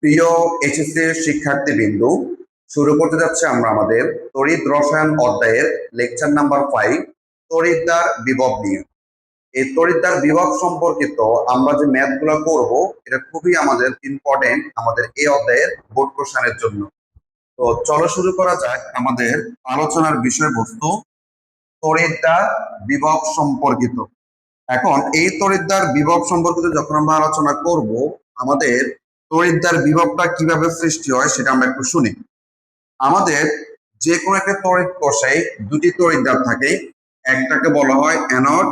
প্রিয় এইচএসসি শিক্ষার্থীবৃন্দু, শুরু করতে যাচ্ছে আমরা আমাদের তড়িৎ রসায়ন অধ্যায়ের লেকচার নাম্বার 5 তড়িৎদ্বার বিভব নিয়ে। এই তড়িৎদ্বার বিভব সম্পর্কিত আমরা যে ম্যাথগুলো করব এটা খুবই আমাদের ইম্পর্টেন্ট আমাদের এই অধ্যায়ের বোর্ড কোশ্চেনের জন্য। তো চলো শুরু করা যাক আমাদের আলোচনার বিষয়বস্তু তড়িৎদ্বার বিভব সম্পর্কিত। এখন এই তড়িৎদ্বার বিভব সম্পর্কিত যখন আমরা আলোচনা করব, আমাদের তড়িৎদ্বার বিভবটা কিভাবে সৃষ্টি হয় সেটা আমরা একটু শুনি। আমাদের যে কোনো একটা তড়িৎ কোষে দুটি তড়িৎদ্বার থাকে, একটাকে বলা হয় অ্যানোড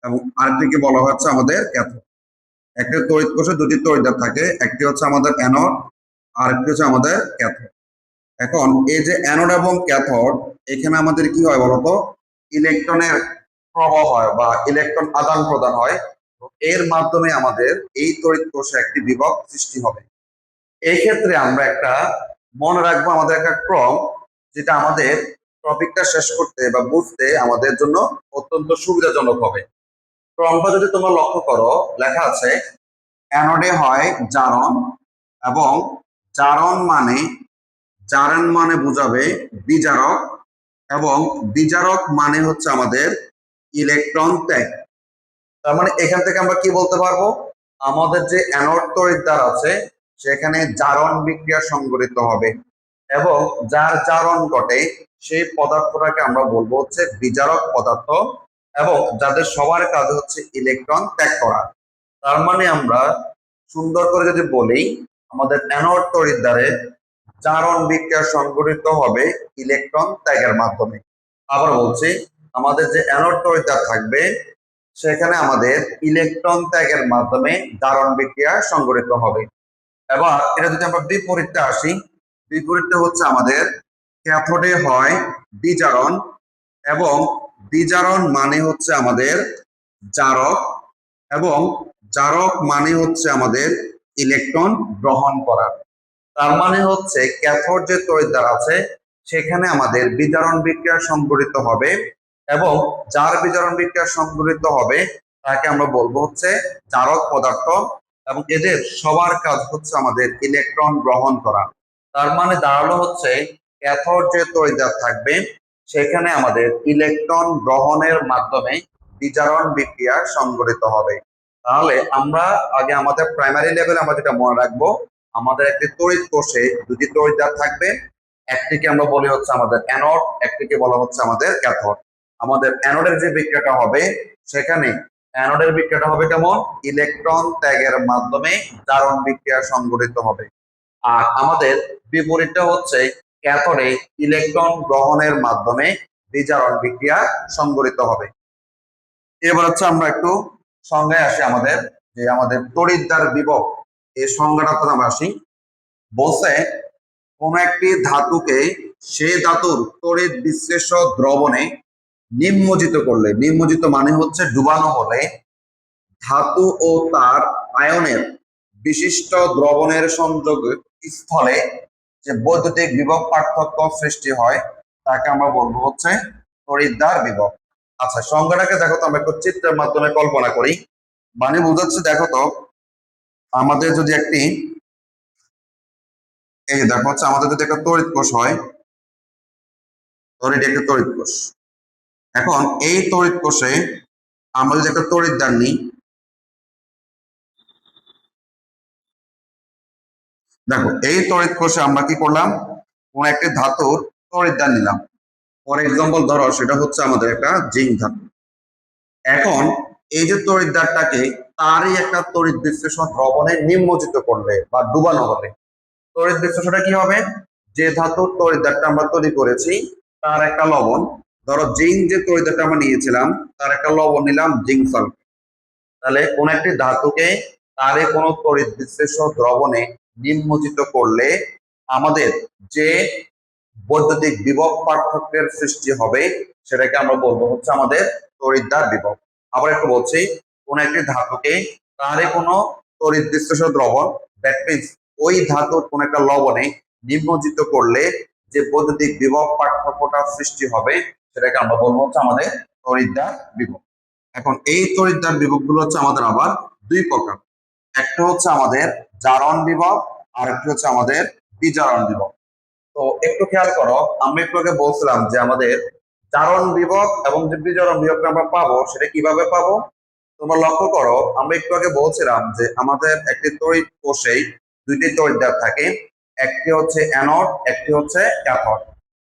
এবং আরেকটিকে বলা হচ্ছে আমাদের ক্যাথোড। একটা তড়িৎ কোষে দুটি তড়িৎদ্বার থাকে, একটি হচ্ছে আমাদের অ্যানোড আর একটি হচ্ছে আমাদের ক্যাথোড। এখন এই যে অ্যানোড এবং ক্যাথোড, এখানে আমাদের কি হয় বলতো, ইলেকট্রনের প্রবাহ হয় বা ইলেকট্রন আদান প্রদান হয়। এর মাধ্যমে আমাদের এই তড়িৎ কোষে একটি বিভব সৃষ্টি হবে। এই ক্ষেত্রে আমরা একটা মনে রাখবো আমাদের একটা ক্রম, যেটা আমাদের টপিকটা শেষ করতে বা বুঝতে আমাদের জন্য অত্যন্ত সুবিধাজনক হবে। ক্রমটা যদি তোমরা লক্ষ্য করো, লেখা আছে অ্যানোডে হয় জারণ, এবং জারণ মানে বোঝাবে বিজারক, এবং বিজারক মানে হচ্ছে আমাদের ইলেকট্রন ত্যাগ। তার মানে এখান থেকে আমরা কি বলতে পারবো, আমাদের যে অ্যানোড তড়িৎদ্বার আছে সেখানে জারণ বিক্রিয়া সংঘটিত হবে, এবং যার জারণ ঘটে সেই পদার্থটাকে আমরা বলবো হচ্ছে বিজারক পদার্থ, এবং যাদের সবার কাজ হচ্ছে ইলেকট্রন ত্যাগ করা। তার মানে আমরা সুন্দর করে যদি বলি, আমাদের অ্যানোড তড়িৎদ্বারে জারণ বিক্রিয়া সংঘটিত হবে ইলেকট্রন ত্যাগের মাধ্যমে। আবার বলছি, আমাদের যে অ্যানোড তড়িৎদ্বার থাকবে সেখানে আমাদের ইলেকট্রন ত্যাগের মাধ্যমে জারণ বিক্রিয়া সংঘটিত হবে। এবার এটা যদি আমরা বিপরীতটা আসি, বিপরীতটা হচ্ছে আমাদের ক্যাথোডে হয় বিজারণ, এবং বিজারণ মানে হচ্ছে আমাদের জারক, এবং জারক মানে হচ্ছে আমাদের ইলেকট্রন গ্রহণ করা। তার মানে হচ্ছে ক্যাথোড যে তড়িৎদ্বার আছে সেখানে আমাদের বিজারণ বিক্রিয়া সংঘটিত হবে, এবং যার বিজারণ বিক্রিয়া সংঘটিত হবে তাকে আমরা বলবো হচ্ছে জারক পদার্থ, এবং এদের সবার কাজ হচ্ছে আমাদের ইলেকট্রন গ্রহণ করা। তার মানে দাঁড়ালো হচ্ছে ক্যাথোড যে তড়িৎদ্বার থাকবে সেখানে আমাদের ইলেকট্রন গ্রহণের মাধ্যমে বিজারণ বিক্রিয়া সংঘটিত হবে। তাহলে আমরা আগে আমাদের প্রাইমারি লেভেলে আমরা যেটা মনে রাখবো, আমাদের একটি তড়িৎ কোষে দুটি তড়িৎদ্বার থাকবে, একটিকে আমরা বলি হচ্ছে আমাদের অ্যানোড, একটিকে বলা হচ্ছে আমাদের ক্যাথোড। আমাদের অ্যানোডের যে বিক্রিয়াটা হবে সেখানে অ্যানোডের বিক্রিয়াটা হবে কেমন, ইলেকট্রন ত্যাগের মাধ্যমে জারণ বিক্রিয়া সংঘটিত হবে। আর আমাদের বিপরীতটা হচ্ছে ক্যাথোডে ইলেকট্রন গ্রহণের মাধ্যমে বিজারণ বিক্রিয়া সংঘটিত হবে। এবার হচ্ছে আমরা একটু সংজ্ঞায় আসি, আমাদের যে আমাদের তড়িৎদ্বার বিভব এই সংজ্ঞাটা আমরা আসি। বলছে কোন একটি ধাতুকে সে ধাতুর তড়িৎ বিশ্লেষ্য দ্রবণে নিমজ্জিত করলে, নিমজ্জিত মানে হচ্ছে ডুবানো হলে, ধাতু ও তার আয়নের বিশিষ্ট দ্রবণের সংযোগ স্থলে যে বৈদ্যুতিক বিভব পার্থক্য সৃষ্টি হয় তাকে আমরা বলবো হচ্ছে তড়িৎদ্বার বিভব। আচ্ছা, সংজ্ঞাটাকে দেখো তো, আমরা একটু চিত্রের মাধ্যমে কল্পনা করি। মানে বোঝাচ্ছে, দেখো তো, আমাদের যদি একটি, এই যে দেখো হচ্ছে আমাদের যদি একটা তড়িৎ কোষ হয়, একটা তড়িৎ কোষ। এখন এই তড়িৎ কোষে আমরা যদি একটা তড়িৎদ্বার নিই, দেখো এই তড়িৎ কোষে আমরা কি করলাম, কোন একটি ধাতুর তড়িৎদ্বার নিলাম। ফর এক্সাম্পল ধরো সেটা হচ্ছে আমাদের একটা জিঙ্ক ধাতু। এখন এই যে তড়িৎদ্বারটাকে তারই একটা তড়িৎ বিশ্লেষণ দ্রবণে নিমজ্জিত করলে বা ডুবানো হলে তড়িৎ বিশ্লেষণটা কি হবে, যে ধাতুর তড়িৎদ্বারটা আমরা তৈরি করেছি তার একটা লবণ, ধরো জিঙ্ক যে তড়িৎদ্বারটা আমরা নিয়েছিলাম তার একটা লবণ নিলাম জিঙ্ক সালফেট। তাহলে কোন একটি ধাতুকে তারে কোন তড়িৎ বিশ্লেষ্য দ্রবণে নিমজ্জিত করলে আমাদের যে বৈদ্যুতিক বিভব পার্থক্যের সৃষ্টি হবে সেটাকে আমরা বলবো হচ্ছে আমাদের তড়িৎদ্বার বিভব। আবার একটু বলছি, কোন একটি ধাতুকে তারে কোনো তড়িৎ বিশ্লেষ্য দ্রবণ, দ্যাট মিনস ওই ধাতুর কোন একটা লবণে নিমজ্জিত করলে যে বৈদ্যুতিক বিভব পার্থক্যটা সৃষ্টি হবে সেটাকে আমরা বলবো হচ্ছে আমাদের তড়িৎদ্বার বিভব। এখন এই তড়িৎদ্বার বিভব গুলো হচ্ছে আমাদের আবার দুই প্রকার। একটা হচ্ছে আমাদের জারণ বিভব, আর একটি হচ্ছে আমাদের বিজারণ বিভব। তো একটু খেয়াল করো, আমরা একটু আগে বলছিলাম যে আমাদের জারণ বিভব এবং যে বিজারণ বিভবটা আমরা পাবো সেটা কিভাবে পাবো। তোমরা লক্ষ্য করো, আমরা একটু আগে বলছিলাম যে আমাদের একটি তড়িৎ কোষেই দুইটি তড়িৎদ্বার থাকে, একটি হচ্ছে অ্যানোড, একটি হচ্ছে ক্যাথোড।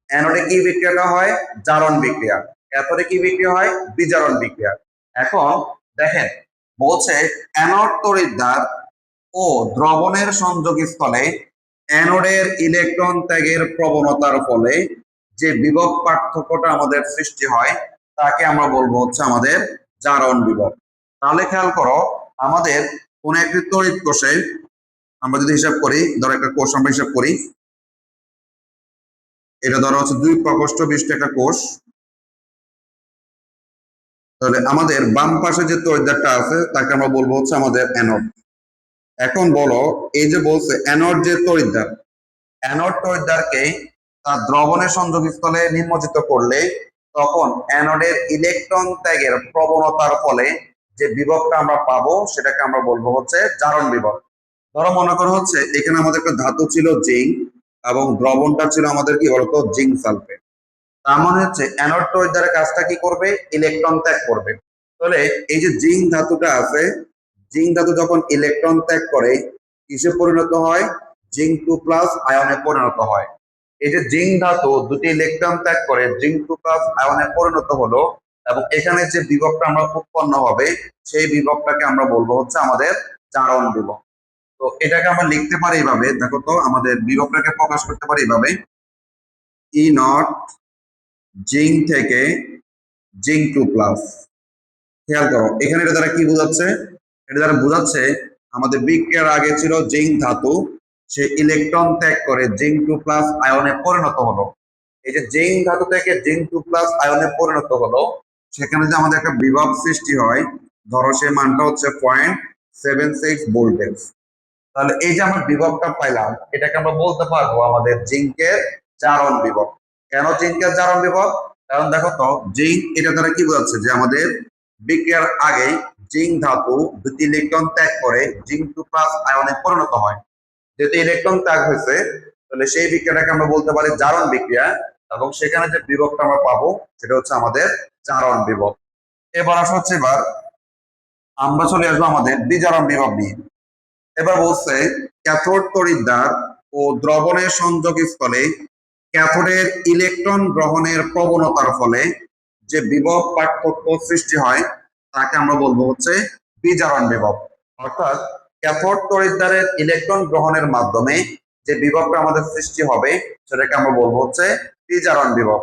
অ্যানোডে কি বিক্রিয়াটা হয়? জারণ বিক্রিয়া। ক্যাথোডে কি বিক্রিয়া হয়? বিজারণ বিক্রিয়া। এখন দেখেন, বলছে অ্যানোড তড়িৎদ্বার ও দ্রবণের সংযোগস্থলে অ্যানোডের ইলেকট্রন ত্যাগের প্রবণতার ফলে যে বিভব পার্থক্যটা আমাদের সৃষ্টি হয় তাকে আমরা বলবো হচ্ছে আমাদের জারণ বিভব। তাহলে খেয়াল করো, আমাদের কোন একটি তড়িৎ কোষে আমরা যদি হিসাব করি, ধরো একটা কোষ আমরা হিসাব করি, এটা ধরো হচ্ছে 2 প্রকোষ্ঠ বিশিষ্ট একটা কোষ। তাহলে আমাদের বাম পাশে যে তড়িৎদ্বারটা আছে তাকে আমরা বলবো হচ্ছে আমাদের অ্যানোড। এখন বলো, এই যে বলছে অ্যানোড যে তড়িৎদ্বার, অ্যানোড তড়িৎদ্বারকে তার দ্রবণের সংযোগস্থলে নিমজ্জিত করলে তখন অ্যানোডের ইলেকট্রন ত্যাগের প্রবণতার ফলে যে বিভবটা আমরা পাবো সেটাকে আমরা বলবো হচ্ছে জারণ বিভব। ধরো মনে করো হচ্ছে এখানে আমাদের একটা ধাতু ছিল জিঙ্ক এবং দ্রবণটা ছিল আমাদের কি বলতো জিঙ্ক সালফেট। তার মানে হচ্ছে অ্যানোড তড়িৎদ্বারের কাজটা কি করবে? ইলেকট্রন ত্যাগ করবে। তাহলে এই যে জিঙ্ক ধাতুটা আছে, জিঙ্ক ধাতু যখন ইলেকট্রন ত্যাগ করে কিসে পরিণত হয়? জিঙ্ক 2+ আয়নে পরিণত হয়। এই যে জিঙ্ক ধাতু দুটি ইলেকট্রন ত্যাগ করে জিঙ্ক 2+ আয়নে পরিণত হলো, এবং এখানে যে বিভবটা আমরা উৎপন্ন হবে সেই বিভবটাকে আমরা বলবো হচ্ছে আমাদের জারণ বিভব। তো এটাকে আমরা লিখতে পারি এইভাবে, দেখো তো আমাদের বিভবটাকে প্রকাশ করতে পারি এইভাবে, ই নট জিঙ্ক থেকে জিঙ্ক 2+। খেয়াল করো এখানে এটা দ্বারা কি বোঝাচ্ছে? এটা দ্বারা বোঝাচ্ছে আমাদের বিক্রিয়ার আগে ছিল জিঙ্ক ধাতু, সে ইলেকট্রন ত্যাগ করে জিঙ্ক 2+ আয়নে পরিণত হলো। এই যে জিঙ্ক ধাতু থেকে জিঙ্ক 2+ আয়নে পরিণত হলো, সেখানে যে আমাদের একটা বিভব সৃষ্টি হয়, ধরো সেই মানটা হচ্ছে 0.76 ভোল্টেজ। তাহলে এই যে আমরা বিভবটা পাইলাম, এটাকে আমরা বলতে পারবো আমাদের জিঙ্কের জারণ বিভব। কেন জিঙ্কের জারণ বিভব? কারণ দেখো তো, জিঙ্ক এটা দ্বারা কি বোঝাচ্ছে যে আমাদের বিক্রিয়ার আগে জিঙ্ক ধাতু দুটি ইলেকট্রন ত্যাগ করে জিঙ্ক 2+ আয়নে পরিণত হয়। যেহেতু ইলেকট্রন ত্যাগ হয়েছে, তাহলে সেই বিক্রিয়াটাকে আমরা বলতে পারি জারণ বিক্রিয়া, এবং সেখানে যে বিভবটা আমরা পাবো সেটা হচ্ছে আমাদের জারণ বিভব। এবার আসা হচ্ছে, এবার আমরা চলে আসবো আমাদের বিজারণ বিভব নিয়ে। এবার বলছে ক্যাথোড তড়িৎদ্বার ও দ্রবণের সংযোগস্থলে ক্যাথোডের ইলেকট্রন গ্রহণের প্রবণতার ফলে যে বিভব পার্থক্য সৃষ্টি হয় তাকে আমরা বলবো হচ্ছে বিজারণ বিভব। অর্থাৎ ক্যাথোড তড়িৎদ্বারের ইলেকট্রন গ্রহণের মাধ্যমে যে বিভবটা আমাদের সৃষ্টি হবে সেটাকে আমরা বলবো হচ্ছে বিজারণ বিভব।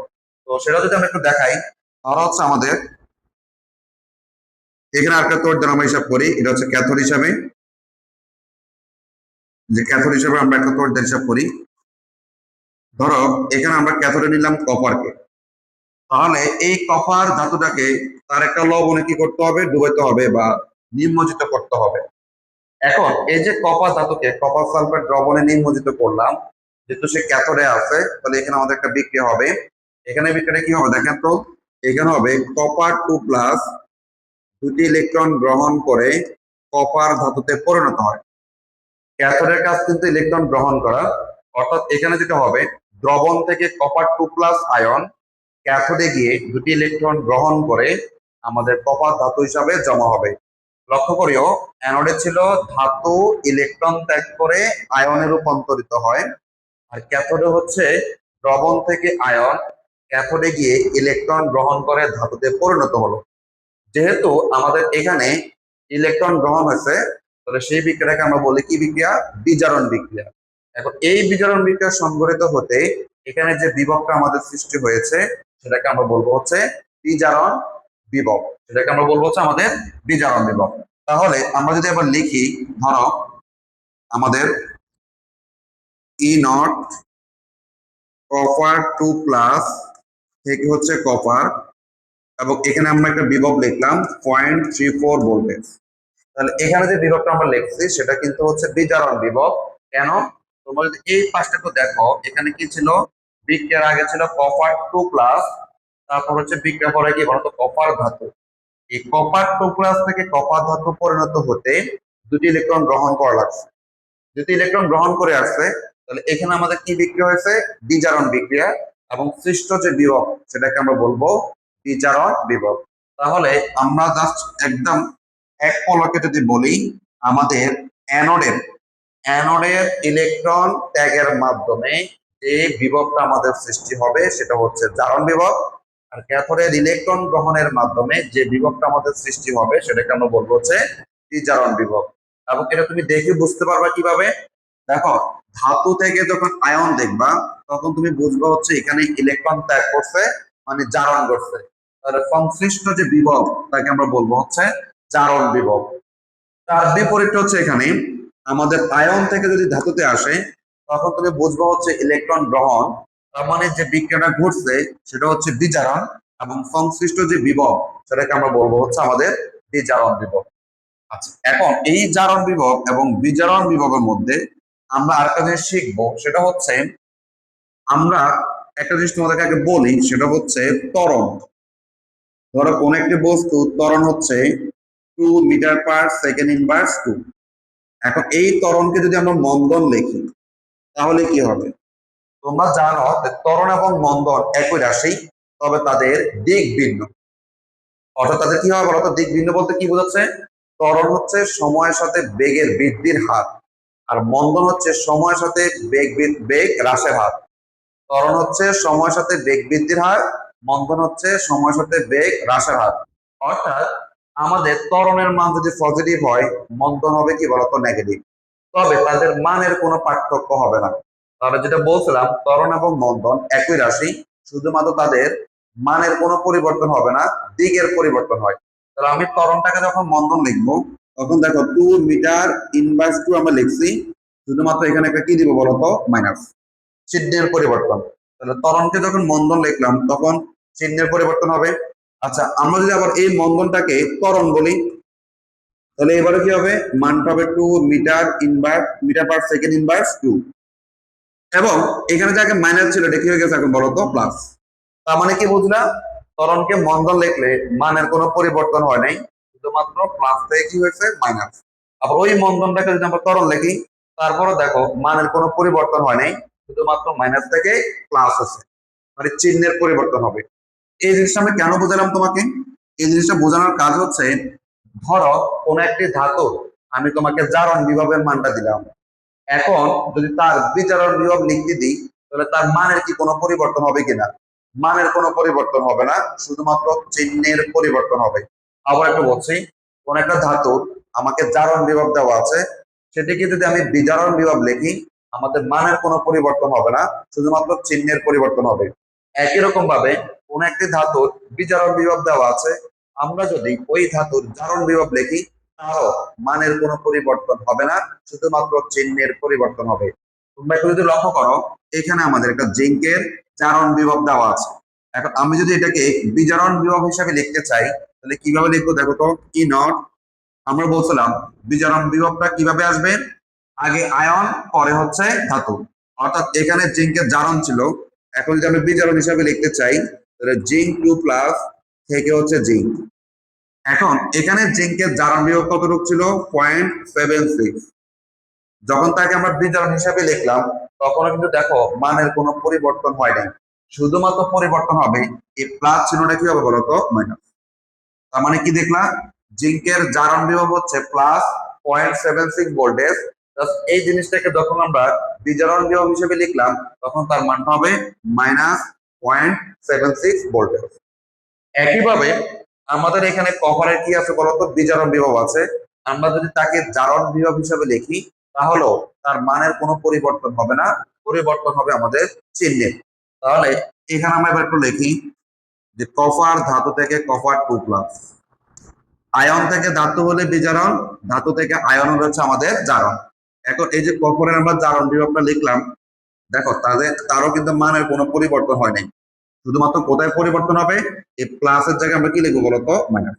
তো সেটা যদি আমরা একটু দেখাই, ধরো হচ্ছে আমাদের এখানে আরেকটা তড়িৎদ্বার আমরা হিসাব করি, এটা হচ্ছে ক্যাথোড হিসাবে, যে ক্যাথোড হিসাবে আমরা একটা তড়িৎদ্বার হিসাব করি। ধরো এখানে আমরা ক্যাথোডে নিলাম কপারকে, তাহলে এই কপার ধাতুটাকে তার একটা লবণে কি করতে হবে? ডুবাইতে হবে বা নিমজ্জিত করতে হবে। এখন এই যে কপার ধাতুকে কপার সালফেট দ্রবণে নিমজ্জিত করলাম, যেহেতু সে ক্যাথোডে আছে, তাহলে এখানে আমাদের একটা বিক্রিয়া হবে। এখানে বিক্রিয়াটা কি হবে দেখেন তো, এখানে হবে কপার 2+ দুটি ইলেকট্রন গ্রহণ করে কপার ধাতুতে পরিণত হয়। ক্যাথোডের কাজ কিন্তু ইলেকট্রন গ্রহণ করা, অর্থাৎ এখানে যেটা হবে, দ্রবণ থেকে কপার 2+ আয়ন ক্যাথোডে গিয়ে দুটি ইলেকট্রন গ্রহণ করে আমাদের কপার ধাতু হিসাবে জমা হবে। লক্ষ্য করিও, অ্যানোডে ছিল ধাতু ইলেকট্রন ত্যাগ করে আয়নে রূপান্তরিত হয়, আর ক্যাথোডে হচ্ছে দ্রবণ থেকে আয়ন ক্যাথোডে গিয়ে ইলেকট্রন গ্রহণ করে ধাতুতে পরিণত হলো। যেহেতু আমাদের এখানে ইলেকট্রন গ্রহণ হয়েছে, তাহলে সেই বিক্রিয়াটাকে আমরা বলি কি বিক্রিয়া? বিজারণ বিক্রিয়া। এখন এই বিজারণ বিক্রিয়া সংঘটিত হতে এখানে যে বিভবটা আমাদের সৃষ্টি হয়েছে সেটাকে আমরা বলবো হচ্ছে বিজারণ বিভব। সেটাকে আমরা বলবো হচ্ছে আমাদের বিজারণ বিভব। তাহলে আমরা যদি আবার লিখি, ধরো আমাদের ই নট কপার 2+ থেকে হচ্ছে কপার, এবং এখানে আমরা একটা বিভব লিখলাম 0.34 ভোল্টেজ। তাহলে এখানে যে বিভবটা আমরা লিখছি সেটা কিন্তু হচ্ছে বিজারণ বিভব। কেন? তোমরা যদি এই পাশটাকে দেখো, এখানে কি ছিল? বিক্রিয়ার আগে ছিল কপার 2+, তারপর হচ্ছে বিক্রিয়া পরে কি বলতো কপার ধাতু। এই কপার 2+ থেকে কপার ধাতু পরিণত হতে দুটি ইলেকট্রন গ্রহণ করা লাগছে। যেহেতু ইলেকট্রন গ্রহণ করে আসছে, তাহলে এখানে আমাদের কি বিক্রিয়া হয়েছে? বিজারণ বিক্রিয়া, এবং সৃষ্ট যে বিভব সেটাকে আমরা বলবো বিজারণ বিভব। তাহলে আমরা জাস্ট একদম এক পলকে যদি বলি, আমাদের অ্যানোডের অ্যানোডের ইলেকট্রন ত্যাগের মাধ্যমে যে বিভবটা আমাদের সৃষ্টি হবে সেটা হচ্ছে জারণ বিভব, আর ক্যাথোডের ইলেকট্রন গ্রহণের মাধ্যমে যে বিভবটা আমাদের সৃষ্টি হবে সেটাকে আমরা বলবো হচ্ছে বিজারণ বিভব। এবং এটা তুমি দেখে বুঝতে পারবা কিভাবে? দেখো, ধাতু থেকে যখন আয়ন দেখবা তখন তুমি বুঝবা হচ্ছে এখানে ইলেকট্রন ত্যাগ করছে, মানে জারণ করছে। তাহলে সংশ্লিষ্ট যে বিভব তাকে আমরা বলবো হচ্ছে জারণ বিভব। তার বিপরীত হচ্ছে এখানে আমাদের আয়ন থেকে যদি ধাতুতে আসে তখন তুমি বুঝবো হচ্ছে ইলেকট্রন গ্রহণ, তার মানে যে বিক্রিয়াটা ঘটছে সেটা হচ্ছে বিজারণ, এবং সংশ্লিষ্ট যে বিভব সেটাকে আমরা বলবো হচ্ছে আমাদের বিজারণ বিভব। আচ্ছা, এখন এই জারণ বিভব এবং বিজারণ বিভবের মধ্যে আমরা আরেকটা জিনিস শিখবো, সেটা হচ্ছে আমরা একটা জিনিস তোমাদেরকে আগে বলি, সেটা হচ্ছে ত্বরণ। ধরো কোন একটি বস্তু ত্বরণ হচ্ছে 2 মিটার/সেকেন্ড ইনভার্স 2। এখন এই ত্বরণকে যদি আমরা মন্দন লিখি তাহলে কি হবে? তোমরা জানো যে ত্বরণ এবং মন্দন একই রাশি, তবে তাদের দিক ভিন্ন। অর্থাৎ তাদের কি হবে বলতো? দিক ভিন্ন বলতে কি বোঝাচ্ছে? ত্বরণ হচ্ছে সময়ের সাথে বেগের বৃদ্ধির হার, আর মন্দন হচ্ছে সময়ের সাথে বেগ হ্রাসের হার। ত্বরণ হচ্ছে সময়ের সাথে বেগ বৃদ্ধির হার, মন্দন হচ্ছে সময়ের সাথে বেগ হ্রাসের হার। অর্থাৎ আমাদের ত্বরণের মান যদি পজিটিভ হয়, মন্দন হবে কি বলতো? নেগেটিভ। তবে তাদের মানের কোনো পার্থক্য হবে না। তাহলে যেটা বলছিলাম, ত্বরণ এবং মন্দন একই রাশি, শুধুমাত্র তাদের মানের কোনো পরিবর্তন হবে না, দিকের পরিবর্তন হয়। তাহলে আমি ত্বরণটাকে যখন মন্দন লিখবো তখন দেখো 2 মিটার/2 আমরা লিখছি, শুধুমাত্র এখানে একটা কি দিব বলতো? মাইনাস, চিহ্নের পরিবর্তন। তাহলে ত্বরণকে যখন মন্দন লিখলাম তখন চিহ্নের পরিবর্তন হবে। আচ্ছা, আমরা যদি আবার এই মন্দনটাকে ত্বরণ বলি তাহলে এবারে কি হবে? মানটা হবে 2 মিটার/সেকেন্ড ইনভার্স 2, এবং এখানে যে আগে মাইনাস ছিল এটা কি হয়ে গেছে এখন বলতো? প্লাস। তার মানে কি বুঝলাম? ত্বরণকে মন্দন লিখলে মানের কোনো পরিবর্তন হয় নাই, শুধুমাত্র প্লাস থেকে কি হয়েছে? মাইনাস। আবার ওই মন্দনটাকে যদি আমরা ত্বরণ লিখি, তারপরে দেখো মানের কোনো পরিবর্তন হয় নাই, শুধুমাত্র মাইনাস থেকে প্লাস আছে, মানে চিহ্নের পরিবর্তন হবে। এই জিনিসটা আমি কেন বোঝালাম তোমাকে? এই জিনিসটা বোঝানোর কাজ হচ্ছে, ধরো কোন একটি ধাতু আমি তোমাকে জারণ বিভবের মানটা দিলাম, এখন যদি তার বিজারণ বিভব লিখতে দিই তাহলে তার মানের কি কোনো পরিবর্তন হবে কিনা? মানের কোনো পরিবর্তন হবে না, শুধুমাত্র চিহ্নের পরিবর্তন হবে। আবার একটু বলছি, কোন একটা ধাতুর আমাকে জারণ বিভব দেওয়া আছে, সেটিকে যদি আমি বিজারণ বিভব লিখি আমাদের মানের কোনো পরিবর্তন হবে না, শুধুমাত্র চিহ্নের পরিবর্তন হবে। একই রকম ভাবে কোন একটি ধাতুর বিজারণ বিভব দেওয়া আছে, আমরা যদি ওই ধাতুর জারণ বিভব লিখি তাও মানের কোনো পরিবর্তন হবে না, শুধুমাত্র চিহ্নের পরিবর্তন হবে। তোমরা একটু যদি লক্ষ্য করো, এখানে আমাদের একটা জিঙ্কের জারণ বিভব দেওয়া আছে। এখন আমি যদি এটাকে বিজারণ বিভব হিসাবে লিখতে চাই তাহলে কিভাবে লিখবো? দেখো তো, ই নট। আমরা বলছিলাম বিজারণ বিভবটা কিভাবে আসবে? আগে আয়ন, পরে হচ্ছে ধাতু। অর্থাৎ এখানে জিঙ্কের জারণ ছিল, এখন যদি আমি বিজারণ হিসাবে লিখতে চাই তাহলে জিঙ্ক 2+ থেকে হচ্ছে জিঙ্ক। এখন এখানে জিঙ্কের জারণ বিভব কতটুকু ছিল? 0.76। যখন তাকে আমরা বিজারণ হিসাবে লিখলাম তখনও কিন্তু দেখো মানের কোনো পরিবর্তন হয় নাই, শুধুমাত্র পরিবর্তন হবে এই প্লাস চিহ্নটা কি হবে বলতো? মাইনাস। তার মানে কি দেখলাম? জিঙ্কের জারণ বিভব হচ্ছে +0.76 ভোল্টেজ। এই জিনিসটাকে যখন আমরা বিজারণ বিভব হিসেবে লিখলাম তখন তার মানটা হবে -0.76 ভোল্টেজ। একইভাবে আমাদের এখানে কপারের কি আছে বলতো? বিজারণ বিভব আছে। আমরা যদি তাকে জারণ বিভব হিসেবে লিখি তাহলেও তার মানের কোনো পরিবর্তন হবে না, পরিবর্তন হবে আমাদের চিহ্নের। তাহলে এখানে আমরা এবার একটু লিখি যে কপার ধাতু থেকে কপার 2+, আয়ন থেকে ধাতু হলে বিজারণ, ধাতু থেকে আয়ন হচ্ছে আমাদের জারণ। এখন এই যে কপারের আমরা জারণ বিভবটা লিখলাম, দেখো তারও কিন্তু মানের কোনো পরিবর্তন হয় নাই, শুধুমাত্র কোথায় পরিবর্তন হবে? এই প্লাসের জায়গায় আমরা কি লিখবো বলতো? মাইনাস।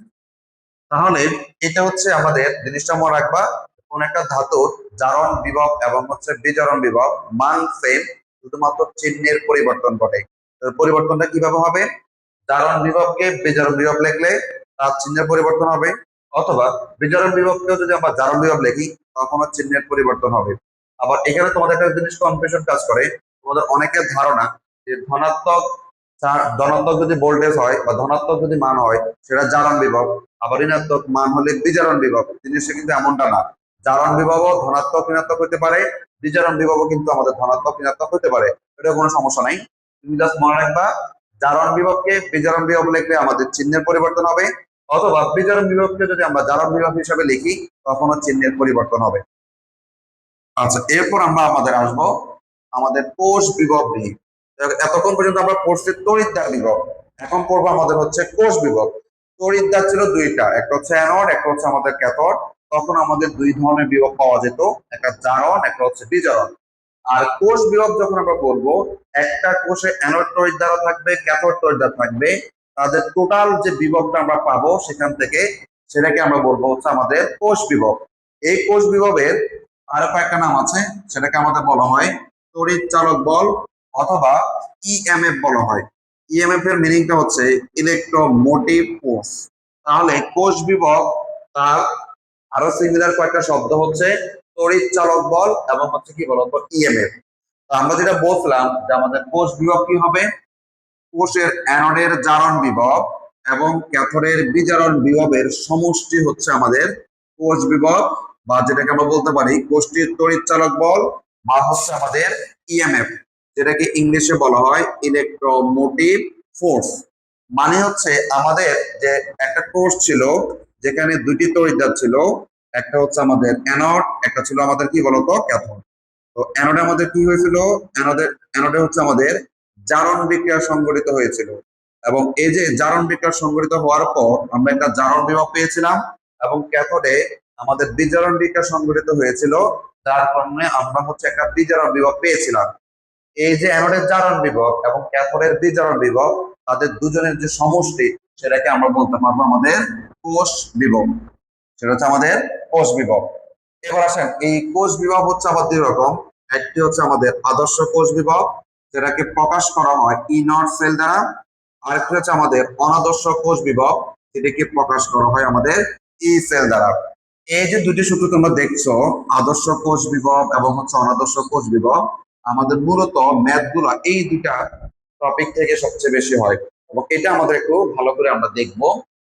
তাহলে এটা হচ্ছে আমাদের জিনিসটা মনে রাখবা, কোন একটা ধাতুর জারণ বিভব এবং হচ্ছে বিজারণ বিভব মান সেম, শুধুমাত্র চিহ্নের পরিবর্তন ঘটে। পরিবর্তনটা কিভাবে হবে? জারণ বিভবকে বিজারণ বিভব লিখলে তার চিহ্নের পরিবর্তন হবে, অথবা বিজারণ বিভবকেও যদি আমরা জারণ বিভব লিখি তখন চিহ্নের পরিবর্তন হবে। আবার এখানে তোমাদের একটা জিনিস কনফিউশন কাজ করে, তোমাদের অনেকের ধারণা যে ধনাত্মক যদি ভোল্টেজ হয় বা ধনাত্মক যদি মান হয় সেটা জারণ বিভব, আবার ঋণাত্মক মান হলে বিজারণ বিভব। জিনিসটা কিন্তু এমনটা না। জারণ বিভবও ধনাত্মক ঋণাত্মক হতে পারে, বিজারণ বিভবও কিন্তু আমাদের ধনাত্মক ঋণাত্মক হতে পারে। এটা কোনো সমস্যা নাই। তুমি জাস্ট মনে রাখবা জারণ বিভবকে বিজারণ বিভব লিখলে আমাদের চিহ্নের পরিবর্তন হবে, অথবা বিজারণ বিভবকে যদি আমরা জারণ বিভব হিসাবে লিখি তখনও চিহ্নের পরিবর্তন হবে। আচ্ছা, এরপর আমরা আসবো আমাদের কোষ বিভব নিয়ে। এতক্ষণ পর্যন্ত আমরা পড়ছি তড়িৎদ্বার বিভব, এখন পড়বো আমাদের হচ্ছে কোষ বিভব। তড়িৎদ্বার ছিল দুইটা, একটা হচ্ছে অ্যানোড, একটা হচ্ছে আমাদের ক্যাথোড। তখন আমাদের দুই ধরনের বিভব পাওয়া যেত, একটা জারণ, একটা হচ্ছে বিজারণ। আর কোষ বিভব যখন আমরা বলবো, একটা কোষে অ্যানোড তড়িৎদ্বার থাকবে, ক্যাথোড তড়িৎদ্বার থাকবে, তাদের টোটাল যে বিভবটা আমরা পাবো সেখান থেকে সেটাকে আমরা বলবো হচ্ছে আমাদের কোষ বিভব। এই কোষ বিভবের আরো কয়েকটা নাম আছে, সেটাকে আমাদের বলা হয় তড়িৎ চালক বল অথবা ইএমএফ বলা হয়। ইএমএফ এর মিনিংটা হচ্ছে ইলেকট্রোমোটিভ ফোর্স। তাহলে কোষ বিভব তার আরো সিমিলার কয়েকটা শব্দ হচ্ছে তড়িৎ চালক বল এবং হচ্ছে কি বলতো ইএমএফ। তো আমরা যেটা বলছিলাম যে আমাদের কোষ বিভব কি হবে, কোষের অ্যানোডের জারণ বিভব এবং ক্যাথোডের বিজারণ বিভবের সমষ্টি হচ্ছে আমাদের কোষ বিভব, বা যেটাকে আমরা বলতে পারি কোষটির তড়িৎ চালক বল, বা হচ্ছে আমাদের ইএমএফ, যেটাকে ইংলিশে বলা হয় ইলেকট্রোমোটিভ ফোর্স। মানে হচ্ছে আমাদের যে একটা কোষ ছিল যেখানে দুইটি তড়িৎদ্বার ছিল, একটা হচ্ছে আমাদের অ্যানোড, একটা ছিল আমাদের কি বলতো ক্যাথোড। তো অ্যানোডে আমাদের কি হয়েছিল, অ্যানোডে হচ্ছে আমাদের জারণ বিক্রিয়া সংঘটিত হয়েছিল, এবং এই যে জারণ বিক্রিয়া সংঘটিত হওয়ার পর আমরা একটা জারণ বিভব পেয়েছিলাম, এবং ক্যাথোডে আমাদের বিজারণ বিক্রিয়া সংঘটিত হয়েছিল, যার কারণে আমরা হচ্ছে একটা বিজারণ বিভব পেয়েছিলাম। এই যে অ্যানোডের জারণ বিভব এবং ক্যাথোডের বিজারণ বিভব, তাদের দুজনের যে সমষ্টি সেটাকে আমরা বলতে পারবো আমাদের কোষ বিভব। সেটা হচ্ছে আমাদের কোষ বিভব। এবার আসেন, এই কোষ বিভব হচ্ছে আবার দুই রকম। একটি হচ্ছে আমাদের আদর্শ কোষ বিভব, যেটাকে প্রকাশ করা হয় ইনট সেল দ্বারা। আরেকটি হচ্ছে আমাদের অনাদর্শ কোষ বিভব, যেটাকে প্রকাশ করা হয় আমাদের ই সেল দ্বারা। এই যে দুটি সূত্র তোমরা দেখছো, আদর্শ কোষ বিভব এবং হচ্ছে অনাদর্শ কোষ বিভব, আমাদের মূলত ম্যাথ গুলো এই দুইটা টপিক থেকে সবচেয়ে বেশি হয়, এবং এটা আমাদের একটু ভালো করে আমরা দেখবো।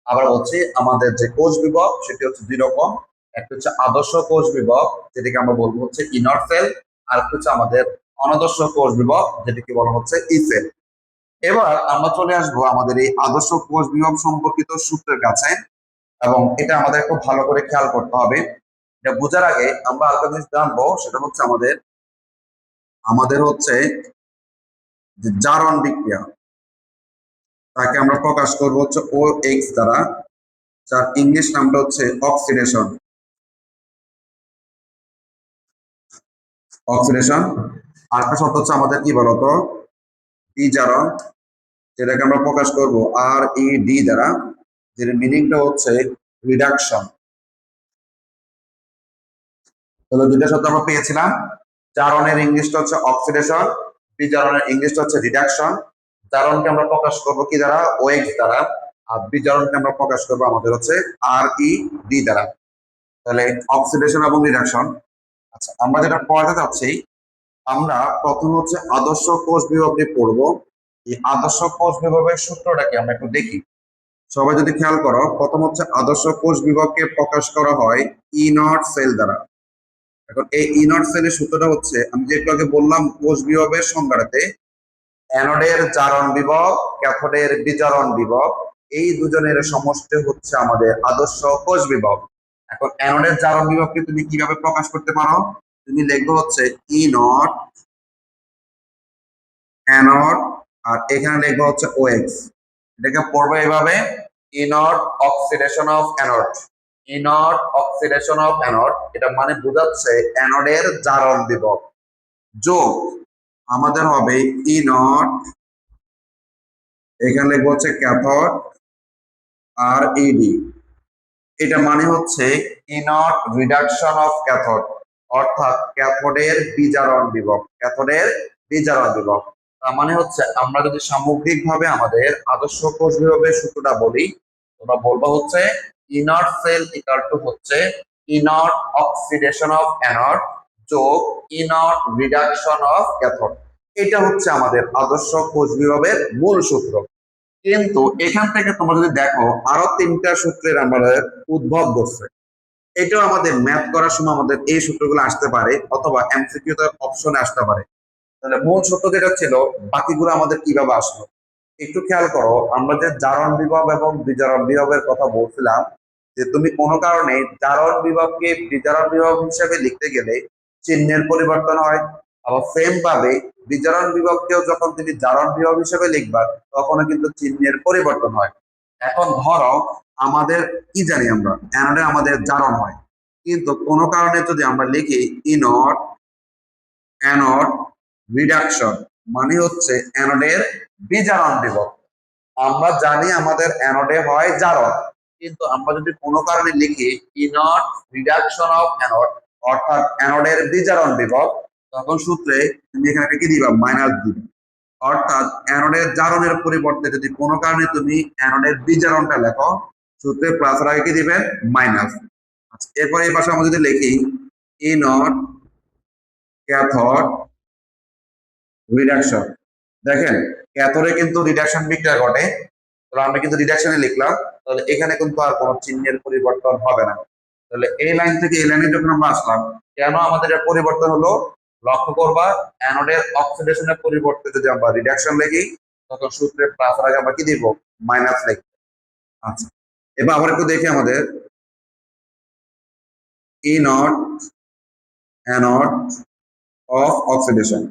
আবার হচ্ছে আমাদের যে কোষ বিভব সেটি হচ্ছে দুই রকম। একটা হচ্ছে আদর্শ কোষ বিভব, যেটাকে আমরা বলবো হচ্ছে ইনট সেল, আর হচ্ছে আমাদের অনাদর্শ কোষ বিভব, যেটাকে বলা হচ্ছে ই সেল। এবার আমরা চলে আসবো আমাদের এই আদর্শ কোষ বিভব সম্পর্কিত সূত্রের কাছে, এবং এটা আমাদের খুব ভালো করে খেয়াল করতে হবে। এটা বোঝার আগে আমরা আরেকটা জিনিস জানবো, সেটা হচ্ছে আমাদের আমাদের হচ্ছে যে জারণ বিক্রিয়া, তাকে আমরা প্রকাশ করবো হচ্ছে ও এক্স দ্বারা, যার ইংলিশ নামটা হচ্ছে অক্সিডেশন। অক্সিডেশন আরেকটা শব্দ হচ্ছে আমাদের কি বলতো বিজারণ, যেটাকে আমরা প্রকাশ করব আর ই ডি দ্বারা, যের মিনিংটা হচ্ছে রিডাকশন। তাহলে দুইটা শব্দ আমরা পেয়েছিলাম। জারণের ইংলিশটা হচ্ছে অক্সিডেশন, বিজারণের ইংলিশটা হচ্ছে রিডাকশন। জারণকে আমরা প্রকাশ করব কি দ্বারা, ওএক্স দ্বারা, আর বিজারণকে আমরা প্রকাশ করব আমাদের হচ্ছে আর ই ডি দ্বারা। তাহলে অক্সিডেশন এবং রিডাকশন। আচ্ছা, আমরা যেটা পড়াতে চাচ্ছি, আমরা প্রথম হচ্ছে আদর্শ কোষ বিভব নিয়ে পড়বো। এই আদর্শ কোষ বিভবের সূত্রটাকে আমরা একটু দেখি। সবাই যদি খেয়াল করো, প্রথম হচ্ছে আদর্শ কোষ বিভবকে প্রকাশ করা হয় ই নট সেল দ্বারা। এখন এই ই নট সেলের সূত্রটা হচ্ছে, আমি যে একটু আগে বললাম কোষ বিভবের সংজ্ঞাটাতে, অ্যানোডের জারণ বিভব, ক্যাথোডের বিজারণ বিভব, এই দুজনের সমষ্টি হচ্ছে আমাদের আদর্শ কোষ বিভব। এখন অ্যানোডের জারণ বিভবকে তুমি কিভাবে প্রকাশ করতে পারো, তুমি লিখবে হচ্ছে ই নট অ্যানোড, আর এখানে লিখবে হচ্ছে ওএক্স। এটাকে পড়বে এইভাবে, E nought oxidation of anode, E nought oxidation of anode. এটা মানে বোঝাচ্ছে অ্যানোডের জারণ বিভব যোগ আমাদের হবে ই নট, এখানে লিখবো হচ্ছে ক্যাথোড আর ইডি। এটা মানে হচ্ছে E not reduction of cathode, অর্থাৎ ক্যাথোডের বিজারণ বিভব, ক্যাথোডের বিজারণ বিভব। তার মানে হচ্ছে আমরা যদি সামগ্রিকভাবে আমাদের আদর্শ কোষ বিভবের সূত্রটা বলি, তোমরা বলবো হচ্ছে E nought sell equal to হচ্ছে E nought oxidation of anode যোগ ই নট রিডাকশন অফ ক্যাথোড। এটা হচ্ছে আমাদের আদর্শ কোষ বিভবের মূল সূত্র। কিন্তু এখান থেকে তোমরা যদি দেখো আরো তিনটা সূত্রের আমাদের উদ্ভব করছে। এটাও আমাদের ম্যাথ করার সময় আমাদের এই সূত্রগুলো আসতে পারে অথবা এমসিকিউ তে অপশনে আসতে পারে। তাহলে মূল সূত্র যেটা ছিল বাকিগুলো আমাদের কিভাবে আসলো একটু খেয়াল করো। আমরা যে জারণ বিভব এবং বিজারণ বিভবের কথা বলছিলাম, যে তুমি কোনো কারণে জারণ বিভবকে বিজারণ বিভব হিসেবে লিখতে গেলে চিহ্নের পরিবর্তন হয়। আবার সেম ভাবে বিজারণ বিভবকেও যখন তুমি জারণ বিভব হিসেবে লিখবা তখনও কিন্তু চিহ্নের পরিবর্তন হয়। এখন ধরো আমাদের কি জানি আমরা অ্যানোডে আমাদের জারণ হয়, কিন্তু কোনো কারণে যদি আমরা লিখি ই নট অ্যানোড রিডাকশন মানে হচ্ছে অ্যানোডের বিজারণ বিভব। আমরা জানি আমাদের অ্যানোডে হয় জারণ, কিন্তু আমরা যদি কোনো কারণে লিখি ই নট রিডাকশন অফ অ্যানোড অর্থাৎ অ্যানোডের বিজারণ বিভব, তখন সূত্রে তুমি এখানে কি দিবা মাইনাস দিবে। অর্থাৎ অ্যানোডের জারণের পরিবর্তে যদি কোনো কারণে তুমি অ্যানোডের বিজারণটা লেখো সূত্রে প্লাস এর আগে কি দিবেন মাইনাস। আচ্ছা, এরপর এই পাশে আমরা যদি লিখি ই নট ক্যাথোড রিডাকশন, দেখেন ক্যাথোডে কিন্তু রিডাকশন বিক্রিয়া ঘটে, তাহলে আমরা কিন্তু রিডাকশনে লিখলাম, তাহলে এখানে কিন্তু আর কোনো চিহ্নের পরিবর্তন হবে না। তাহলে এই লাইন থেকে এই লাইনে যখন আমরা আসলাম কেন আমাদের এর পরিবর্তন হলো, লক্ষ্য করবা অ্যানোডের অক্সিডেশনের পরিবর্তে যদি আমরা রিডাকশন লিখি তখন সূত্রে প্লাস এর আগে আমরা কি দিব মাইনাস লিখব। আচ্ছা, এবার আবার একটু দেখি আমাদের ই নট অ্যানোড অফ অক্সিডেশন,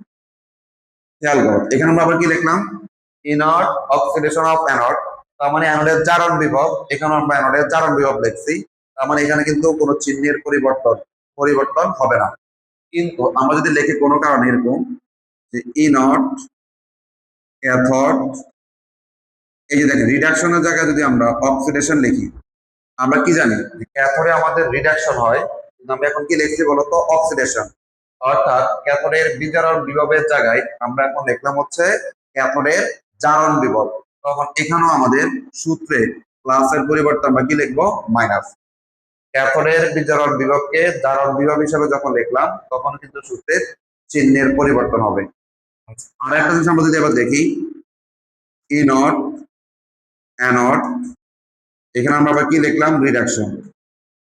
খেয়াল করো এখানে আমরা আবার কি লিখলাম ই নট অক্সিডেশন অফ অ্যানোড, তার মানে অ্যানোডের জারণ বিভব, এখানে আমরা অ্যানোডের জারণ বিভব লিখছি, তার মানে এখানে কিন্তু কোনো চিহ্নের পরিবর্তন পরিবর্তন হবে না। কিন্তু আমরা যদি লিখি কোনো কারণে এরকম যে ই নট ক্যাথোড, এই যে দেখেন রিডাকশনের জায়গায় যদি আমরা অক্সিডেশন লিখি, আমরা কি জানি ক্যাথোডে আমাদের রিডাকশন হয়, কিন্তু আমরা এখন কি লিখছি বলতো অক্সিডেশন, অর্থাৎ ক্যাথোডের বিজারণ বিভবের জায়গায় আমরা এখন লিখলাম হচ্ছে ক্যাথোডের জারণ বিভব। তখন এখানেও আমাদের সূত্রে প্লাসের পরিবর্তে আমরা কি লিখবো মাইনাস। ক্যাথোডের বিজারণ বিভবকে জারণ বিভব হিসেবে যখন লিখলাম তখন কিন্তু সূত্রের চিহ্নের পরিবর্তন হবে। আর একটা জিনিস আমরা যদি এবার দেখি ই নট অ্যানোড, এখানে আমরা আবার কি লিখলাম রিডাকশন,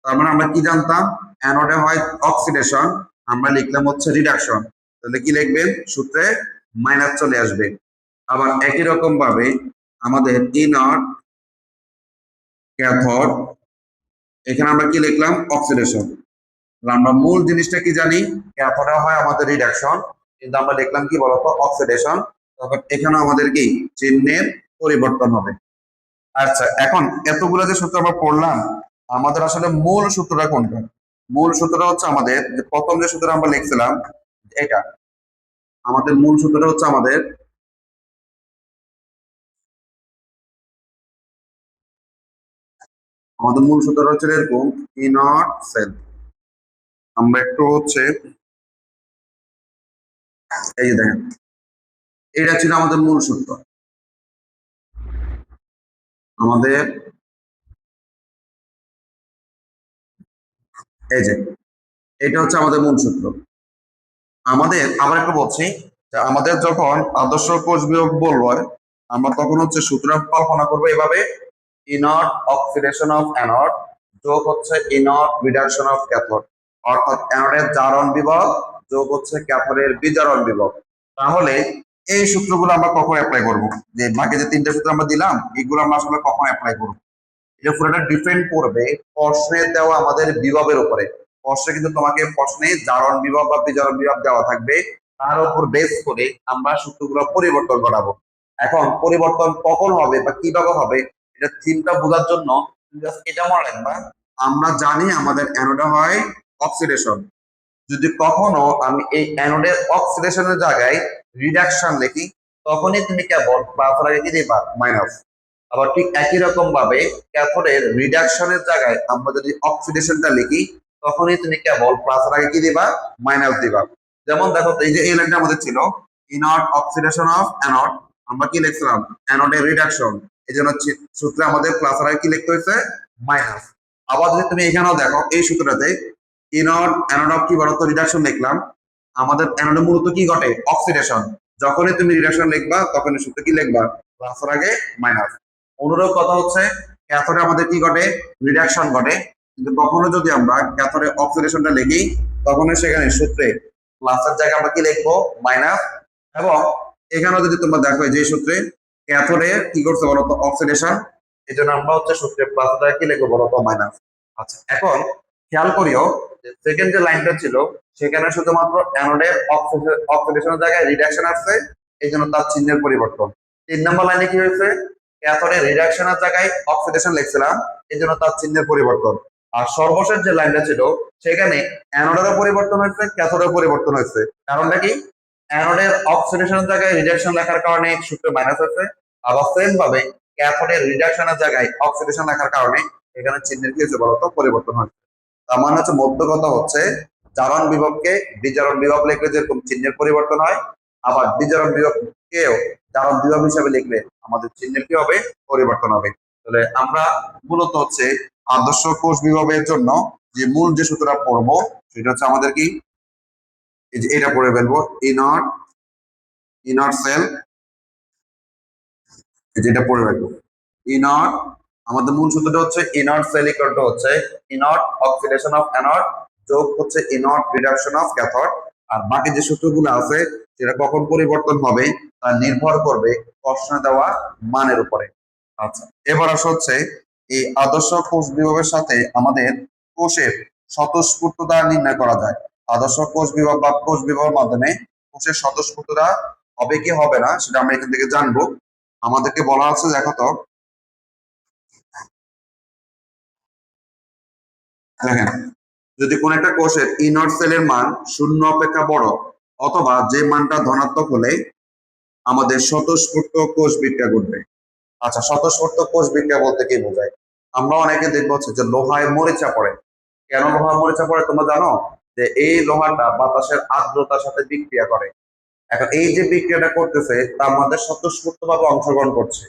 তার মানে আমরা কি জানতাম অ্যানোডে হয় অক্সিডেশন, আমরা লিখলাম হচ্ছে রিডাকশন, তাহলে কি লিখবেন সূত্রে মাইনাস চলে আসবে। আবার একই রকম ভাবে আমাদের ই নট ক্যাথোড, এখানে আমরা কি লিখলাম অক্সিডেশন, আমরা মূল জিনিসটা কি জানি ক্যাথোডে হয় আমাদের রিডাকশন, কিন্তু আমরা লিখলাম কি বলতো অক্সিডেশন, তখন এখানে আমাদের কি চিহ্নের পরিবর্তন হবে। আচ্ছা, এখন এতগুলো যে সূত্র আমরা পড়লাম আমাদের আসলে মূল সূত্রটা কোনটা, মূল সূত্রটা হচ্ছে আমাদের যে প্রথম যে সূত্রটা আমরা লিখছিলাম এটা, আমাদের মূল সূত্রটা হচ্ছে আমাদের মূল সূত্রটা হচ্ছে এরকম ই নট সেল, আমরা একটু হচ্ছে এই যে দেখেন এটা ছিল আমাদের মূল সূত্র, আমাদের এই যে এটা হচ্ছে আমাদের মূল সূত্র। আমাদের আবার একটু বলছি যে আমাদের যখন আদর্শ কোষ বিয়োগ বলবো আমরা তখন হচ্ছে সূত্র কল্পনা করবো এভাবে ই নট অক্সিডেশন অফ অ্যানোড যোগ হচ্ছে E not reduction of cathode, অর্থাৎ অ্যানোডের জারণ বিভব যোগ হচ্ছে ক্যাথোডের বিজারণ বিভব। তাহলে এই সূত্রগুলো আমরা কখন অ্যাপ্লাই করব, যে বাকি যে তিনটা সূত্র আমরা দিলাম এগুলো আমরা আসলে কখন অ্যাপ্লাই করব, এটা পুরোটা ডিপেন্ড করবে প্রশ্নে দেওয়া আমাদের বিভবের উপরে। প্রশ্নে কিন্তু তোমাকে প্রশ্নে জারণ বিভব বা বিজারণ বিভব দেওয়া থাকবে, তার উপর বেস করে আমরা সূত্রগুলো পরিবর্তন করাবো। এখন পরিবর্তন কখন হবে বা কিভাবে হবে এটা থিমটা বোঝার জন্য এটা মনে রাখবা, আমরা জানি আমাদের অ্যানোডে হয় অক্সিডেশন, যদি কখনো আমি এই অ্যানোডের অক্সিডেশনের জায়গায় রিডাকশন লিখি তখনই তুমি কেবল প্লাস আগে কি দিবা মাইনাস। আবার ঠিক একই রকম ভাবে ক্যাথোডের রিডাকশনের জায়গায় আমরা যদি অক্সিডেশনটা লিখি তখনই তুমি কেবল প্লাস আগে কি দিবা মাইনাস দিবা। যেমন দেখো এই যে এই লাইনটা আমাদের ছিল ই নট অক্সিডেশন অফ অ্যানোড, আমরা কি লিখছিলাম অ্যানোডের রিডাকশন, এই জন্য সূত্রে আমাদের প্লাস আগে কি লিখতে হয়েছে মাইনাস। আবার যদি তুমি এখানেও দেখো এই সূত্রটাতে অ্যানোড অফ কি বলতো রিডাকশন লিখলাম। আমাদের অ্যানোডে মূলত কি ঘটে? অক্সিডেশন। যখনই তুমি রিডাকশন লিখবা তখনই সূত্রে কি লিখবা? প্লাসের আগে মাইনাস। অনুরূপ কথা হচ্ছে ক্যাথোডে আমাদের কি ঘটে? রিডাকশন ঘটে। কিন্তু কখনো যদি আমরা ক্যাথোডে অক্সিডেশনটা লিখি তখনই সেখানে সূত্রে প্লাসের জায়গায় আমরা কি লিখবো? মাইনাস। এবং এখানেও যদি তোমরা দেখো যে সূত্রে ক্যাথোডে কি করছে বলতো? অক্সিডেশন। এই জন্য আমরা হচ্ছে সূত্রে প্লাসের জায়গায় কি লিখবো বলতো? মাইনাস। আচ্ছা, এখন খেয়াল করিও সেকেন্ড যে লাইনটা ছিল সেখানে শুধুমাত্র অ্যানোডের অক্সিডেশনের জায়গায় রিডাকশন আসছে, এই জন্য তার চিহ্নের পরিবর্তন। 3 নম্বর লাইনে কি হয়েছে? ক্যাথোডের রিডাকশনের জায়গায় অক্সিডেশন লিখছিলাম, এই জন্য তার চিহ্নের পরিবর্তন। আর সর্বশেষ যে লাইনটা ছিল সেখানে অ্যানোডেরও পরিবর্তন হয়েছে, ক্যাথোডের পরিবর্তন হয়েছে। কারণটা কি? অ্যানোডের অক্সিডেশনের জায়গায় রিডাকশন লেখার কারণে সূত্রে মাইনাস হয়েছে। আবার সেম ভাবে ক্যাথোডের রিডাকশনের জায়গায় অক্সিডেশন লেখার কারণে এখানে চিহ্নের কি হয়েছে বলতো? পরিবর্তন হয়েছে। তার মানে হচ্ছে মধ্য কথা হচ্ছে জারণ বিভবকে বিজারণ বিভব লিখলে যেরকম চিহ্নের পরিবর্তন হয়, আবার বিজারণ বিভবকেও জারণ বিভব হিসাবে লিখলে আমাদের চিহ্নের কি হবে? পরিবর্তন হবে। তাহলে আমরা মূলত হচ্ছে আদর্শ কোষ বিভবের জন্য যে মূল যে সূত্রটা পড়বো সেটা হচ্ছে আমাদের কি? এটা পড়ে ফেলবো। ইনট সেল, যেটা পড়ে রাখবো ইনট। আমাদের মূল সূত্রটা হচ্ছে ইনট সেল ইকুয়াল টু হচ্ছে ইনট অক্সিডেশন অফ অ্যানোড যোগ হচ্ছে ইনট রিডাকশন অফ ক্যাথোড। আর বাকি যে সূত্রগুলো আছে সেটা কখন পরিবর্তন হবে তা নির্ভর করবে প্রশ্নে দেওয়া মানের উপরে। আচ্ছা, এবার আসা হচ্ছে এই আদর্শ কোষ বিভবের সাথে আমাদের কোষের স্বতঃস্ফূর্ততা নির্ণয় করা যায়। আদর্শ কোষ বিভব বা কোষ বিভবের মাধ্যমে কোষের স্বতঃস্ফূর্ততা হবে কি হবে না সেটা আমরা এখান থেকে জানবো। আমাদেরকে বলা হচ্ছে দেখো তো, দেখেন যদি কোন একটা কোষের ইনট সেলের মান 0 অপেক্ষা বড় অথবা যে মানটা ধনাত্মক হলে আমাদের স্বতঃস্ফূর্ত কোষ বিক্রিয়া ঘটবে। আচ্ছা, স্বতঃস্ফূর্ত কোষ বিক্রিয়া বলতে কি বোঝায়? আমরা অনেকে দেখবো হচ্ছে যে লোহায় মরিচা পড়ে। কেন লোহা মরিচা পড়ে তোমরা জানো? যে এই লোহাটা বাতাসের আর্দ্রতার সাথে বিক্রিয়া করে। এখন এই যে বিক্রিয়াটা করতেছে তার মধ্যে স্বতঃস্ফূর্ত ভাবে অংশগ্রহণ করছে,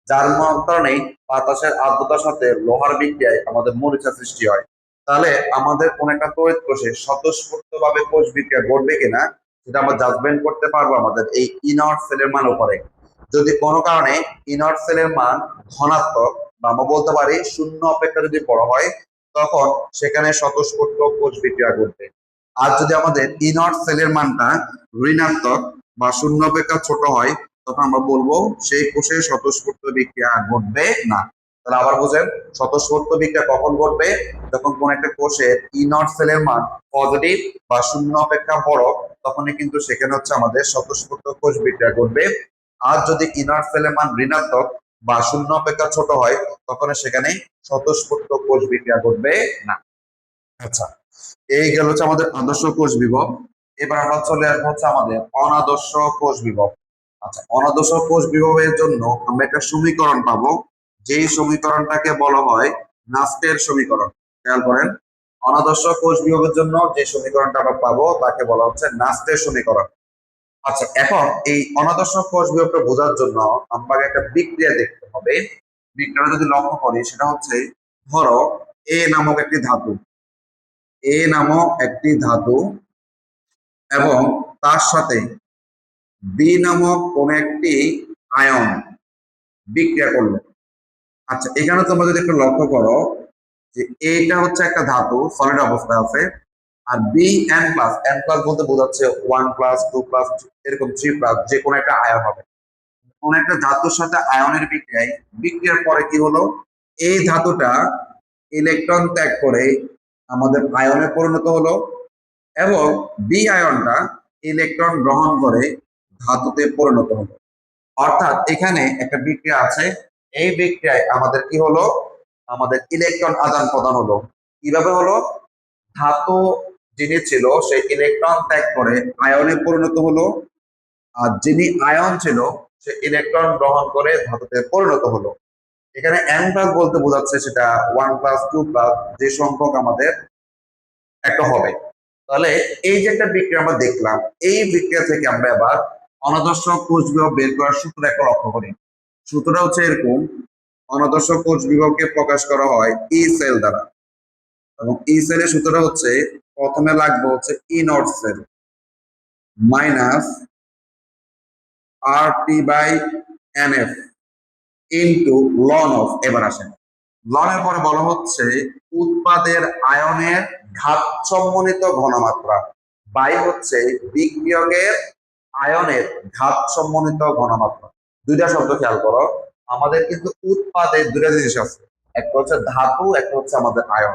যার কারণে বাতাসের আর্দ্রতার সাথে লোহার বিক্রিয়ায় আমাদের মরিচা সৃষ্টি হয়। তাহলে আমাদের কোন একটা তড়িৎ কোষে স্বতঃস্ফূর্ত ভাবে কোষ বিক্রিয়া ঘটবে কিনা সেটা আমরা জাজমেন্ট করতে পারবো আমাদের এই ইনট সেলের মান উপরে। যদি কোনো কারণে ইনট সেলের মান ধনাত্মক বা আমরা বলতে পারি 0 অপেক্ষা যদি বড় হয় তখন সেখানে স্বতঃস্ফূর্ত কোষ বিক্রিয়া ঘটবে। আর যদি আমাদের ইনট সেলের মানটা ঋণাত্মক বা 0 অপেক্ষা ছোট হয় তখন আমরা বলবো সেই কোষে স্বতঃস্ফূর্ত বিক্রিয়া ঘটবে না। তাহলে আবার বুঝেন, স্বতঃস্ফূর্ত বিক্রিয়া কখন ঘটবে? যখন কোন একটা কোষের ইনট সেলের মান পজিটিভ বা 0 অপেক্ষা বড়, তখনই কিন্তু সেখানে হচ্ছে আমাদের স্বতঃস্ফূর্ত কোষ বিক্রিয়া ঘটবে। আর যদি ইনট সেলের মান ঋণাত্মক বা 0 অপেক্ষা ছোট হয় তখন সেখানে স্বতঃস্ফূর্ত কোষ বিক্রিয়া ঘটবে না। আচ্ছা, এই গেল হচ্ছে আমাদের আদর্শ কোষ বিভব। এবার আমরা চলে আসবো হচ্ছে আমাদের অনাদর্শ কোষ বিভব। আচ্ছা, অনাদর্শ কোষ বিভবের জন্য আমরা একটা সমীকরণ পাবো, যেই সমীকরণটাকে বলা হয় নাস্টের সমীকরণ। খেয়াল করেন, অনাদর্শ কোষ বিভবের জন্য যে সমীকরণটা আমরা পাবো তাকে বলা হচ্ছে নাস্টের সমীকরণ। আচ্ছা, এখন এই অনাদর্শ কোষ বিভবটা বোঝার জন্য আমাকে একটা বিক্রিয়া দেখতে হবে। বিক্রিয়াটা যদি লক্ষ্য করি সেটা হচ্ছে, ধরো এ নামক একটি ধাতু, এ নামক একটি ধাতু এবং তার সাথে বি নামক কোন একটি আয়ন বিক্রিয়া করলো। আচ্ছা, এখানে তোমরা যদি একটু লক্ষ্য করো যে এটা হচ্ছে একটা ধাতু সলিড অবস্থায় আছে, আর B n plus, n plus বলতে বোঝাচ্ছে 1 প্লাস 2 প্লাস এরকম 3 প্লাস যে কোনো একটা আয়ন হবে। কোন একটা ধাতুর সাথে আয়নের বিক্রিয়ায়, বিক্রিয়ার পরে কি হলো? এই ধাতুটা ইলেকট্রন ত্যাগ করে আমাদের আয়নে পরিণত হলো এবং বি আয়নটা ইলেকট্রন গ্রহণ করে ধাতুতে পরিণত হলো। অর্থাৎ এখানে একটা বিক্রিয়া আছে, এই বিক্রিয়ায় আমাদের কি হলো? আমাদের ইলেকট্রন আদান প্রদান হলো। কিভাবে হলো? ধাতু যিনি ছিল সে ইলেকট্রন ত্যাগ করে আয়নে পরিণত হলো, আর যিনি আয়ন ছিল সে ইলেকট্রন গ্রহণ করে ধাতুতে পরিণত হলো। এখানে এন প্লাস বলতে বোঝাচ্ছে সেটা 1 প্লাস 2 প্লাস যে সংখ্যক আমাদের একটা হবে। তাহলে এই যে একটা বিক্রিয়া আমরা দেখলাম, এই বিক্রিয়া থেকে আমরা এবার অনাদর্শ কোষ বিভব বের করার সূত্র একটা লক্ষ্য করি। সূত্রটা হচ্ছে এরকম, অনাদর্শ কোষ বিভবকে প্রকাশ করা হয় ই সেল দ্বারা, এবং ই সেলের সূত্রটা হচ্ছে প্রথমে লাগবে হচ্ছে E nought cell minus R T by n F into ln of, এবার আসেন লনের পরে বলা হচ্ছে উৎপাদের আয়নের ঘাত সম্বন্ধিত ঘনমাত্রা বাই হচ্ছে বিক্রিয়কের আয়নের ঘাত সম্বন্ধিত ঘনমাত্রা। দুইটা শব্দ খেয়াল করো, আমাদের কিন্তু উৎপাদের দুইটা জিনিস আছে, একটা হচ্ছে ধাতু, একটা হচ্ছে আমাদের আয়ন।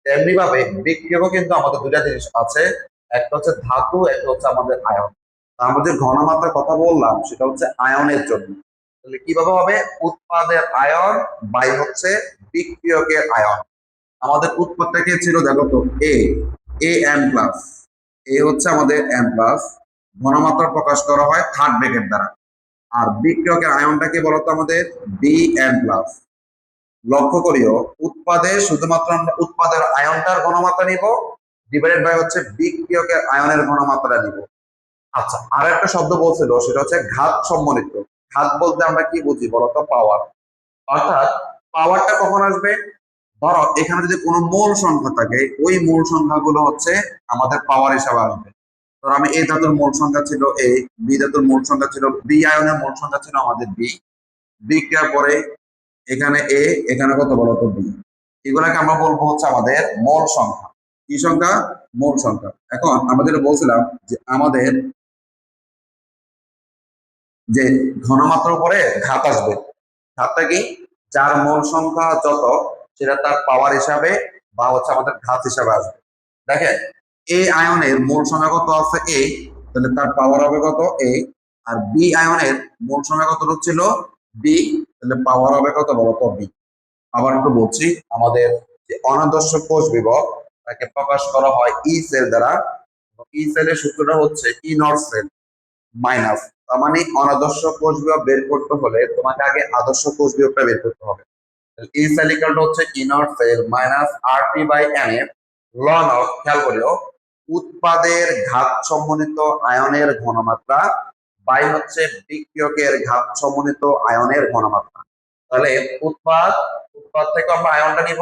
তেমনি ভাবে বিক্রিয়কও কিন্তু আমাদের দুইটা জিনিস আছে, একটা হচ্ছে ধাতু, একটা হচ্ছে আমাদের আয়ন। আমরা যে ঘনমাত্রার কথা বললাম সেটা হচ্ছে আয়নের জন্য। তাহলে কিভাবে হবে, উৎপাদের আয়ন বাই হচ্ছে বিক্রিয়কের আয়ন। আমাদের উৎপাদটাকে ছিল দেখো তো এ এন প্লাস, এ হচ্ছে আমাদের এন প্লাস, ঘনমাত্রা প্রকাশ করা হয় থার্ড ব্র্যাকেট দ্বারা। আর বিক্রিয়কের আয়নটাকে বলতো আমাদের বি এন প্লাস। লক্ষ্য করিও উৎপাদে শুধুমাত্র আমরা উৎপাদের আয়নটার ঘনমাত্রা নিব, ডিভাইডেড বাই হচ্ছে বিক্রিয়কের আয়নের ঘনমাত্রা নিব। আচ্ছা, আর একটা শব্দ বলছিল সেটা হচ্ছে ঘাত সম্বলিত। ঘাত বলতে আমরা কি বুঝি বলতো, পাওয়ার। অর্থাৎ পাওয়ারটা কখন আসবে, ধরো এখানে যদি কোনো মূল সংখ্যা থাকে ওই মূল সংখ্যাগুলো হচ্ছে আমাদের পাওয়ার হিসাবে আসবে। ধরো আমি এই ধাতুর মূল সংখ্যা ছিল এ, বি ধাতুর মূল সংখ্যা ছিল বি, আয়নের মূল সংখ্যা ছিল আমাদের বি, বিক্রিয়ার পরে এখানে এ, এখানে কত বলতো বি, এগুলাকে আমরা বলবো হচ্ছে আমাদের মূল সংখ্যা। কি সংখ্যা, মূল সংখ্যা। এখন আমরা যেটা বলছিলাম যে আমাদের যে ঘনমাত্রার উপরে ঘাত আসবে, ঘাতটা কি, যার মূল সংখ্যা যত সেটা তার পাওয়ার হিসাবে বা হচ্ছে আমাদের ঘাত হিসাবে আসবে। দেখেন এ আয়নের মূল সংখ্যা কত আছে এ, তাহলে তার পাওয়ার হবে কত এ। আর বি আয়নের মূল সংখ্যা কত ছিল বি, তাহলে পাওয়ার হবে কত বলতো বি। আবার একটু বলছি, আমাদের যে অনাদর্শ কোষ বিভব তাকে প্রকাশ করা হয় ই সেল দ্বারা। ই সেলের সূত্রটা হচ্ছে ই নট সেল মাইনাস, তার মানে অনাদর্শ কোষ বিভব বের করতে হলে তোমাকে আগে আদর্শ কোষ বিভবটা বের করতে হবে। এই সাইকেলটা হচ্ছে E nought cell minus R T by n F ln of, খেয়াল করিও, উৎপাদের ঘাত সম্বন্ধিত আয়নের ঘনমাত্রা বাই হচ্ছে বিক্রিয়কের ঘাত সম্বন্ধিত আয়নের ঘনমাত্রা। তাহলে উৎপাদ, উৎপাদ থেকে আমরা আয়নটা নিব,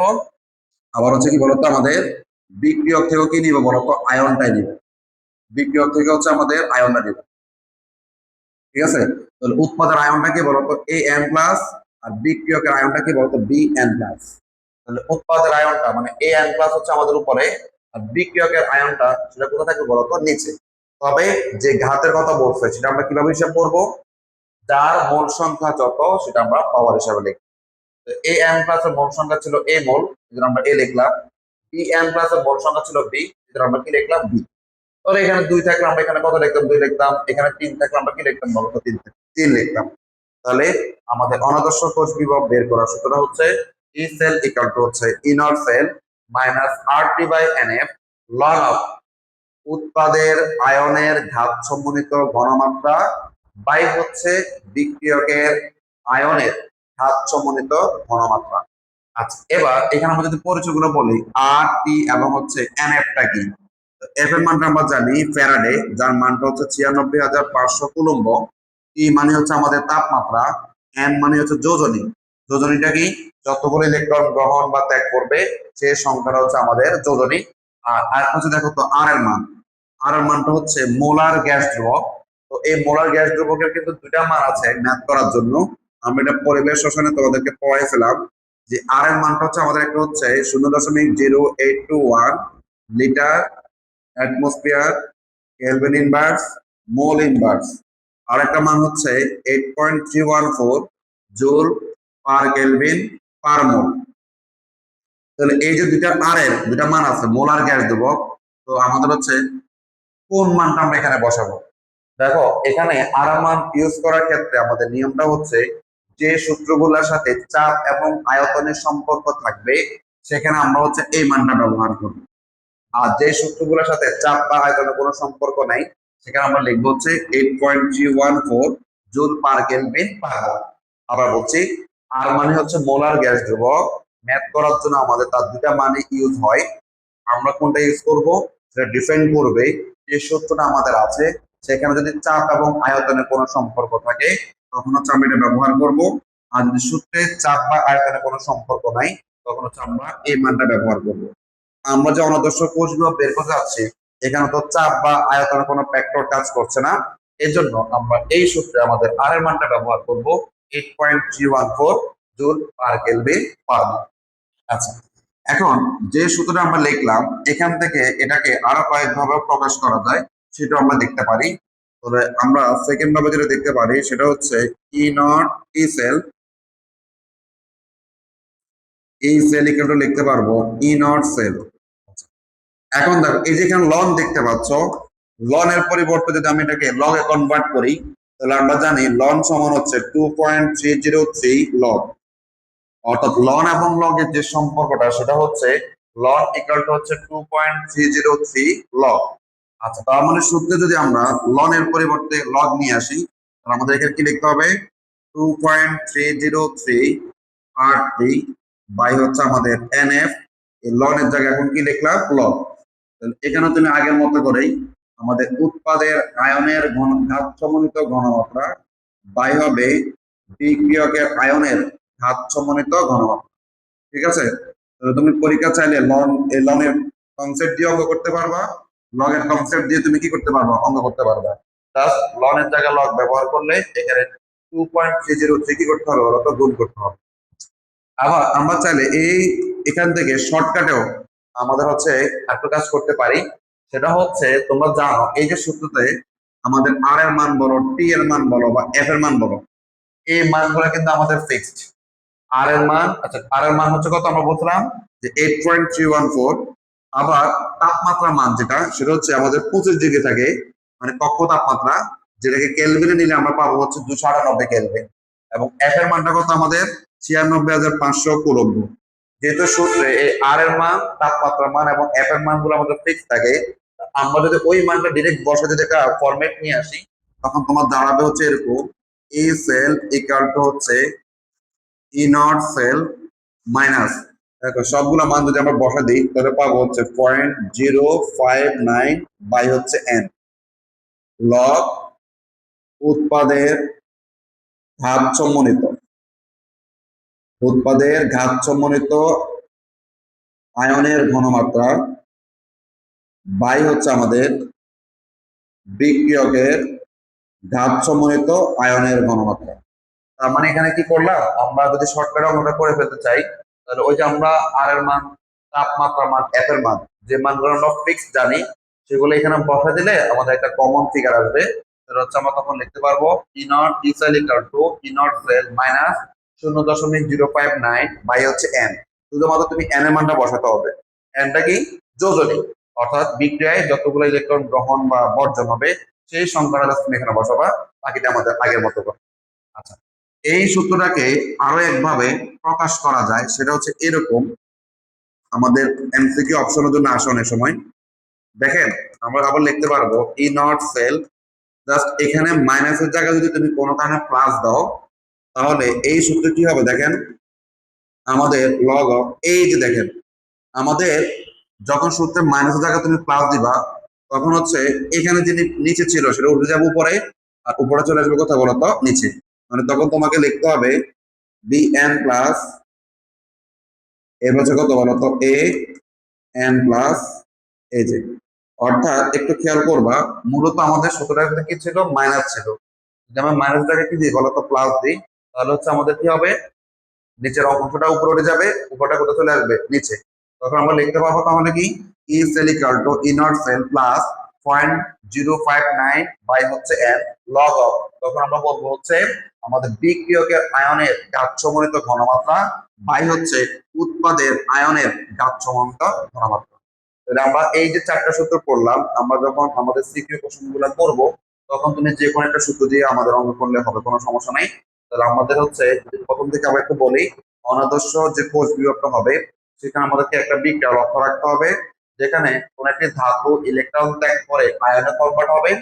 আবার হচ্ছে কি বলতো আমাদের বিক্রিয়ক থেকেও কি নিব বলতো, আয়নটাই নিব। বিক্রিয়ক থেকে হচ্ছে আমাদের আয়নটা নিব, ঠিক আছে। তাহলে উৎপাদের আয়নটা কি বলতো এ এন প্লাস, আর বিক্রিয়কের আয়নটা কি বলতো বি এন প্লাস। তাহলে উৎপাদের আয়নটা মানে এ এন প্লাস হচ্ছে আমাদের উপরে, আর বিক্রিয়কের আয়নটা সেটা কোথা থাকবে বলতো নিচে। তবে যে ঘাতের কথা বলছে সেটা আমরা কিভাবে হিসাব করব, যার মোল সংখ্যা যত সেটা আমরা পাওয়ার হিসাবে লিখব। এ এন প্লাস এর মোল সংখ্যা ছিল এ মোল, এজন্য আমরা এ লিখলাম। বি এন প্লাস এর মোল সংখ্যা ছিল বি, এজন্য আমরা কি লিখলাম বি। তাহলে এখানে 2 থাকলে আমরা এখানে কত লিখতাম 2 লিখতাম, এখানে 3 থাকলে আমরা কি লিখতাম বলতো 3 লিখতাম। তাহলে আমাদের অনাদর্শ কোষ বিভব বের করার সূত্রটা হচ্ছে ই সেল ইকুয়াল টু হচ্ছে E nought cell minus R T by n F ln of উৎপাদের আয়নের ঘাত সম্বন্ধিত ঘনমাত্রা বাই হচ্ছে বিক্রিয়কের আয়নের ঘাত সম্বন্ধিত ঘনমাত্রা। আচ্ছা, এবার এখানে আমরা যদি পরিচয়গুলো বলি আর টি এবং হচ্ছে এন এফটা কি। এফ এর মানটা আমরা জানি ফ্যারাডে, যার মানটা হচ্ছে 96,500 কুলম্ব। ই মানে হচ্ছে আমাদের তাপমাত্রা, এন মানে হচ্ছে যোজনী। যোজনীটা কি, যতগুলো ইলেকট্রন গ্রহণ বা ত্যাগ করবে সে সংখ্যাটা হচ্ছে আমাদের যোজনী। আর হচ্ছে দেখো তো আর এর মান, আর এর মানটা হচ্ছে মোলার গ্যাস ধ্রুবক। তো এই মোলার গ্যাস ধ্রুবকের কিন্তু দুইটা মান আছে ম্যাথ করার জন্য। আমরা এটা পরিবেশ রসায়নে তোমাদেরকে পড়াইছিলাম যে আর এর মানটা হচ্ছে আমাদের একটা হচ্ছে 0.0821 litre atmosphere kelvin inverse mole inverse. আর একটা মান হচ্ছে 8.314 জুল পার কেলভিন পার মোল। তাহলে এই যে দুইটা আর এর দুইটা মান আছে মোলার গ্যাস ধ্রুবক, তো আমাদের হচ্ছে কোন মানটা আমরা এখানে বসাবো। দেখো এখানে আর মান ইউজ করার ক্ষেত্রে আমাদের নিয়মটা হচ্ছে যে সূত্রগুলোর সাথে চাপ এবং আয়তনের সম্পর্ক থাকবে সেখানে আমরা হচ্ছে এই মানটা ব্যবহার করব। আর যে সূত্রগুলোর সাথে চাপ বা আয়তনের কোনো সম্পর্ক নাই সেখানে আমরা লিখবো হচ্ছে 8.314 জুল পার কেলভিন পার মোল। আবার বলছি আর মানে হচ্ছে মোলার গ্যাস ধ্রুবক, ম্যাথ করার জন্য আমাদের তার দুটা মানে ইউজ হয়। আমরা কোনটা ইউজ করব সেটা ডিপেন্ড করবে যে সূত্রটা আমাদের আছে সেখানে যদি চাপ এবং আয়তনের কোনো সম্পর্ক থাকে তখন হচ্ছে আমরা এটা ব্যবহার করব। আর যদি সূত্রে চাপ বা আয়তনের কোনো সম্পর্ক নাই তখন হচ্ছে আমরা এই মানটা ব্যবহার করব। আমরা যে অনাদর্শ কোষগুলো বের করতে যাচ্ছি এখানে তো চাপ বা আয়তনের কোনো ফ্যাক্টর কাজ করছে না, এর জন্য আমরা এই সূত্রে আমাদের আর এর মানটা ব্যবহার করব 8.314 জুল পার কেলভিন পার মোল। আচ্ছা, এখন যে সূত্রটা আমরা লিখলাম এখান থেকে এটাকে আরো কয়েকভাবে প্রকাশ করা যায় সেটা আমরা দেখতে পারি। তবে আমরা সেকেন্ড ভাবে যেটা দেখতে পারি সেটা হচ্ছে ই নট ই সেল, এই সেল ইকুয়াল টু লিখতে পারবো ই নট সেল। এখন দেখো এই যে এখানে লন দেখতে পাচ্ছ, লনের পরিবর্তে যদি আমি এটাকে লগ এ কনভার্ট করি তাহলে আমরা জানি লন সমান হচ্ছে 2.303 লগ, অর্থাৎ লন এবং লগের যে সম্পর্কটা সেটা হচ্ছে লন ইকুয়াল টু হচ্ছে 2.303 লগ। আচ্ছা, তার মানে সূত্রে যদি আমরা লনের পরিবর্তে লগ নিয়ে আসি তাহলে আমাদের এখানে কি লিখতে হবে 2.303 আর3 বাই হচ্ছে আমাদের এনএফ, এই লনের জায়গায় এখন কি লিখলাম লগ। এখানে তুমি আগের মতো করেই আমাদের উৎপাদের আয়নের ঘাত সমন্বিত ঘনমাত্রা বাই হবে বিক্রিয়কের আয়নের ঘাত সমন্বিত ঘনমাত্রা। ঠিক আছে, তাহলে তুমি পরীক্ষা চাইলে লনের কনসেপ্ট দিয়ে অঙ্ক করতে পারবা, লগের কনসেপ্ট দিয়ে তুমি কি করতে পারবা অঙ্ক করতে পারবা। প্লাস লনের জায়গায় লগ ব্যবহার করলে এখানে 2.303 কি করতে হবে বলতো গুণ করতে হবে। আবার আমরা চাইলে এখান থেকে শর্টকাটেও আমাদের হচ্ছে একটা কাজ করতে পারি, সেটা হচ্ছে তোমরা জানো এই যে সূত্রতে আমাদের আর এর মান বলো, টি এর মান বলো বা এফ এর মান বলো, এই মানগুলো কিন্তু আমাদের ফিক্সড। আর এর মান, আচ্ছা আর এর মান হচ্ছে কত আমরা বলছিলাম যে 8.314। আবার তাপমাত্রা মান যেটা সেটা হচ্ছে আমাদের 25 ডিগ্রি থাকে, মানে কক্ষ তাপমাত্রা, যেটাকে কেলভিনে নিলে আমরা পাবো হচ্ছে 298 কেলভিন। এবং এফ এর মানটা কত আমাদের 96,500 কুলম্ব। যেহেতু সূত্রে এই আর এর মান, তাপমাত্রা মান এবং এফ এর মান গুলো আমাদের ফিক্স থাকে, আমরা যদি ওই মানটা ডিরেক্ট বসে যদি একটা ফরম্যাট নিয়ে আসি তখন তোমার দাঁড়াবে হচ্ছে এরকম ই সেল ইকুয়াল টু হচ্ছে ই নট সেল মাইনাস, দেখো সবগুলো মান যদি আমরা বসা দিই তাহলে পাবো হচ্ছে 0.059 বাই হচ্ছে এন লগ উৎপাদের ঘাত সমন্বিত, উৎপাদের ঘাত সমন্বিত আয়নের ঘনমাত্রা বাই হচ্ছে আমাদের বিক্রিয়কের ঘাত সমন্বিত আয়নের ঘনমাত্রা। তার মানে এখানে কি করলাম, আমরা যদি শর্টকাটে অঙ্কটা করে ফেলতে চাই তাহলে ওই যে আমরা আর এর মান, তাপমাত্রা মান, এফ এর মান, যে মানগুলো আমরা ফিক্স জানি সেগুলো এখানে বসা দিলে আমাদের একটা কমন ফিগার আসবে। সেটা হচ্ছে আমরা তখন লিখতে পারবো E nought E cell equal to E nought cell minus 0.059 by হচ্ছে এন। শুধুমাত্র তুমি এন এর মানটা বসাতে হবে। এনটা কি যোজনী, অর্থাৎ বিক্রিয়ায় যতগুলো ইলেকট্রন গ্রহণ বা বর্জন হবে সেই সংখ্যাটা তুমি এখানে বসাবা, বাকিটা আমাদের আগের মতো করে। আচ্ছা, এই সূত্রটাকে আরো একভাবে প্রকাশ করা যায় সেটা হচ্ছে এরকম, আমাদের এমসিকিউ অপশনের জন্য আসে অনেক সময়। দেখেন আমরা আবার লিখতে পারবো ই নট সেল, জাস্ট এখানে মাইনাসের জায়গায় যদি তুমি কোনো কারণে প্লাস দাও তাহলে এই সূত্র কি হবে দেখেন, আমাদের লগ অফ এই যে দেখেন আমাদের যখন সূত্রে মাইনাসের জায়গায় তুমি প্লাস দিবা তখন হচ্ছে এখানে যিনি নিচে ছিল সেটা উঠে যাবে উপরে, আর উপরে চলে আসবে কোথায় বলতো নিচে, মানে তখন তোমাকে লিখতে হবে বি এন প্লাস এর হচ্ছে কত বলতো এ এন প্লাস এই যে, অর্থাৎ একটু খেয়াল করবা মূলত আমাদের সূত্রটা কি ছিল মাইনাস ছিল, যদি আমরা মাইনাস টাকে কি দিই বলতো প্লাস দিই তাহলে হচ্ছে আমাদের কি হবে নিচের অংশটা উপরে উঠে যাবে, উপরটা কোথায় চলে আসবে নিচে। তখন আমরা লিখতে পারবো তাহলে কি E cell equal to E nought cell plus 0.059 by হচ্ছে এন লগ অফ, তখন আমরা বলবো হচ্ছে আমাদের বিক্রিয়কের আয়নের ঘাত সমন্বিত ঘনমাত্রা বাই হচ্ছে উৎপাদের আয়নের ঘাত সমন্বিত ঘনমাত্রা। তাহলে আমরা এই যে চারটা সূত্র পড়লাম, আমরা যখন আমাদের সিকিউ কোশ্চেন গুলো করবো তখন তুমি যে কোনো একটা সূত্র দিয়ে আমাদের অঙ্ক করলে হবে, কোনো সমস্যা নাই। তাহলে আমাদের হচ্ছে প্রথম থেকে আবার একটু বলি, অনাদর্শ যে কোষ বিভক্ত হবে সেখানে আমাদেরকে একটা বিক্রিয়া লক্ষ্য রাখতে হবে যেখানে কোন একটি ধাতু ইলেকট্রন ত্যাগ করে আয়নে কনভার্ট হবে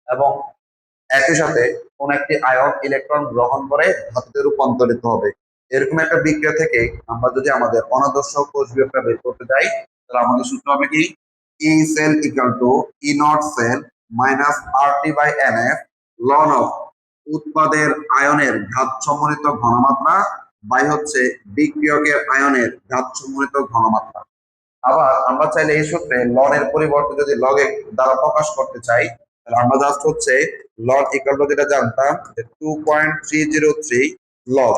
এবং একই সাথে কোন একটি আয়ন ইলেকট্রন গ্রহণ করে ধাতুতে রূপান্তরিত হবে। এরকম একটা বিক্রিয়া থেকে আমরা যদি আমাদের অনাদর্শ কোষ বিভক্ত বের করতে যাই তাহলে আমাদের সূত্র হবে কি E cell equal to E nought cell minus R T by n F ln of উৎপাদের আয়নের ঘাত সমন্বিত ঘনমাত্রা বাই হচ্ছে বিক্রিয়কের আয়নের ঘাত সমন্বিত ঘনমাত্রা। আবার আমরা চাইলে এই সূত্রে লন এর পরিবর্তে যদি লগ এর দ্বারা প্রকাশ করতে চাই, তাহলে আমরা জাস্ট হচ্ছে লন ইকুয়াল টু যেটা জানতাম যে 2.303 লগ,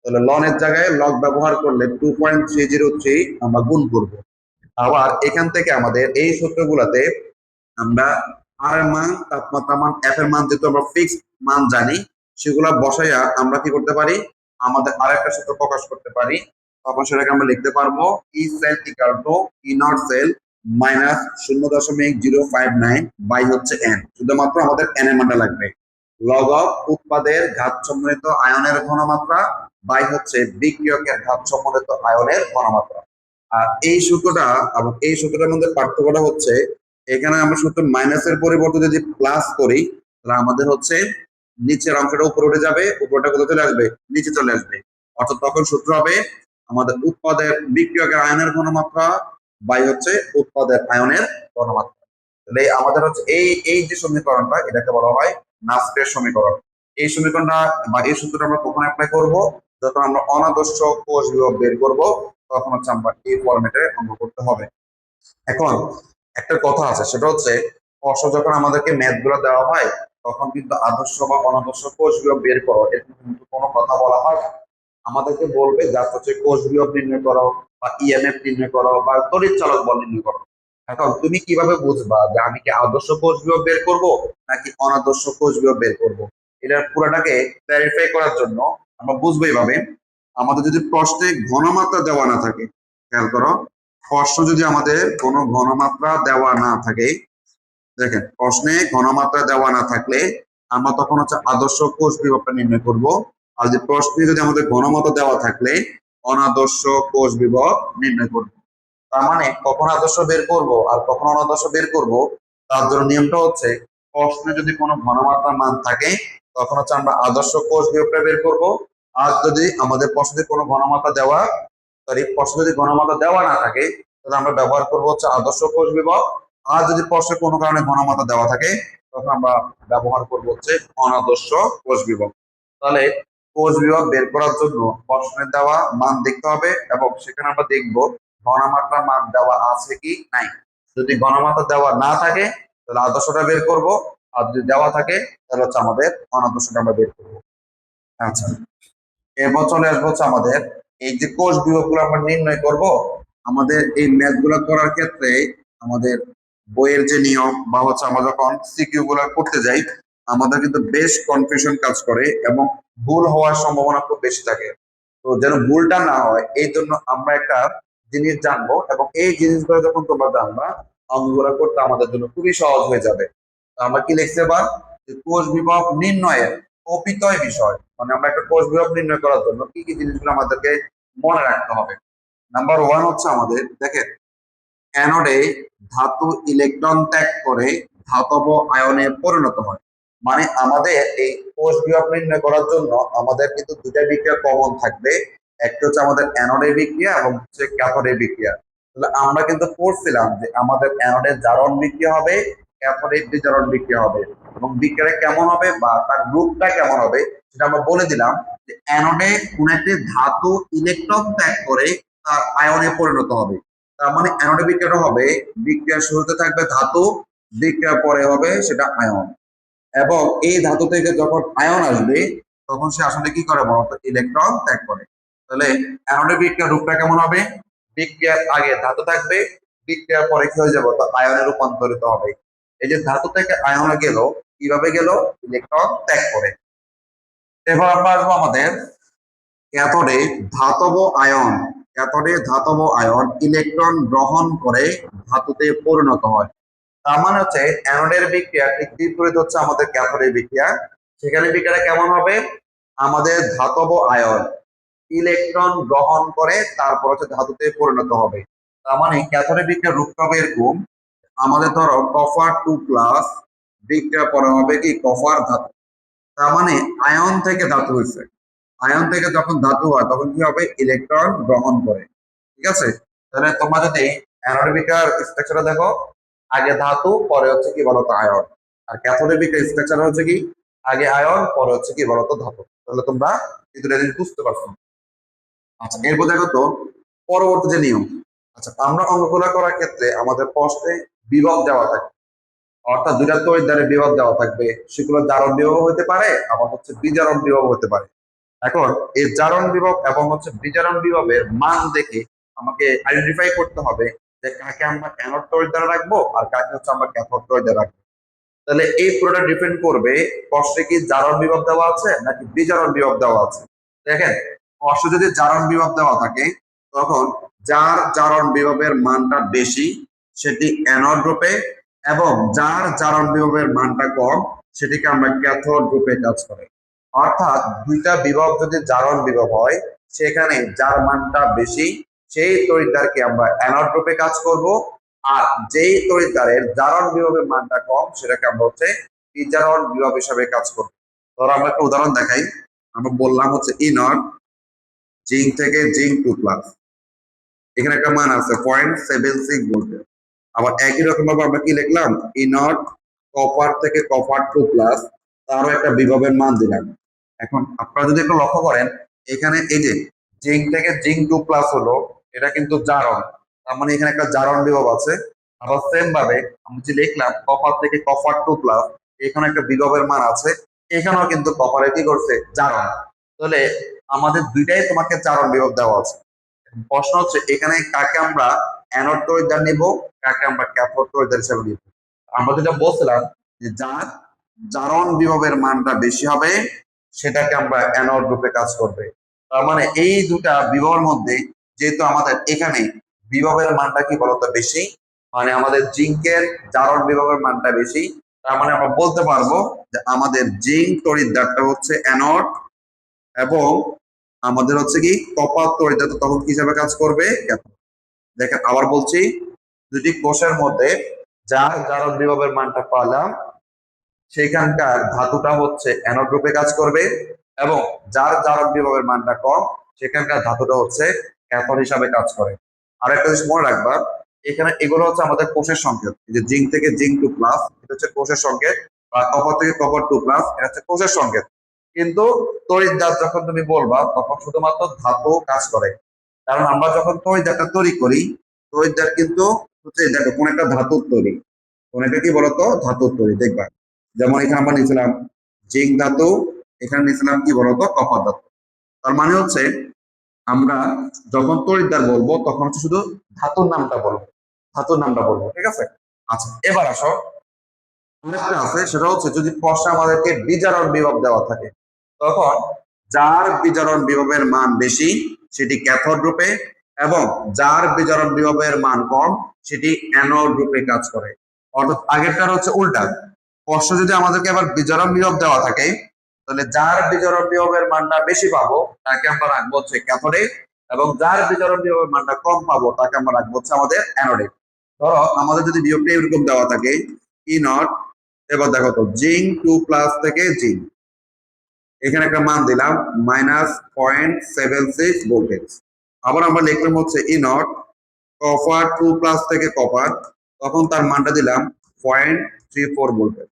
তাহলে লন এর জায়গায় লগ ব্যবহার করলে 2.303 আমরা গুণ করব। আবার এখান থেকে আমাদের এই সূত্রগুলোতে আমরা আর এর মান, তাপমাত্রা মান, এফ এর মান যেহেতু আমরা ফিক্সড মান জানি, সেগুলা বসাইয়া আমরা কি করতে পারি, আমাদের আরেকটা সূত্র প্রকাশ করতে পারি। তখন সেটাকে আমরা লিখতে পারবো E cell equal to E nought cell minus 0.059 by হচ্ছে এন, শুধুমাত্র আমাদের এন এর মানটা লাগবে। লগ অফ উৎপাদের ঘাত সম্মিলিত আয়নের ঘনমাত্রা বাই হচ্ছে বিক্রিয়কের ঘাত সম্মিলিত আয়নের ঘনমাত্রা। আর এই সূত্রটা এবং এই সূত্রটার মধ্যে পার্থক্যটা হচ্ছে, এখানে আমরা সূত্র মাইনাসের পরিবর্তে যদি প্লাস করি, তাহলে আমাদের হচ্ছে নিচের অংশটা উপরে উঠে যাবে, উপরটা কোথায় চলে আসবে, নিচে চলে আসবে। অর্থাৎ তখন সূত্র হবে আমাদের উৎপাদের বিক্রিয়কের আয়নের ঘনমাত্রা বাই হচ্ছে উৎপাদের আয়নের ঘনমাত্রা। তাহলে আমাদের হচ্ছে এই এই যে সমীকরণটা, এটাকে বলা হয় নাসকের সমীকরণ। এই সমীকরণটা বা এই সূত্রটা আমরা কখন অ্যাপ্লাই করব, যখন আমরা অনাদর্শ কোষ বিভব বের করব, তখন হচ্ছে আমরা এই ফরম্যাটে অঙ্ক করতে হবে। এখন একটা কথা আছে, সেটা হচ্ছে কষ্ট যখন আমাদেরকে ম্যাথ গুলো দেওয়া হয়, তখন কিন্তু আদর্শ বা অনাদর্শ কোষ বিভব বের করো এরকম কিন্তু কোনো কথা বলা হয় না। আমাদেরকে বলবে জাস্ট হচ্ছে কোষ বিভব নির্ণয় করো বা ইএমএফ নির্ণয় করো বা তড়িৎ চালক বল নির্ণয় করো। এখন তুমি কিভাবে বুঝবা যে আমি কি আদর্শ কোষ বিভব বের করব নাকি অনাদর্শ কোষ বিভব বের করব? এটা পুরোটাকে ক্লারিফাই করার জন্য আমরা বুঝবো এইভাবে, আমাদের যদি প্রশ্নে ঘনমাত্রা দেওয়া না থাকে, খেয়াল করো, প্রশ্ন যদি আমাদের কোনো ঘনমাত্রা দেওয়া না থাকে, দেখেন প্রশ্নে ঘনমাত্রা দেওয়া না থাকলে আমরা তখন হচ্ছে আদর্শ কোষ বিভবটা নির্ণয় করব। আর যদি প্রশ্নে যদি আমাদের ঘনমাত্রা দেওয়া থাকলে অনাদর্শ কোষ বিভব নির্ণয় করব। তার মানে কখন আদর্শ বের করব আর কখন অনাদর্শ বের করব, তার জন্য নিয়মটা হচ্ছে প্রশ্নে যদি কোনো ঘনমাত্রার মান থাকে, তখন হচ্ছে আমরা আদর্শ কোষ বিভবটা বের করব। আর যদি আমাদের প্রশ্নে কোনো ঘনমাত্রা দেওয়া, সরি, প্রশ্নে যদি ঘনমাত্রা দেওয়া না থাকে, তাহলে আমরা ব্যবহার করব হচ্ছে আদর্শ কোষ বিভব। আর যদি প্রশ্নে কোনো কারণে ঘনমাত্রা দেওয়া থাকে, তখন আমরা ব্যবহার করব হচ্ছে অনাদর্শ কোষ বিভব। তাহলে কোষ বিভব বের করার জন্য প্রশ্নের দেওয়া মান দেখতে হবে এবং সেখানে আমরা দেখব ঘনমাত্রা মান দেওয়া আছে কি নাই। যদি ঘনমাত্রা দেওয়া না থাকে, তাহলে আদর্শটা বের করব। আর যদি দেওয়া থাকে, তাহলে হচ্ছে আমাদের অনাদর্শটা আমরা বের করব। আচ্ছা, এরপর চলে আসবো হচ্ছে আমাদের এই যে কোষ বিভব গুলো আমরা নির্ণয় করব, আমাদের এই ম্যাথ গুলো করার ক্ষেত্রে আমাদের বইয়ের যে নিয়ম বা হচ্ছে আমরা যখন সিকিউ গুলো করতে যাই, আমাদের কিন্তু বেশ কনফিউশন কাজ করে এবং ভুল হওয়ার সম্ভাবনা খুব বেশি থাকে। তো যেন ভুলটা না হয়, এই জন্য আমরা একটা জিনিস জানবো এবং এই জিনিসগুলো যখন তোমরা জানবা, অঙ্কগুলো করতে আমাদের জন্য খুবই সহজ হয়ে যাবে। তো আমরা কি লিখতে পার, যে কোষ বিভব নির্ণয়ের অপিতয় বিষয়, মানে আমরা একটা কোষ বিভব নির্ণয় করার জন্য কি কি জিনিসগুলো আমাদেরকে মনে রাখতে হবে। নাম্বার ওয়ান হচ্ছে আমাদের, দেখেন, অ্যানোডে ধাতু ইলেকট্রন ত্যাগ করে ধাতব আয়নে পরিণত হয়। মানে আমাদের এই কোষ বিভব নির্ণয় করার জন্য আমাদের কিন্তু দুটা বিক্রিয়া কমন থাকবে, একটা হচ্ছে আমাদের অ্যানোডের বিক্রিয়া এবং হচ্ছে ক্যাথোডের বিক্রিয়া। তাহলে আমরা কিন্তু পড়ছিলাম যে আমাদের অ্যানোডের জারণ বিক্রিয়া হবে, ক্যাথোডের বিজারণ বিক্রিয়া হবে, এবং বিক্রিয়া কেমন হবে বা তার রূপটা কেমন হবে সেটা আমরা বলে দিলাম। যে অ্যানোডে কোন একটি ধাতু ইলেকট্রন ত্যাগ করে তার আয়নে পরিণত হবে। তার মানে অ্যানোডে বিক্রিয়াটা হবে, বিক্রিয়ার শুরুতে থাকবে ধাতু, বিক্রিয়ার পরে হবে সেটা আয়ন। এবং এই ধাতু থেকে যখন আয়ন আসবে, তখন সে আসলে কি করে বলতো, ইলেকট্রন ত্যাগ করে। তাহলে অ্যানোডে বিক্রিয়ার রূপটা কেমন হবে, বিক্রিয়ার আগে ধাতু থাকবে, বিক্রিয়ার পরে কি হয়ে যাবে, তো আয়নে রূপান্তরিত হবে। এই যে ধাতু থেকে আয়নে গেল, কিভাবে গেল, ইলেকট্রন ত্যাগ করে। এবার আমরা আসবো আমাদের ক্যাথোডে ধাতব আয়ন। ক্যাথোডে ধাতব আয়ন ইলেকট্রন গ্রহণ করে ধাতুতে পরিণত হয়। তার মানে হচ্ছে অ্যানোডের বিক্রিয়া ঠিক বিপরীত হচ্ছে আমাদের ক্যাথোডের বিক্রিয়া। সেখানে বিক্রিয়াটা কেমন হবে, আমাদের ধাতব আয়ন ইলেকট্রন গ্রহণ করে তারপর হচ্ছে ধাতুতে পরিণত হবে। তার মানে ক্যাথোডের বিক্রিয়ার রূপটা হবে এরকম, আমাদের ধরো কপার 2+ বিক্রিয়া পরে হবে কি কপার ধাতু। তার মানে আয়ন থেকে ধাতু হয়েছে, আয়ন থেকে যখন ধাতু হয় তখন কি হবে, ইলেকট্রন গ্রহণ করে। ঠিক আছে, তাহলে তোমরা যদি অ্যানোডের স্ট্রাকচারটা দেখো, আগে ধাতু পরে হচ্ছে কি বলতো আয়ন, আর ক্যাথোডের স্ট্রাকচার হচ্ছে কি আগে আয়ন পরে হচ্ছে কি বলতো ধাতু। তাহলে তোমরা কিন্তু এটা বুঝতে পারছো। আচ্ছা, এরপর দেখো তো পরবর্তী যে নিয়ম। আচ্ছা, আমরা অঙ্কগুলো করার ক্ষেত্রে আমাদের প্রশ্নে বিভব দেওয়া থাকে, অর্থাৎ দুইটা তড়িৎদ্বারের বিভব দেওয়া থাকবে। সেগুলো জারণ বিভব হতে পারে, আবার হচ্ছে বিজারণ বিভব হতে পারে। এখন এই জারণ বিভব এবং হচ্ছে বিজারণ বিভবের মান দেখে আমাকে আইডেন্টিফাই করতে হবে যে কাকে আমরা অ্যানোড তড়িৎদ্বার রাখবো আর কাকে হচ্ছে আমরা ক্যাথোড তড়িৎদ্বার রাখবো। তাহলে এই পুরোটা ডিপেন্ড করবে কষ্টে কি জারণ বিভব দেওয়া আছে নাকি বিজারণ বিভব দেওয়া আছে। দেখেন, কষ্ট যদি জারণ বিভব দেওয়া থাকে তখন যার জারণ বিভবের মানটা বেশি সেটি অ্যানোড রূপে, এবং যার জারণ বিভবের মানটা কম সেটিকে আমরা ক্যাথোড রূপে কাজ করে। অর্থাৎ দুইটা বিভব যদি জারণ বিভব হয়, সেখানে যার মানটা বেশি সেই তড়িৎদ্বারকে আমরা অ্যানোড রূপে কাজ করব, আর যেই তড়িৎদ্বারের জারণ বিভবের মানটা কম সেটাকে আমরা হচ্ছে বিজারণ বিভব হিসাবে কাজ করব। ধরো আমরা একটা উদাহরণ দেখাই। আমরা বললাম হচ্ছে ই নট জিঙ্ক থেকে জিঙ্ক 2+, এখানে একটা মান আছে 0.76 ভোল্টের। আবার একই রকম ভাবে আমরা কি লিখলাম, ই নট কপার থেকে কপার 2+, তারও একটা বিভবের মান দিলাম। এখন আপনারা যদি একটু লক্ষ্য করেন, এখানে এই যে জিঙ্ক থেকে জিঙ্ক 2+ হলো, এটা কিন্তু জারণ, তার মানে এখানে একটা জারণ বিভব আছে। আবার সেম ভাবে আমি যে লিখলাম কপার থেকে কপার 2+, এখানে একটা বিভবের মান আছে, এখানেও কিন্তু কপারে কি করছে, জারণ। তাহলে আমাদের দুইটাই তোমাকে জারণ বিভব দেওয়া আছে। প্রশ্ন হচ্ছে এখানে কাকে আমরা অ্যানোড তড়িৎদ্বার নিব, কাকে আমরা ক্যাথোড তড়িৎদ্বার হিসেবে নিব। আমরা যেটা বলছিলাম যে যার জারণ বিভবের মানটা বেশি হবে সেটাকে আমরা অ্যানোড রূপে কাজ করবে। তার মানে এই দুটা বিভবের মধ্যে যেহেতু আমাদের এখানে বিভবের মানটা কি বলতো বেশি, মানে আমাদের জিঙ্কের জারণ বিভবের মানটা বেশি, তার মানে আমরা বলতে পারবো যে আমাদের জিঙ্ক তড়িৎদ্বারটা হচ্ছে অ্যানোড, এবং আমাদের হচ্ছে কি কপার তড়িৎদ্বার তখন কি হিসাবে কাজ করবে, ক্যাথোড। দেখেন আবার বলছি, দুটি কোষের মধ্যে যার জারণ বিভবের মানটা পালাম সেখানকার ধাতুটা হচ্ছে অ্যানোড রূপে কাজ করবে, এবং যার জারণ বিভবের মানটা কম সেখানকার ধাতুটা হচ্ছে ক্যাথোড হিসাবে কাজ করে। আর একটা জিনিস মনে রাখবা, এখানে এগুলো হচ্ছে আমাদের কোষের সংকেত। এই যে জিঙ্ক থেকে জিঙ্ক 2+, এটা হচ্ছে কোষের সংকেত, বা কপার থেকে কপার 2+, এটা হচ্ছে কোষের সংকেত। কিন্তু তড়িৎদ্বার যখন তুমি বলবা তখন শুধুমাত্র ধাতু কাজ করে। কারণ আমরা যখন তড়িৎদ্বারটা তৈরি করি, তড়িৎদ্বার কিন্তু হচ্ছে দেখো কোন একটা ধাতুর তৈরি, কোন একটা কি বলতো ধাতুর তৈরি। দেখবা যেমন এখানে আমরা নিয়েছিলাম জিঙ্ক ধাতু, এখানে নিয়েছিলাম কি বলতো কপার ধাতু। তার মানে হচ্ছে আমরা যখন তড়িৎদ্বার বলবো তখন হচ্ছে শুধু ধাতুর নামটা বলবো, ধাতুর নামটা বলবো, ঠিক আছে। আচ্ছা, এবার আসো আরেকটা আছে, সেটা হচ্ছে যদি প্রশ্নে আমাদেরকে বিজারণ বিভব দেওয়া থাকে তখন যার বিজারণ বিভবের মান বেশি সেটি ক্যাথোড রূপে, এবং যার বিজারণ বিভবের মান কম সেটি অ্যানোড রূপে কাজ করে। অর্থাৎ আগেরটার হচ্ছে উল্টা। প্রশ্ন যদি আমাদেরকে আবার বিজারণ বিভব দেওয়া থাকে তাহলে যার বিজারণ বিভবের মানটা বেশি পাবো তাকে আমরা রাখবো হচ্ছে ক্যাথোডে, এবং যার বিজারণ বিভবের মানটা কম পাবো তাকে আমরা রাখবো হচ্ছে আমাদের অ্যানোডে। ধরো আমাদের যদি বিভবটা এরকম দেওয়া থাকে ই নট, এবার দেখো তো জিঙ্ক 2+ থেকে জিঙ্ক, এখানে একটা মান দিলাম -0.76 ভোল্টেজ। আবার আমরা লিখলাম হচ্ছে ই নট কপার 2+ থেকে কপার, তখন তার মানটা দিলাম 0.34 ভোল্টেজ।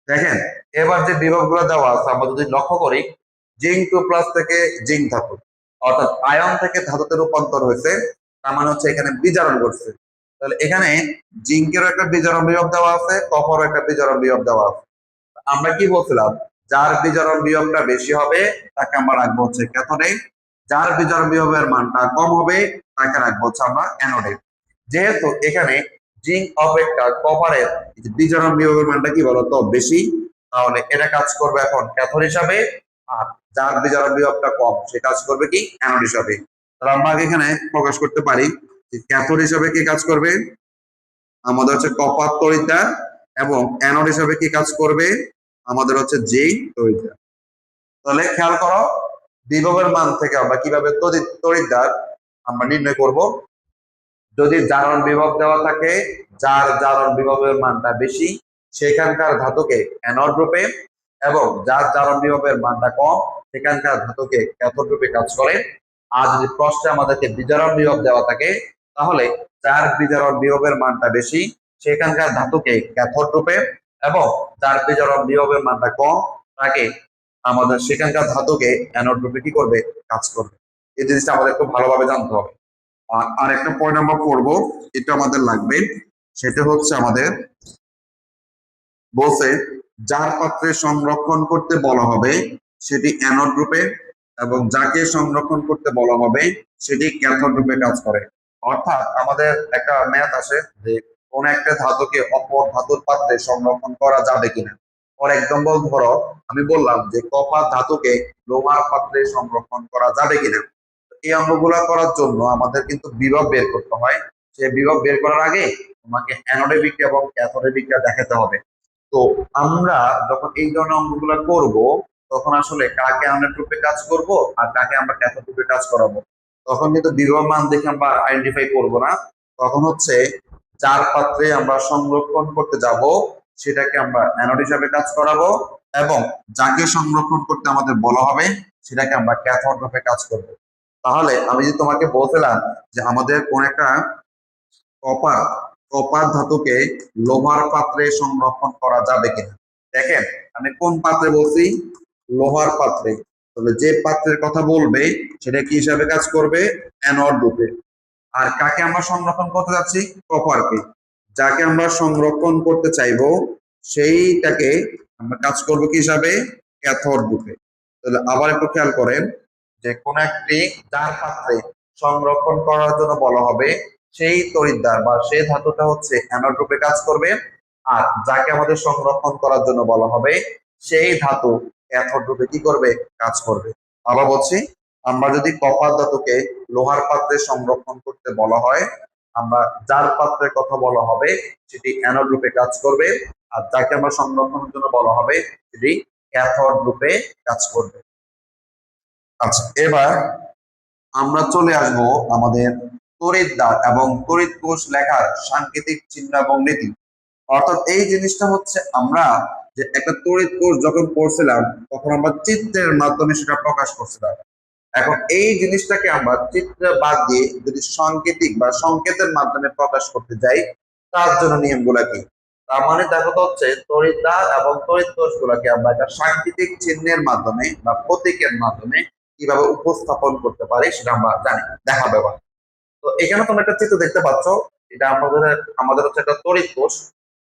দেখেন এবার যে বিভবগুলো দেওয়া আছে আমরা যদি লক্ষ্য করি, জিঙ্ক 2+ থেকে জিঙ্ক ধাতু, অর্থাৎ আয়ন থেকে ধাতুতে রূপান্তর হয়েছে, তার মানে হচ্ছে এখানে বিজারণ ঘটছে। তাহলে এখানে জিঙ্কেরও একটা বিজারণ বিভব দেওয়া আছে, কপারও একটা বিজারণ বিভব দেওয়া আছে। আমরা কি বলছিলাম, যার বিজারণ বিভবটা বেশি হবে তাকে আমরা রাখবো হচ্ছে ক্যাথোডে, যার বিজারণ বিভবের মানটা কম হবে তাকে রাখবো হচ্ছে আমরা অ্যানোডে। যেহেতু এখানে জিঙ্ক অপেক্ষা কপারের বিজারণ বিভবের মানটা কি বলতো বেশি, তাহলে এটা কাজ করবে এখন ক্যাথোড হিসাবে, আর যার বিজারণ বিভবটা কম সে কাজ করবে কি অ্যানোড হিসাবে। তাহলে আমরা এখানে প্রকাশ করতে পারি যে ক্যাথোড হিসাবে কি কাজ করবে আমাদের হচ্ছে কপার তড়িৎদ্বার, এবং অ্যানোড হিসাবে কি কাজ করবে আমাদের হচ্ছে জিঙ্ক তড়িৎদ্বার। তাহলে খেয়াল করো বিভবের মান থেকে আমরা কিভাবে তড়িৎদ্বার আমরা নির্ণয় করব। যদি জারণ বিভব দেওয়া থাকে, যার জারণ বিভবের মানটা বেশি সেখানকার ধাতুকে অ্যানোড রূপে, এবং যার জারণ বিভবের মানটা কম সেখানকার ধাতুকে ক্যাথোড রূপে কাজ করে। আর যদি প্রশ্নে আমাদেরকে বিজারণ বিভব দেওয়া থাকে তাহলে যার বিজারণ বিভবের মানটা বেশি সেখানকার ধাতুকে ক্যাথোড রূপে, এবং যার বিজারণ বিভবের মানটা কম তাকে আমাদের সেখানকার ধাতুকে অ্যানোড রূপে কি করবে কাজ করবে। এই জিনিসটা আমাদের খুব ভালোভাবে জানতে হবে। আর একটা পয়েন্ট আমরা পড়বো, এটা আমাদের লাগবে, সেটা হচ্ছে আমাদের বলছে যার পাত্রে সংরক্ষণ করতে বলা হবে সেটি অ্যানোড রূপে, এবং যাকে সংরক্ষণ করতে বলা হবে সেটি ক্যাথোড রূপে কাজ করে। অর্থাৎ আমাদের একটা ম্যাথ আসে যে কোন একটা ধাতুকে অপর ধাতুর পাত্রে সংরক্ষণ করা যাবে কিনা। ফর এক্সাম্পল ধরো আমি বললাম যে কপার ধাতুকে লোহার পাত্রে সংরক্ষণ করা যাবে কিনা। এই অঙ্কগুলা করার জন্য আমাদের কিন্তু বিভব বের করতে হয়। সেই বিভব বের করার আগে তোমাকে অ্যানোডের বিক্রিয়া এবং ক্যাথোডের বিক্রিয়া দেখাতে হবে। তো আমরা যখন এই ধরনের অঙ্কগুলো করব, তখন আসলে কাকে আমরা রূপে কাজ করব আর কাকে আমরা ক্যাথোড রূপে কাজ করাবো, তখন কিন্তু বিভব মান দেখে আমরা আইডেন্টিফাই করব না। তখন হচ্ছে যার পাত্রে আমরা সংরক্ষণ করতে যাব সেটাকে আমরা অ্যানোড হিসাবে কাজ করাবো, এবং যাকে সংরক্ষণ করতে আমাদের বলা হবে সেটাকে আমরা ক্যাথোড রূপে কাজ করব। তাহলে আমি যে তোমাকে বলছিলাম যে আমাদের কোন একটা কপার কপার ধাতুকে লোহার পাত্রে সংরক্ষণ করা যাবে কিনা। দেখেন আমি কোন পাত্রে বলছি, লোহার পাত্রে। তাহলে যে পাত্রের কথা বলবে সেটা কি হিসাবে কাজ করবে, অ্যানোড রূপে। আর কাকে আমরা সংরক্ষণ করতে যাচ্ছি, কপারকে। যাকে আমরা সংরক্ষণ করতে চাইবো সেইটাকে আমরা কাজ করব কি হিসাবে, ক্যাথোড রূপে। তাহলে আবার একটু খেয়াল করেন যে কোন একটি যার পাত্রে সংরক্ষণ করার জন্য বলা হবে সেই তড়িৎদ্বার বা সেই ধাতুটা হচ্ছে অ্যানোড রূপে কাজ করবে, আর যাকে আমাদের সংরক্ষণ করার জন্য বলা হবে সেই ধাতু ক্যাথোড রূপে কি করবে, কাজ করবে। আবার বলছি, আমরা যদি কপার ধাতুকে লোহার পাত্রে সংরক্ষণ করতে বলা হয়, আমরা যার পাত্রের কথা বলা হবে সেটি অ্যানোড রূপে কাজ করবে, আর যাকে আমরা সংরক্ষণের জন্য বলা হবে সেটি ক্যাথোড রূপে কাজ করবে। আচ্ছা, এবার আমরা চলে আসব আমাদের তড়িৎদ্বার এবং তড়িৎ কোষ লেখার সাংকেতিক চিহ্ন এবং নীতি। অর্থাৎ এই জিনিসটা হচ্ছে আমরা যে একটা তড়িৎ কোষ যখন পড়ছিলাম তখন আমরা চিত্রের মাধ্যমে সেটা প্রকাশ করছিলাম। এখন এই জিনিসটাকে আমরা চিত্র বাদ দিয়ে যদি সাংকেতিক বা সংকেতের মাধ্যমে প্রকাশ করতে যাই, তার জন্য নিয়মগুলা কি। তার মানে দেখো তো হচ্ছে তড়িৎদ্বার এবং তড়িৎ কোষ গুলাকে আমরা একটা সাংকেতিক চিহ্নের মাধ্যমে বা প্রতীকের মাধ্যমে কিভাবে উপস্থাপন করতে পারি সেটা আমরা জানি, দেখা ব্যবহার। তো এখানে তোমরা একটা চিত্র দেখতে পাচ্ছ, এটা আমাদের আমাদের হচ্ছে একটা তড়িৎ কোষ।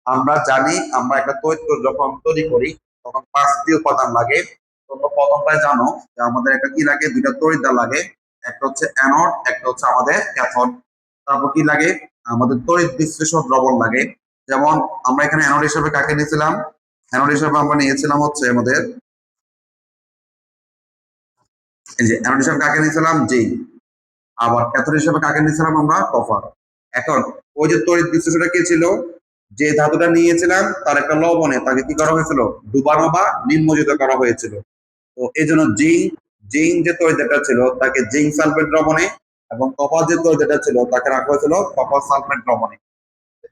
আমরা জানি আমরা একটা তড়িৎ কোষ যখন তৈরি করি তখন 5টি উপাদান লাগে। তোমরা প্রথমটাই জানো যে আমাদের একটা কি লাগে, দুইটা তড়িৎদ্বার লাগে, একটা হচ্ছে অ্যানোড, একটা হচ্ছে আমাদের ক্যাথোড। তারপর কি লাগে, আমাদের তড়িৎ বিশ্লেষক দ্রবণ লাগে। যেমন আমরা এখানে অ্যানোড হিসেবে কাকে নিয়েছিলাম, অ্যানোড হিসেবে আমরা নিয়েছিলাম হচ্ছে আমাদের এই যে অ্যানোড হিসেবে কাকে নিয়েছিলাম, জিঙ্ক। আবার ক্যাথোড হিসেবে কাকে নিয়েছিলাম আমরা, কপার। এখন ওই যে তড়িৎ বিশ্লেষণটা কি ছিল, যে ধাতুটা নিয়েছিলাম তার একটা লবণে তাকে কি করা হয়েছিল, ডুবানো বা নিমজ্জিত করা হয়েছিল। তো এই জন্য জিঙ্ক, জিঙ্ক যে তড়িৎটা ছিল তাকে জিঙ্ক সালফেট দ্রবণে, এবং কপার যে তড়িৎটা ছিল তাকে রাখা হয়েছিল কপার সালফেট দ্রবণে।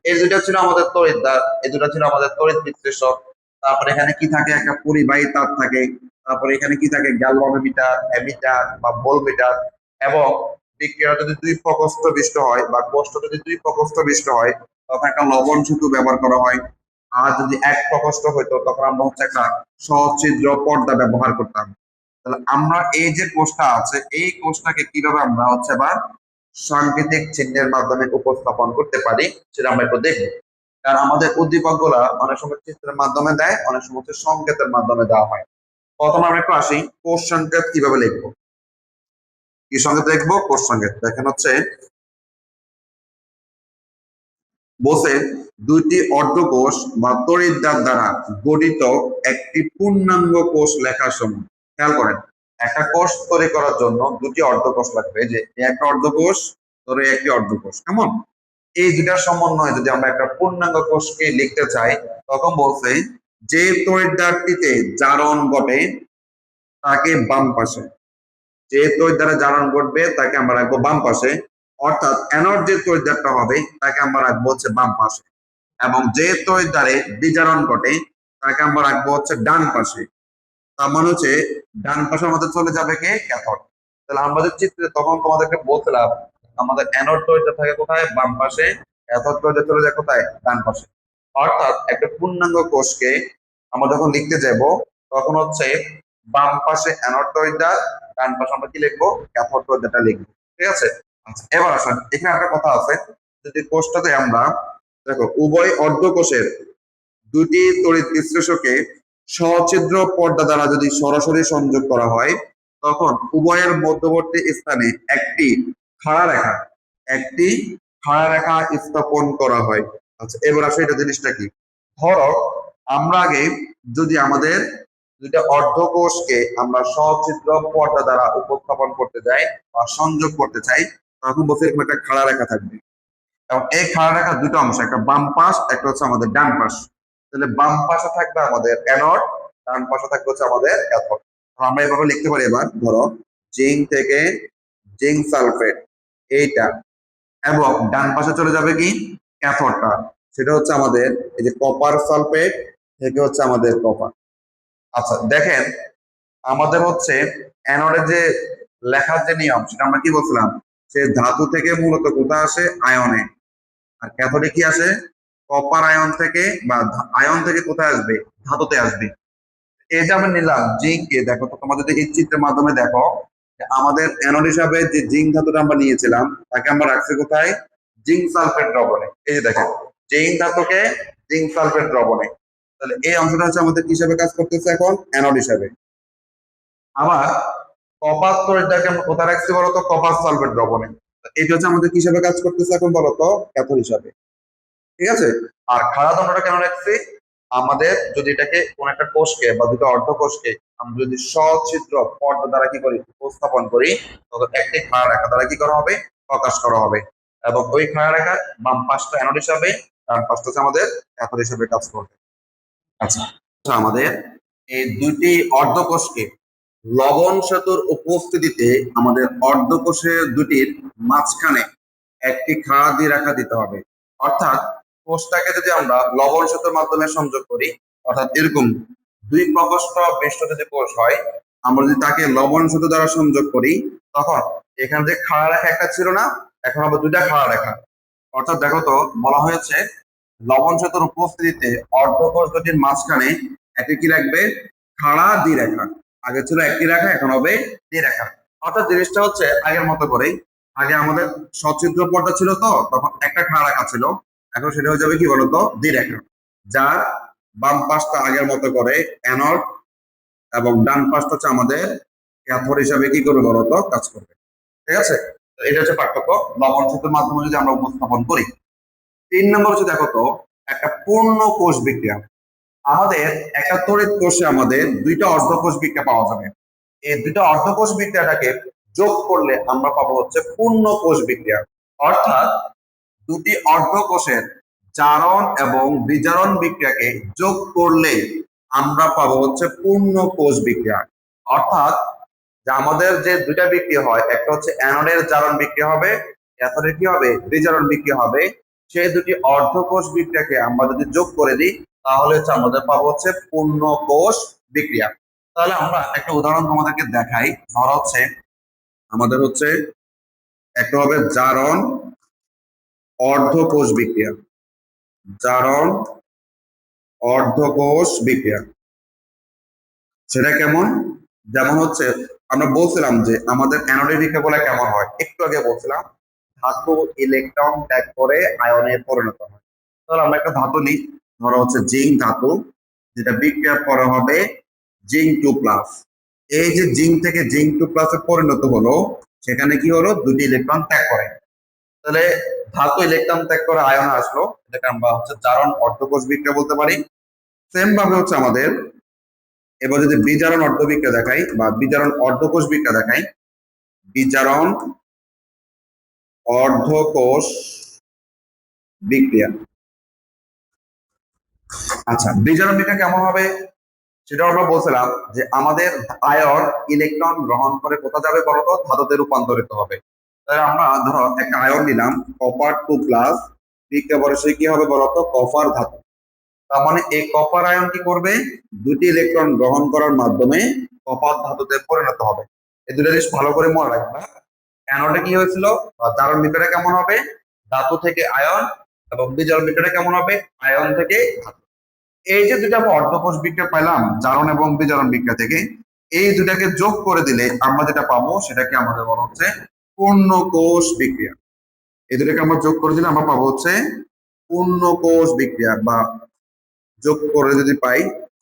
এই দুটো ছিল আমাদের তড়িৎদ্বার, এই দুটো ছিল আমাদের তড়িৎ বিশ্লেষক। তারপরে এখানে কি থাকে, একটা পরিবাহী তার থাকে। তারপরে এখানে কি থাকে, গ্যালভানোমিটার, অ্যামিটার বা ভোল্টমিটার। এবং বিক্রিয়া যদি দুই প্রকোষ্ঠ বিশিষ্ট হয় বা কোষ্ঠ যদি দুই প্রকোষ্ঠ বিশিষ্ট হয় তখন একটা লবণ সেতু ব্যবহার করা হয়। আর যদি এক প্রকোষ্ঠ হইতো তখন আমরা হচ্ছে একটা সচ্ছিদ্র পর্দা ব্যবহার করতাম। তাহলে আমরা এই যে কোষটা আছে এই কোষটাকে কিভাবে আমরা হচ্ছে বা সাংকেতিক চিহ্নের মাধ্যমে উপস্থাপন করতে পারি সেটা আমরা একটু দেখবো। কারণ আমাদের উদ্দীপক গুলা অনেক সময় চিত্রের মাধ্যমে দেয়, অনেক সময় হচ্ছে সংকেতের মাধ্যমে দেওয়া হয়। প্রথমে আমরা একটু আসি, কোষ সংকেত কিভাবে লিখবো। কি সংকেত লিখবো, কোষ সংকেত। দেখেন হচ্ছে বসে দুইটি অর্ধকোষ বা তড়িৎদ্বার দ্বারা গঠিত একটি পূর্ণাঙ্গ কোষ লেখার সময়, খেয়াল করেন একটা কোষ তৈরি করার জন্য দুটি অর্ধকোষ লাগবে, যে একটা অর্ধকোষ ধরে একটি অর্ধকোষ, কেমন এই দুটার সমন্বয়ে যদি আমরা একটা পূর্ণাঙ্গ কোষকে লিখতে চাই তখন বলছে যে তড়িৎদ্বারটিতে জারণ ঘটে তাকে বাম পাশে, যে তড়িৎদ্বারে জারণ ঘটবে তাকে আমরা রাখবো বাম পাশে। অর্থাৎ অ্যানোড যে তড়িৎদ্বারটা হবে তাকে আমরা রাখবো হচ্ছে বাম পাশে, এবং যে তড়িৎদ্বারে বিজারণ ঘটে তাকে আমরা রাখবো হচ্ছে ডান পাশে। তার মানে হচ্ছে ডান পাশে আমাদের চলে যাবে কে, ক্যাথোড। তাহলে আমাদের চিত্রে তখন তোমাদেরকে বলছিলাম আমাদের অ্যানোড তড়িৎদ্বার থাকে কোথায়, বাম পাশে, ক্যাথোড তড়িৎদ্বার চলে যায় কোথায়, ডান পাশে। অর্থাৎ একটা পূর্ণাঙ্গ কোষকে আমরা যখন লিখতে যাব তখন হচ্ছে বাম পাশে অ্যানোড তড়িৎদ্বার, ডান পাশে আমরা কি লিখবো, ক্যাথোড তড়িৎদ্বারটা লিখবো। ঠিক আছে। আচ্ছা, এবার আসেন এখানে একটা কথা আছে, যদি কোষটাতে আমরা দেখো উভয় অর্ধকোষের দুটি তড়িৎ বিশ্লেষকে সছিদ্র পর্দা দ্বারা যদি সরাসরি সংযোগ করা হয়, তখন উভয়ের মধ্যবর্তী স্থানে খাড়া রেখা একটি খাড়া রেখা স্থাপন করা হয়। আচ্ছা, এবার আসলে এটা জিনিসটা কি, ধরো আমরা আগে যদি আমাদের দুইটা অর্ধকোষকে আমরা সচিত্র পর্দা দ্বারা উপস্থাপন করতে যাই বা সংযোগ করতে চাই, তখন বলতে এরকম একটা খাড়া রেখা থাকবে এবং এই খাড়া রেখার দুটো অংশ, একটা বাম পাশ, একটা হচ্ছে আমাদের ডান পাশ। তাহলে বাম পাশে থাকবে আমাদের অ্যানোড, ডান পাশে থাকবে হচ্ছে আমাদের ক্যাথোড। আমরা এভাবে লিখতে পারি, এবার ধরো জিঙ্ক থেকে জিঙ্ক সালফেট এইটা, এবং ডান পাশে চলে যাবে কি ক্যাথোডটা, সেটা হচ্ছে আমাদের এই যে কপার সালফেট থেকে হচ্ছে আমাদের কপার। আচ্ছা দেখেন, আমাদের হচ্ছে অ্যানোডের যে লেখার যে নিয়ম, সেটা আমরা কি বলছিলাম, সে ধাতু থেকে মূলত কোথায় আসে, আয়নে। আর ক্যাথোডে কি আসে, কপার আয়ন থেকে, বা আয়ন থেকে কোথায় আসবে, ধাতুতে আসবে। এই যে আমরা নিলাম জিঙ্ককে, দেখো তো তোমরা যদি এই চিত্রের মাধ্যমে দেখো, আমাদের অ্যানোড হিসাবে যে জিঙ্ক ধাতুটা আমরা নিয়েছিলাম, তাকে আমরা রাখছি কোথায়, জিঙ্ক সালফেট দ্রবণে। এই যে দেখেন, জিঙ্ক ধাতুকে জিঙ্ক সালফেট দ্রবণে। তাহলে এই অংশটা হচ্ছে আমাদের কি হিসাবে কাজ করতেছে এখন, অ্যানোড হিসাবে। আবার কপার তড়িৎটাকে আমরা কোথায় রাখছি বলতো, কপার সালফেট দ্রবণে। এটা হচ্ছে আমাদের কি হিসাবে কাজ করতেছে এখন বলতো, ক্যাথোড হিসাবে। ঠিক আছে। আর খাড়া দণ্ডটা কেন রাখছি, আমাদের যদি এটাকে কোন একটা কোষকে বা দুটো অর্ধকোষকে আমরা যদি সছিদ্র পর্দা দ্বারা কি করি, উপস্থাপন করি, তখন একটি খাড়া রেখা দ্বারা কি করা হবে, প্রকাশ করা হবে। এবং ওই খাড়া রেখা বাম পাশটা অ্যানোড হিসাবে, ডান পাশটা হচ্ছে আমাদের ক্যাথোড হিসাবে কাজ করবে। আচ্ছা, আমাদের এই দুইটি অর্ধকোষকে লবণ সেতুর উপস্থিতিতে আমাদের অর্ধকোষের দুটির মাঝখানে একটি খাড়া দিয়ে রাখা দিতে হবে। অর্থাৎ কোষটাকে যদি আমরা লবণ সেতুর মাধ্যমে সংযোগ করি, অর্থাৎ এরকম দুই প্রকোষ্ঠ বিশিষ্ট যদি কোষ হয়, আমরা যদি তাকে লবণ সেতু দ্বারা সংযোগ করি, তখন এখানে যে খাড়া রেখা একটা ছিল না, এখন হবে দুইটা খাড়া রেখা। অর্থাৎ দেখো তো, বলা হয়েছে লবণ সেতুর উপস্থিতিতে অর্ধকোষ দুটির মাঝখানে একটি কি রাখবে, খাড়া দ্বিরেখা। আগে ছিল একটি রেখা, এখন হবে দ্বিরেখা। অর্থাৎ জিনিসটা হচ্ছে আগের মতো করেই, আগে আমাদের সচিত্র পর্দা ছিল, তো তখন একটা খাড়া রেখা ছিল, এখন সেটা হয়ে যাবে কি বলতো, দ্বিরেখা। যার বাম পাশটা আগের মতো করে অ্যানোড এবং ডান পাশটা হচ্ছে আমাদের ক্যাথোড হিসাবে কি করবে বলতো, কাজ করবে। ঠিক আছে। এটা হচ্ছে পার্থক্য লবণ সেতুর মাধ্যমে যদি আমরা উপস্থাপন করি। 3 নম্বর হচ্ছে দেখো তো, একটা পূর্ণ কোষ বিক্রিয়া। আমাদের একটা তড়িৎ কোষে আমাদের দুইটা অর্ধকোষ বিক্রিয়া পাওয়া যাবে। এই দুইটা অর্ধকোষ বিক্রিয়াটাকে যোগ করলে আমরা পাবো হচ্ছে পূর্ণ কোষ বিক্রিয়া। অর্থাৎ দুটি অর্ধকোষের জারণ এবং বিজারণ বিক্রিয়াকে যোগ করলে আমরা পাবো হচ্ছে পূর্ণ কোষ বিক্রিয়া। অর্থাৎ যে আমাদের যে দুইটা বিক্রিয়া হয়, একটা হচ্ছে অ্যানোডের জারণ বিক্রিয়া হবে, ক্যাথোডের কি হবে, বিজারণ বিক্রিয়া হবে। সেই দুটি অর্ধকোষ বিক্রিয়াকে আমরা যদি যোগ করে দিই, তাহলে হচ্ছে আমাদের পাবো হচ্ছে পূর্ণ কোষ বিক্রিয়া। তাহলে আমরা একটা উদাহরণ তোমাদেরকে দেখাই। ধরা হচ্ছে আমাদের হচ্ছে একটা হবে জারণ অর্ধকোষ বিক্রিয়া, জারণ অর্ধকোষ বিক্রিয়া। সেটা কেমন, যেমন হচ্ছে আমরা বলছিলাম যে আমাদের অ্যানোডের বিক্রিয়া কেমন হয়, একটু আগে বলছিলাম, ধাতু ইলেকট্রন ত্যাগ করে আয়নে পরিণত হয়। তাহলে আমরা একটা ধাতু নিই, ধরো হচ্ছে জিঙ্ক ধাতু, যেটা বিক্রিয়ার পরে হবে জিঙ্ক 2+। এই যে জিঙ্ক থেকে জিঙ্ক 2+ পরিণত হলো, সেখানে কি হলো, দুটি ইলেকট্রন ত্যাগ করে। তাহলে ধাতু ইলেকট্রন ত্যাগ করে আয়নে আসলো, এটাকে আমরা হচ্ছে জারণ অর্ধকোষ বিক্রিয়া বলতে পারি। সেম ভাবে হচ্ছে আমাদের এবার যদি বিজারণ অর্ধবিক্রিয়া দেখাই বা বিজারণ অর্ধকোষ বিক্রিয়া দেখাই, বিজারণ অর্ধকোষ বিক্রিয়া। আচ্ছা, বিজারণ বিক্রিয়া কেমন হবে সেটা আমরা বলছিলাম যে আমাদের আয়ন ইলেকট্রন গ্রহণ করে কোথা যাবে বলতো, ধাতুতে রূপান্তরিত হবে। তাহলে আমরা ধরো একটা আয়ন নিলাম কপার 2+, বিক্রিয়া পরে সে কি হবে বলতো, কপার ধাতু। তার মানে এই কপার আয়ন কি করবে, দুটি ইলেকট্রন গ্রহণ করার মাধ্যমে কপার ধাতুতে পরিণত হবে। এই দুটো জিনিস ভালো করে মনে রাখবা। অ্যানোডে কি হয়েছিল, জারণ বিক্রিয়া কেমন হবে, ধাতু থেকে আয়ন, এবং বিজারণ বিক্রিয়া কেমন হবে, আয়ন থেকে ধাতু। এই যে দুটো আমরা অর্ধকোষ বিক্রিয়া পাইলাম জারণ এবং বিজারণ বিক্রিয়া থেকে, এই দুটাকে যোগ করে দিলে আমরা যেটা পাবো সেটাকে আমাদের বলা হচ্ছে পূর্ণ কোষ বিক্রিয়া। এই দুটোকে আমরা যোগ করে দিলে আমরা পাবো হচ্ছে পূর্ণ কোষ বিক্রিয়া, বা যোগ করে যদি পাই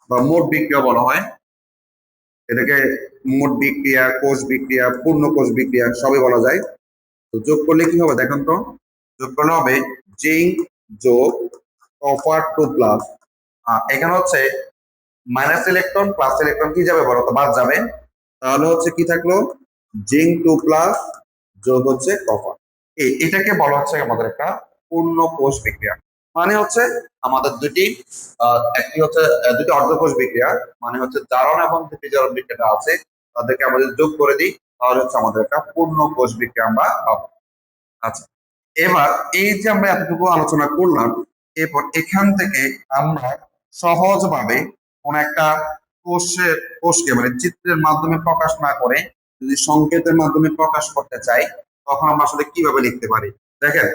বা মোট বিক্রিয়া বলা হয় এটাকে। মোট বিক্রিয়া, কোষ বিক্রিয়া, পূর্ণ কোষ বিক্রিয়া সবই বলা যায়। তো যোগ করলে কি হবে দেখেন তো। যোগ করলে হবে জিঙ্ক যোগ কপার 2+। এখানে হচ্ছে মাইনাস ইলেকট্রন প্লাস ইলেকট্রন কি যাবে বলো তো, বাদ যাবে। তাহলে হচ্ছে কি থাকলো, জিঙ্ক 2+ যোগ হচ্ছে কপার। এটাকে বলা হচ্ছে আমাদের একটা পূর্ণ কোষ বিক্রিয়া। মানে হচ্ছে আমাদের দুটি একটি হচ্ছে দুটি অর্ধকোষ বিক্রিয়া, মানে হচ্ছে জারণ এবং যে বিজারণ বিক্রিয়াটা আছে তাদেরকে আমাদের যোগ করে দিই, তাহলে হচ্ছে আমাদের একটা পূর্ণ কোষ বিক্রিয়া আমরা পাবো। আচ্ছা, এবার এই যে আমরা এতটুকু আলোচনা করলাম, এরপর এখান থেকে আমরা সহজভাবে কোন একটা কোষকে মানে চিত্রের মাধ্যমে প্রকাশ না করে যদি সংকেতের মাধ্যমে প্রকাশ করতে চাই, তখন আমরা আসলে কিভাবে লিখতে পারি। দেখেন,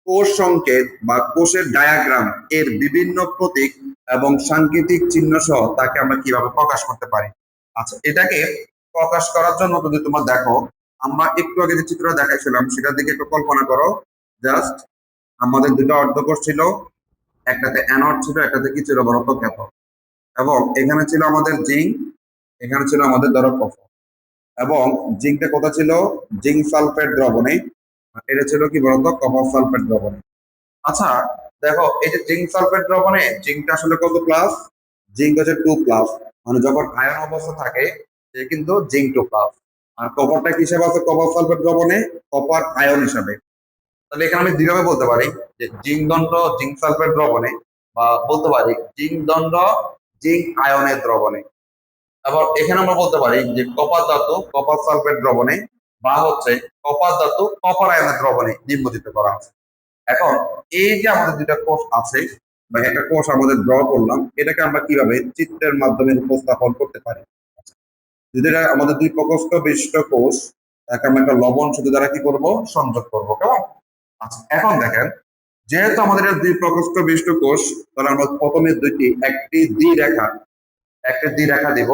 কোষ সংকেত বা কোষের ডায়াগ্রাম এর বিভিন্ন প্রতীক এবং সাংকেতিক চিহ্ন সহ তাকে আমরা কিভাবে প্রকাশ করতে পারি। আচ্ছা, এটাকে প্রকাশ করার জন্য যদি তোমরা দেখো, আমরা একটু আগে যে চিত্রটা দেখাইছিলাম সেটার দিকে একটু কল্পনা করো। জাস্ট আমাদের দুটো অর্ধকোষ ছিল, একটাতে অ্যানোড ছিল, একটাতে কি ছিল বলতো, ক্যাথোড। এবং এখানে ছিল আমাদের জিঙ্ক, এখানে ছিল আমাদের ধরো কপার। এবং জিঙ্কটা কোথা ছিল, জিঙ্ক সালফেট দ্রবণে, এটা ছিল কি বলতো, কপার সালফেট দ্রবণে। আচ্ছা, দেখো এই যে জিঙ্ক সালফেট দ্রবণে জিঙ্কটা আসলে কত প্লাস, জিঙ্ক হচ্ছে 2+, মানে যখন আয়ন অবস্থা থাকে সে কিন্তু জিঙ্ক 2+। আর কপারটা কি হিসাবে আছে কপার সালফেট দ্রবণে, কপার আয়ন হিসাবে। তাহলে এখানে আমি দুইভাবে বলতে পারি যে জিঙ্ক দণ্ড জিঙ্ক সালফেট দ্রবণে, বা বলতে পারি জিঙ্ক দণ্ড জিঙ্ক আয়নের দ্রবণে। আবার এখানে আমরা বলতে পারি যে কপার ধাতু কপার সালফেট দ্রবণে, বা হচ্ছে কপার ধাতু কপার আয়নের দ্রবণে নিম্যোজিত করা আছে। এখন এই যে আমাদের দুটা কোষ আছে বা একটা কোষ আমাদের ড্র করলাম, এটাকে আমরা কিভাবে চিত্রের মাধ্যমে উপস্থাপন করতে পারি। যদি এটা আমাদের দুই প্রকোষ্ঠ বিশিষ্ট কোষ, তাকে আমরা একটা লবণ শুধু দ্বারা কি করব, সংযোগ করবো, কেমন। আচ্ছা, এখন দেখেন, যেহেতু আমাদের এটা দুই প্রকোষ্ঠ বিশিষ্ট কোষ, তাহলে আমরা প্রথমে একটি দ্বিরেখা দিব।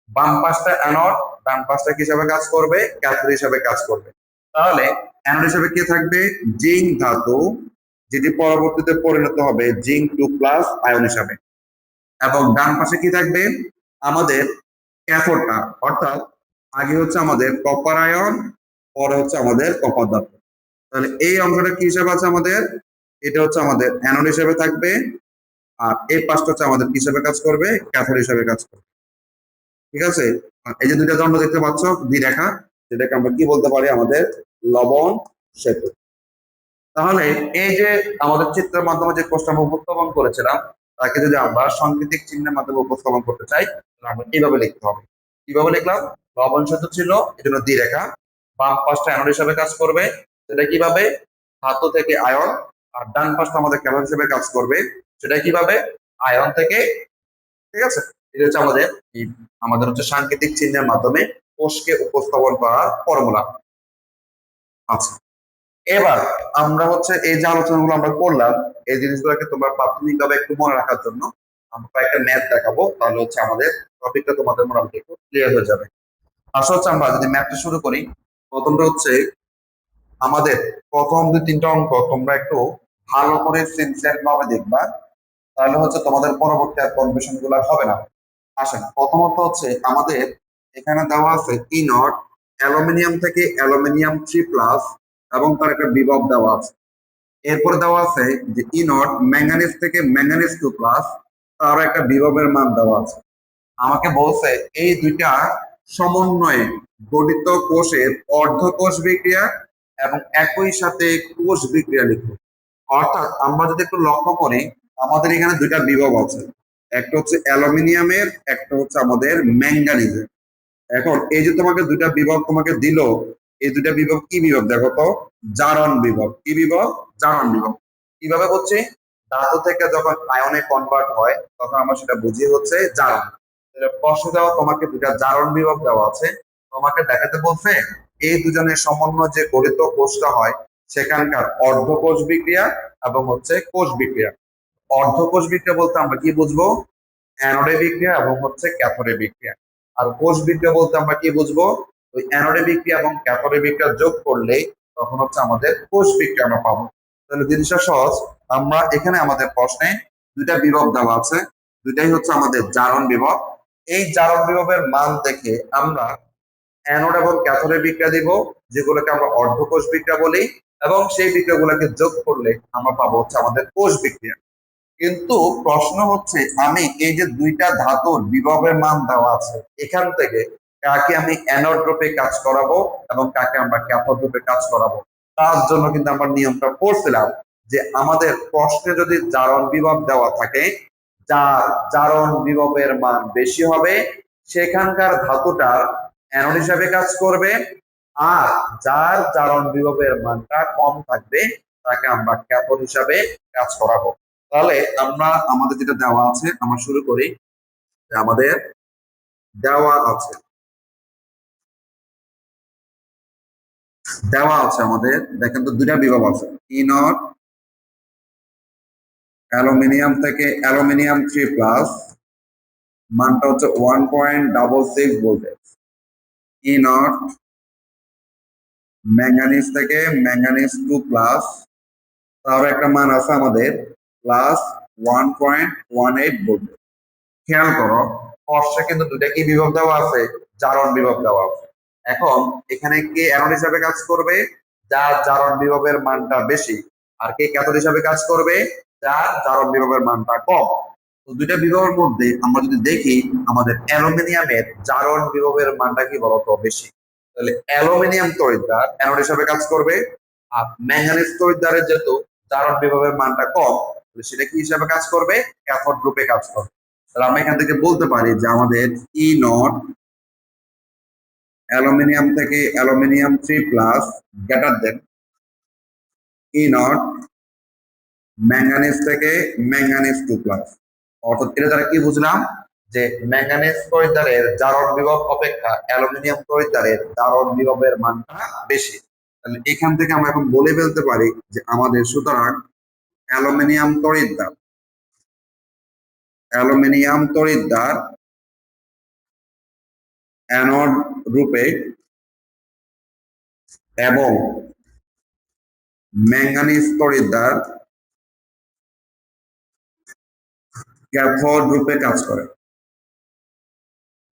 বাম পাশটা অ্যানোড, ডান পাশটা কি হিসাবে কাজ করবে, ক্যাথোড হিসাবে কাজ করবে। তাহলে অ্যানোড হিসাবে কি থাকবে, জিঙ্ক ধাতু, যেটি পরবর্তীতে পরিণত হবে জিঙ্ক 2+ আয়ন হিসাবে। এবং ডান পাশে কি থাকবে, আমাদের ক্যাথোডটা, অর্থাৎ আগে হচ্ছে আমাদের কপার আয়ন, পরে হচ্ছে আমাদের কপার ধাতু। তাহলে এই অংশটা কি হিসাবে আছে আমাদের, এটা হচ্ছে আমাদের অ্যানোড হিসেবে থাকবে। আর এই পাশটা হচ্ছে আমাদের কি হিসাবে কাজ করবে, ক্যাথোড হিসাবে কাজ করবে। ঠিক আছে, এই যে দুইটা দণ্ড দেখতে পাচ্ছ, দ্বিরেখা, যেটাকে আমরা কি বলতে পারি, আমাদের লবণ সেতু। তাহলে এই যে আমাদের চিত্রের মাধ্যমে যে কোষটা আমরা উপস্থাপন করেছিলাম, তাকে যদি আমরা সাংকেতিক চিহ্নের মাধ্যমে উপস্থাপন করতে চাই, তাহলে আমরা কিভাবে লিখতে হবে। কিভাবে লিখলাম, লবণ সেতু ছিল এজন্য দ্বিরেখা, বাম পাশটা অ্যানোড হিসাবে কাজ করবে, সেটা কিভাবে, ধাতু থেকে আয়ন। আর ডান পাশটা আমাদের ক্যাথোড হিসেবে কাজ করবে, সেটা কিভাবে, আয়ন থেকে। ঠিক আছে, এটা হচ্ছে আমাদের হচ্ছে সাংকেতিক চিহ্নের মাধ্যমে কোষকে উপস্থাপন করার ফর্মুলা। আচ্ছা, এবার আমরা হচ্ছে এই যে আলোচনাগুলো আমরা করলাম, এই জিনিসগুলোকে তোমরা প্রাথমিকভাবে একটু মনে রাখার জন্য আমরা কয়েকটা ম্যাথ দেখাবো, তাহলে হচ্ছে আমাদের টপিকটা তোমাদের মোটামুটি একটু ক্লিয়ার হয়ে যাবে। আসলে হচ্ছে আমরা যদি ম্যাথটা শুরু করি, প্রথমটা হচ্ছে আমাদের প্রথম দুই তিনটা অঙ্ক তোমরা একটু ভালো করে সিনসিয়ার ভাবে দেখবা, তাহলে হচ্ছে তোমাদের পরবর্তী আর কনফিউশন গুলো হবে না। আসেন, প্রথমত হচ্ছে আমাদের এখানে দেওয়া আছে ই নট, অ্যালুমিনিয়াম থেকে অ্যালুমিনিয়াম 3+, এবং তার একটা বিভব দেওয়া আছে। এরপরে দেওয়া আছে যে ই নট ম্যাঙ্গানিজ থেকে ম্যাঙ্গানিজ 2+, তারও একটা বিভবের মান দেওয়া আছে। আমাকে বলছে এই দুইটা সমন্বয়ে গঠিত কোষের অর্ধকোষ বিক্রিয়া এবং একই সাথে কোষ বিক্রিয়া লিখব। অর্থাৎ আমরা যদি একটু লক্ষ্য করি, আমাদের এখানে দুইটা বিভব আছে, একটা হচ্ছে অ্যালুমিনিয়ামের, একটা হচ্ছে আমাদের ম্যাঙ্গানিজের। এখন এই যে তোমাকে দুইটা বিভব তোমাকে দিল, এই দুইটা বিভব কি বিভব দেখো তো, জারণ বিভব। কি বিভব, জারণ বিভব। কিভাবে হচ্ছে, ধাতু থেকে যখন আয়নে কনভার্ট হয় তখন আমরা সেটা বুঝি হচ্ছে জারণ। প্রশ্ন দেওয়া তোমাকে দুইটা জারণ বিভব দেওয়া আছে, তোমাকে দেখাতে বলছে এই দুজনের সমন্বয় যে গঠিত কোষটা হয় সেখানকার অর্ধকোষ বিক্রিয়া এবং হচ্ছে কোষ বিক্রিয়া। অর্ধকোষ বিক্রিয়া বলতে আমরা কি বুঝবো, অ্যানোডে বিক্রিয়া এবং হচ্ছে ক্যাথোডে বিক্রিয়া। আর কোষ বিক্রিয়া বলতে আমরা কি বুঝবো, ওই অ্যানোডে বিক্রিয়া এবং ক্যাথোডে বিক্রিয়া যোগ করলে তখন হচ্ছে আমাদের কোষ বিক্রিয়া আমরা পাবো। তাহলে জিনিসটা সহজ। আমরা এখানে আমাদের প্রশ্নে দুইটা বিভব দেওয়া আছে, দুইটাই হচ্ছে আমাদের জারণ বিভব। এই জারণ বিভবের মান দেখে আমরা অ্যানোড এবং ক্যাথোডের বিক্রিয়া দিব, যেগুলোকে আমরা অর্ধকোষ বিক্রিয়া বলি, এবং সেই বিক্রিয়াগুলোকে যোগ করলে আমরা পাবো হচ্ছে আমাদের কোষ বিক্রিয়া। কিন্তু প্রশ্ন হচ্ছে আমি এই যে দুইটা ধাতুর বিভবের মান দেওয়া আছে, এখান থেকে কাকে আমি অ্যানোড রূপে কাজ করাবো এবং কাকে আমরা ক্যাথোড রূপে কাজ করাবো, তার জন্য কিন্তু আমরা নিয়মটা পড়ছিলাম যে আমাদের প্রশ্নে যদি জারণ বিভব দেওয়া থাকে, যার জারণ বিভবের মান বেশি হবে সেখানকার ধাতুটার অ্যানোড হিসাবে কাজ করবে, আর যার জারণ বিভবের মানটা কম থাকবে তাকে আমরা ক্যাথোড হিসাবে কাজ করাবো। তাহলে আমরা আমাদের যেটা দেওয়া আছে আমরা শুরু করি। আমাদের দেওয়া আছে আমাদের দেখেন তো দুইটা বিভব আছে, ই নট অ্যালুমিনিয়াম থেকে অ্যালুমিনিয়াম 3+ মানটা হচ্ছে 1.66 ভোল্টেজ, ই নট ম্যাঙ্গানিজ থেকে ম্যাঙ্গানিজ 2+, তার একটা মান আছে আমাদের +1.18 ভোল্টেজ। খেয়াল করো কষ্টে কিন্তু দুইটা কি বিভব দেওয়া আছে, জারণ বিভব দেওয়া আছে। এখন এখানে কে অ্যানোড হিসাবে কাজ করবে, যার জারণ বিভবের মানটা বেশি, আর কে ক্যাথোড হিসাবে কাজ করবে, যার জারণ বিভবের মানটা কম। তো দুইটা বিভবের মধ্যে আমরা যদি দেখি আমাদের অ্যালুমিনিয়ামের জারণ বিভবের মানটা কি বলতো বেশি, তাহলে অ্যালুমিনিয়াম তড়িৎদ্বার অ্যানোড হিসাবে কাজ করবে, আর ম্যাঙ্গানিজ তড়িৎদ্বারের যেহেতু জারণ বিভবের মানটা কম, সেটা কি হিসাবে কাজ করবে, ক্যাথোড রূপে কাজ করবে। তাহলে আমরা এখান থেকে বলতে পারি যে আমাদের ই নট অ্যালুমিনিয়াম থেকে aluminium 3+ greater than E not manganese থেকে ম্যাঙ্গানিজ 2+। অর্থাৎ এটা দ্বারা কি বুঝলাম যে ম্যাঙ্গানিজ তড়িৎদ্বারের জারণ বিভব অপেক্ষা অ্যালুমিনিয়াম তড়িৎদ্বারের জারণ বিভবের মানটা বেশি। তাহলে এখান থেকে আমরা এখন বলে ফেলতে পারি যে আমাদের সুতরাং অ্যালুমিনিয়াম তড়িৎদ্বার অ্যানোড রূপে এবং ম্যাঙ্গানিজ তড়িৎদ্বার ক্যাথোড রূপে কাজ করে।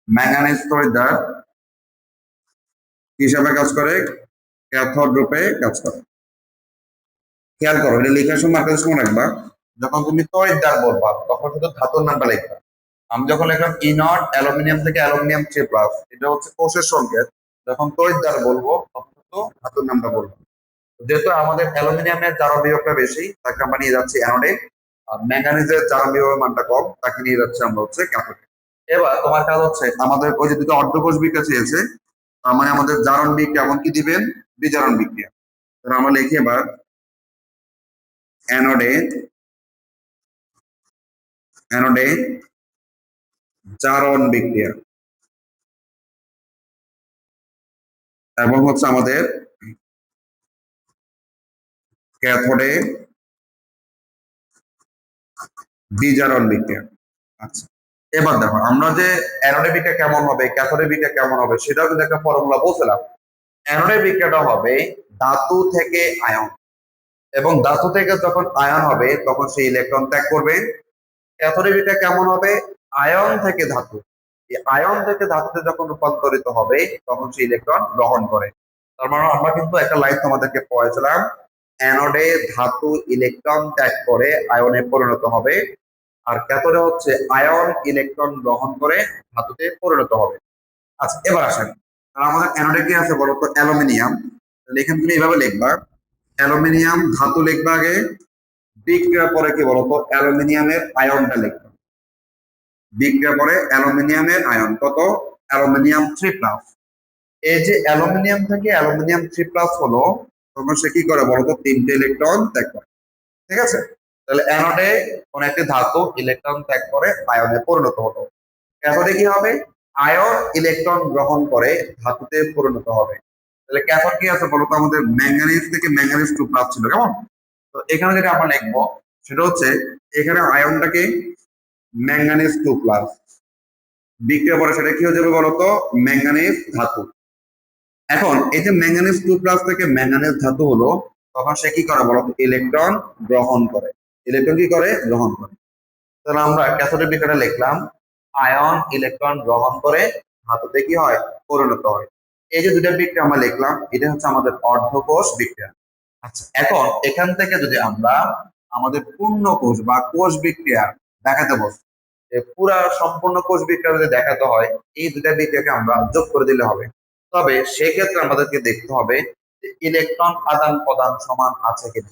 ম্যাঙ্গানিজ তড়িৎদ্বার হিসাবে কাজ করে, ক্যাথোড রূপে কাজ করে। খেয়াল করো এটা লেখার সময় একটা সময় রাখবা, যখন তুমি তড়িৎদ্বার বলবা তখন শুধু ধাতুর নামটা লিখবা। আমি যখন লিখলাম ই নট অ্যালুমিনিয়াম থেকে অ্যালুমিনিয়াম 3+, এটা হচ্ছে কোষের সংকেত। যখন তড়িৎদ্বার বলবো তখন শুধু ধাতুর নামটা বলবো। যেহেতু আমাদের অ্যালুমিনিয়ামের জারণ বিভবটা বেশি, তাকে আমরা নিয়ে যাচ্ছি অ্যানোডে, আর ম্যাঙ্গানিজের জারণ বিভবের মানটা কম, তাকে নিয়ে যাচ্ছি আমরা হচ্ছে ক্যাথোডে। এবার তোমার কাজ হচ্ছে আমাদের ওই যে দুটো অর্ধকোষ বিক্রিয়া চেয়েছে, তার মানে আমাদের জারণ বিক্রিয়া এমন কি দিবেন, বিজারণ বিক্রিয়া। তাহলে আমরা লিখি এবার অ্যানোডে জারণ বিক্রিয়া এবং হচ্ছে আমাদের ক্যাথোডে বিজারণ বিক্রিয়া। আচ্ছা এবার দেখো আমরা যে অ্যানোডে বিক্রিয়া কেমন হবে, ক্যাথোডে বিক্রিয়া কেমন হবে সেটাও কিন্তু একটা ফর্মুলা বলছিলাম। অ্যানোডে বিক্রিয়াটা হবে ধাতু থেকে আয়ন, এবং ধাতু থেকে যখন আয়ন হবে তখন সেই ইলেকট্রন ত্যাগ করবে। ক্যাথোডে বিক্রিয়া কেমন হবে, আয়ন থেকে ধাতু, এই আয়ন থেকে ধাতুতে যখন রূপান্তরিত হবে তখন সেই ইলেকট্রন গ্রহণ করে। তার মানে আমরা কিন্তু একটা লাইন তোমাদেরকে পড়েছিলাম, অ্যানোডে ধাতু ইলেকট্রন ত্যাগ করে আয়নে পরিণত হবে, আর ক্যাথোডে হচ্ছে আয়ন ইলেকট্রন গ্রহণ করে ধাতুতে পরিণত হবে। আচ্ছা এবার আসেন, আমাদের অ্যানোডে কি আছে বলতো, অ্যালুমিনিয়াম। তাহলে এখানে তুমি এইভাবে লিখবা, অ্যালুমিনিয়াম ধাতু লিখবা আগে, বিক্রিয়ার পরে কি বলতো অ্যালুমিনিয়ামের আয়নটা লিখবা, বিক্রিয়ার পরে অ্যালুমিনিয়ামের আয়ন কত, অ্যালুমিনিয়াম 3+। এই যে অ্যালুমিনিয়াম থেকে অ্যালুমিনিয়াম 3+ হলো, তখন সে কি করে বলতো, 3টে ইলেকট্রন ত্যাগ করে। ঠিক আছে, তাহলে অ্যানোডে কোন একটি ধাতু ইলেকট্রন ত্যাগ করে আয়নে পরিণত হলো, ক্যাথোডে কি হবে, আয়ন ইলেকট্রন গ্রহণ করে ধাতুতে পরিণত হবে। তাহলে ক্যাথোড কি আছে বলতো, আমাদের ম্যাঙ্গানিজ থেকে ম্যাঙ্গানিজ 2+ ছিল, কেমন। তো এখানে যেটা আমরা লিখবো সেটা হচ্ছে এখানে আয়নটাকে ম্যাঙ্গানিজ 2+, বিক্রিয়া পরে সেটা কি হয়ে যাবে বলতো, ম্যাঙ্গানিজ ধাতু। এখন এই যে ম্যাঙ্গানিজ 2+ থেকে ম্যাঙ্গানিজ ধাতু হলো, তখন সে কি করে বলতো? ইলেকট্রন গ্রহণ করে। ইলেকট্রন কি করে? গ্রহণ করে। তাহলে আমরা ক্যাথোডিক বিক্রিয়াটা লিখলাম, আয়ন ইলেকট্রন গ্রহণ করে ধাতুতে কি হয়? পরিণত হয়। এই যে দুটা বিক্রিয়া আমরা লিখলাম, এটা হচ্ছে আমাদের অর্ধকোষ বিক্রিয়া। আচ্ছা, এখন এখান থেকে যদি আমরা আমাদের পূর্ণ কোষ বা কোষ বিক্রিয়া দেখাতে বসি, যে পুরা সম্পূর্ণ কোষ বিক্রিয়া যদি দেখাতে হয়, এই দুটা বিক্রিয়াকে আমরা যোগ করে দিলে হবে। তবে সেক্ষেত্রে আমাদেরকে দেখতে হবে যে ইলেকট্রন আদান প্রদান সমান আছে কিনা।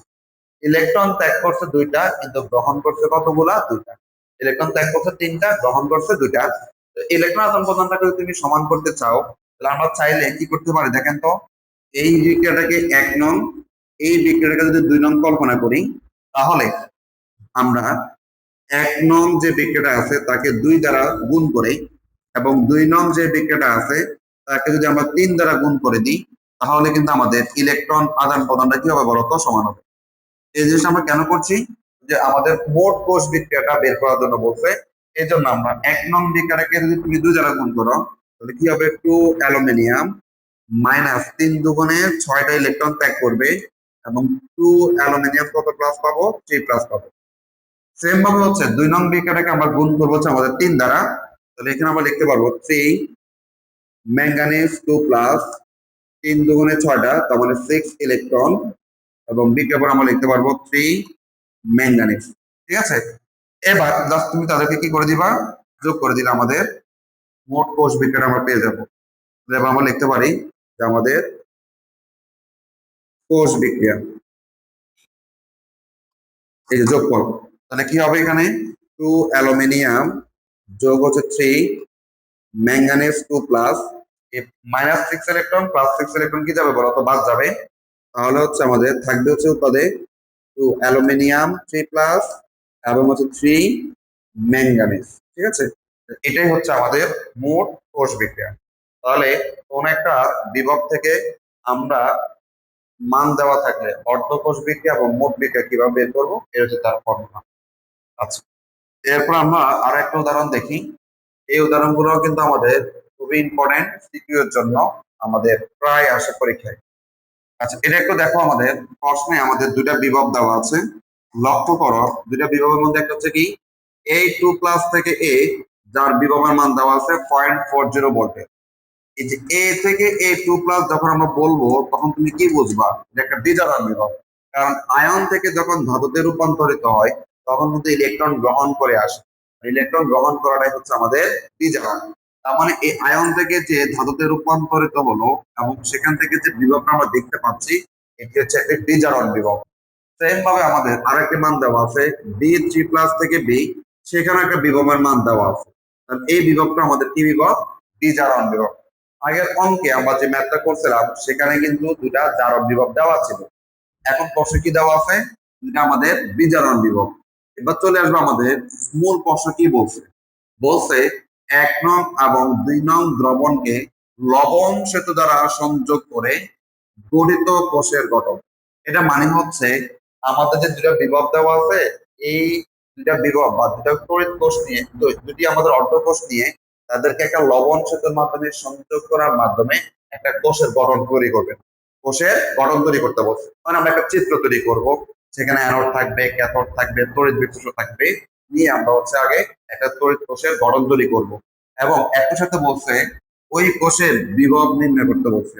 ইলেকট্রন ত্যাগ করছে দুইটা, কিন্তু গ্রহণ করছে কতগুলা? দুইটা। ইলেকট্রন ত্যাগ করছে তিনটা, গ্রহণ করছে দুইটা। ইলেকট্রন আদান প্রদানটাকে যদি তুমি সমান করতে চাও, তাহলে আমরা চাইলে কি করতে পারি দেখেন তো। এই বিক্রিয়াটাকে 1 নং, এই বিক্রিয়াটাকে যদি 2 নং কল্পনা করি, তাহলে আমরা 1 নং যে বিক্রিয়াটা আছে তাকে 2 দ্বারা গুণ করে, এবং 2 নং যে বিক্রিয়াটা আছে তাকে যদি আমরা 3 দ্বারা গুণ করে দিই, তাহলে কিন্তু আমাদের ইলেকট্রন আদান প্রদানটা কি হবে বলতো? সমান হবে। এই জিনিসটা আমরা কেন করছি? যে আমাদের মোট কোষ বিক্রিয়াটা বের করার জন্য বলছে। এই জন্য আমরা 1 নং বিক্রিয়াটাকে যদি তুমি 2 দ্বারা গুণ করো, তাহলে কি হবে? 2 অ্যালুমিনিয়াম মাইনাস 3 দুগুণে 6টা ইলেকট্রন ত্যাগ করবে, এবং 2 অ্যালুমিনিয়াম কত প্লাস পাবো? 3 প্লাস পাবো। সেম ভাবে হচ্ছে 2 নং বিক্রিয়াটাকে আমরা গুণ করবো হচ্ছে আমাদের 3 দ্বারা, তাহলে এখানে আমরা লিখতে পারবো 3 ম্যাঙ্গানিজ 2+, 3 দুগুণে 6টা, তার মানে 6 ইলেকট্রন, এবং বিক্রিয়ার পর আমরা লিখতে পারবো 3 ম্যাঙ্গানিজ। ঠিক আছে? এবার জাস্ট তুমি তাদেরকে কি করে দিবা? যোগ করে দিলে আমাদের মোট কোষ বিক্রিয়াটা আমরা পেয়ে যাবো। এবার আমরা লিখতে পারি যে আমাদের কোষ বিক্রিয়া, এই যে যোগফল, তাহলে কি হবে এখানে? 2 অ্যালুমিনিয়াম যোগ হচ্ছে 3 ম্যাঙ্গানিজ 2+, -6 ইলেকট্রন +6 ইলেকট্রন কি যাবে বলো তো? বাদ যাবে। তাহলে হচ্ছে আমাদের থাকবে হচ্ছে উৎপাদে 2 অ্যালুমিনিয়াম 3+, এবং হচ্ছে 3 ম্যাঙ্গানিজ। ঠিক আছে? এটাই হচ্ছে আমাদের মোট কোষ বিক্রিয়া। তাহলে কোন একটা বিভব থেকে আমরা মান দেওয়া থাকলে অর্ধ কোষ বিক্রিয়া এবং মোট বিক্রিয়া কিভাবে বের করবো, এটা হচ্ছে তার ফর্মুলা। আচ্ছা, এরপর আমরা আর একটা উদাহরণ দেখি। এই উদাহরণগুলো কিন্তু আমাদের খুবই ইম্পর্টেন্ট, সিকিউ এর জন্য আমাদের প্রায় আসে পরীক্ষায়। আচ্ছা, এটা একটু দেখো, আমাদের প্রশ্নে আমাদের দুইটা বিভব দেওয়া আছে। লক্ষ্য করো, দুইটা বিভবের মধ্যে একটা হচ্ছে কি A2+ থেকে A, যার বিভবের মান দেওয়া আছে 0.40 ভোল্টের। এই যে A থেকে A2+ যখন আমরা বলবো, তখন তুমি কি বুঝবা? এটা একটা বিজারণ বিভব। কারণ আয়ন থেকে যখন ধাতুতে রূপান্তরিত হয়, তখন কিন্তু ইলেকট্রন গ্রহণ করে আসে। ইলেকট্রন গ্রহণ করাটাই হচ্ছে আমাদের বিজারণ। তার মানে এই আয়ন থেকে যে ধাতুতে রূপান্তরিত হলো, এবং সেখান থেকে যে বিভবটা আমরা দেখতে পাচ্ছি, এটি হচ্ছে একটি বিজারণ বিভব। সেম ভাবে আমাদের আরেকটি মান দেওয়া আছে B3+ থেকে B, সেখানে একটা বিভবের মান দেওয়া আছে। এই বিভবটা আমাদের কি বিভব? বিজারণ বিভব। আগের অঙ্কে আমরা যে ম্যাথটা করছিলাম, সেখানে কিন্তু দুটা জারণ বিভব দেওয়া ছিল। এখন প্রশ্ন কি দেওয়া আছে? দুটা আমাদের বিজারণ বিভব। এবার চলে আসবে আমাদের মূল প্রশ্ন কি বলছে। বলছে 1 নং এবং 2 নং দ্রবণকে লবণ সেতু দ্বারা সংযোগ করে গঠিত কোষের গঠন। এটা মানে হচ্ছে আমাদের যে দুটা বিভব দেওয়া আছে, এই দুটা বিভব বা দুটা তড়িৎ কোষ নিয়ে, দুটি আমাদের অর্ধকোষ নিয়ে, তাদেরকে একটা লবণ সেতুর মাধ্যমে সংযোগ করার মাধ্যমে একটা কোষের গঠন তৈরি করবে। কোষের গঠন তৈরি করতে বলছে, মানে আমরা একটা চিত্র তৈরি করব, সেখানে অ্যানোড থাকবে, ক্যাথোড থাকবে, তড়িৎ বিদ্যুৎ থাকবে, নিয়ে আমরা হচ্ছে আগে একটা তড়িৎ কোষের গঠন তৈরি করব, এবং একই সাথে বলছে ওই কোষের বিভব নির্ণয় করতে বলছে।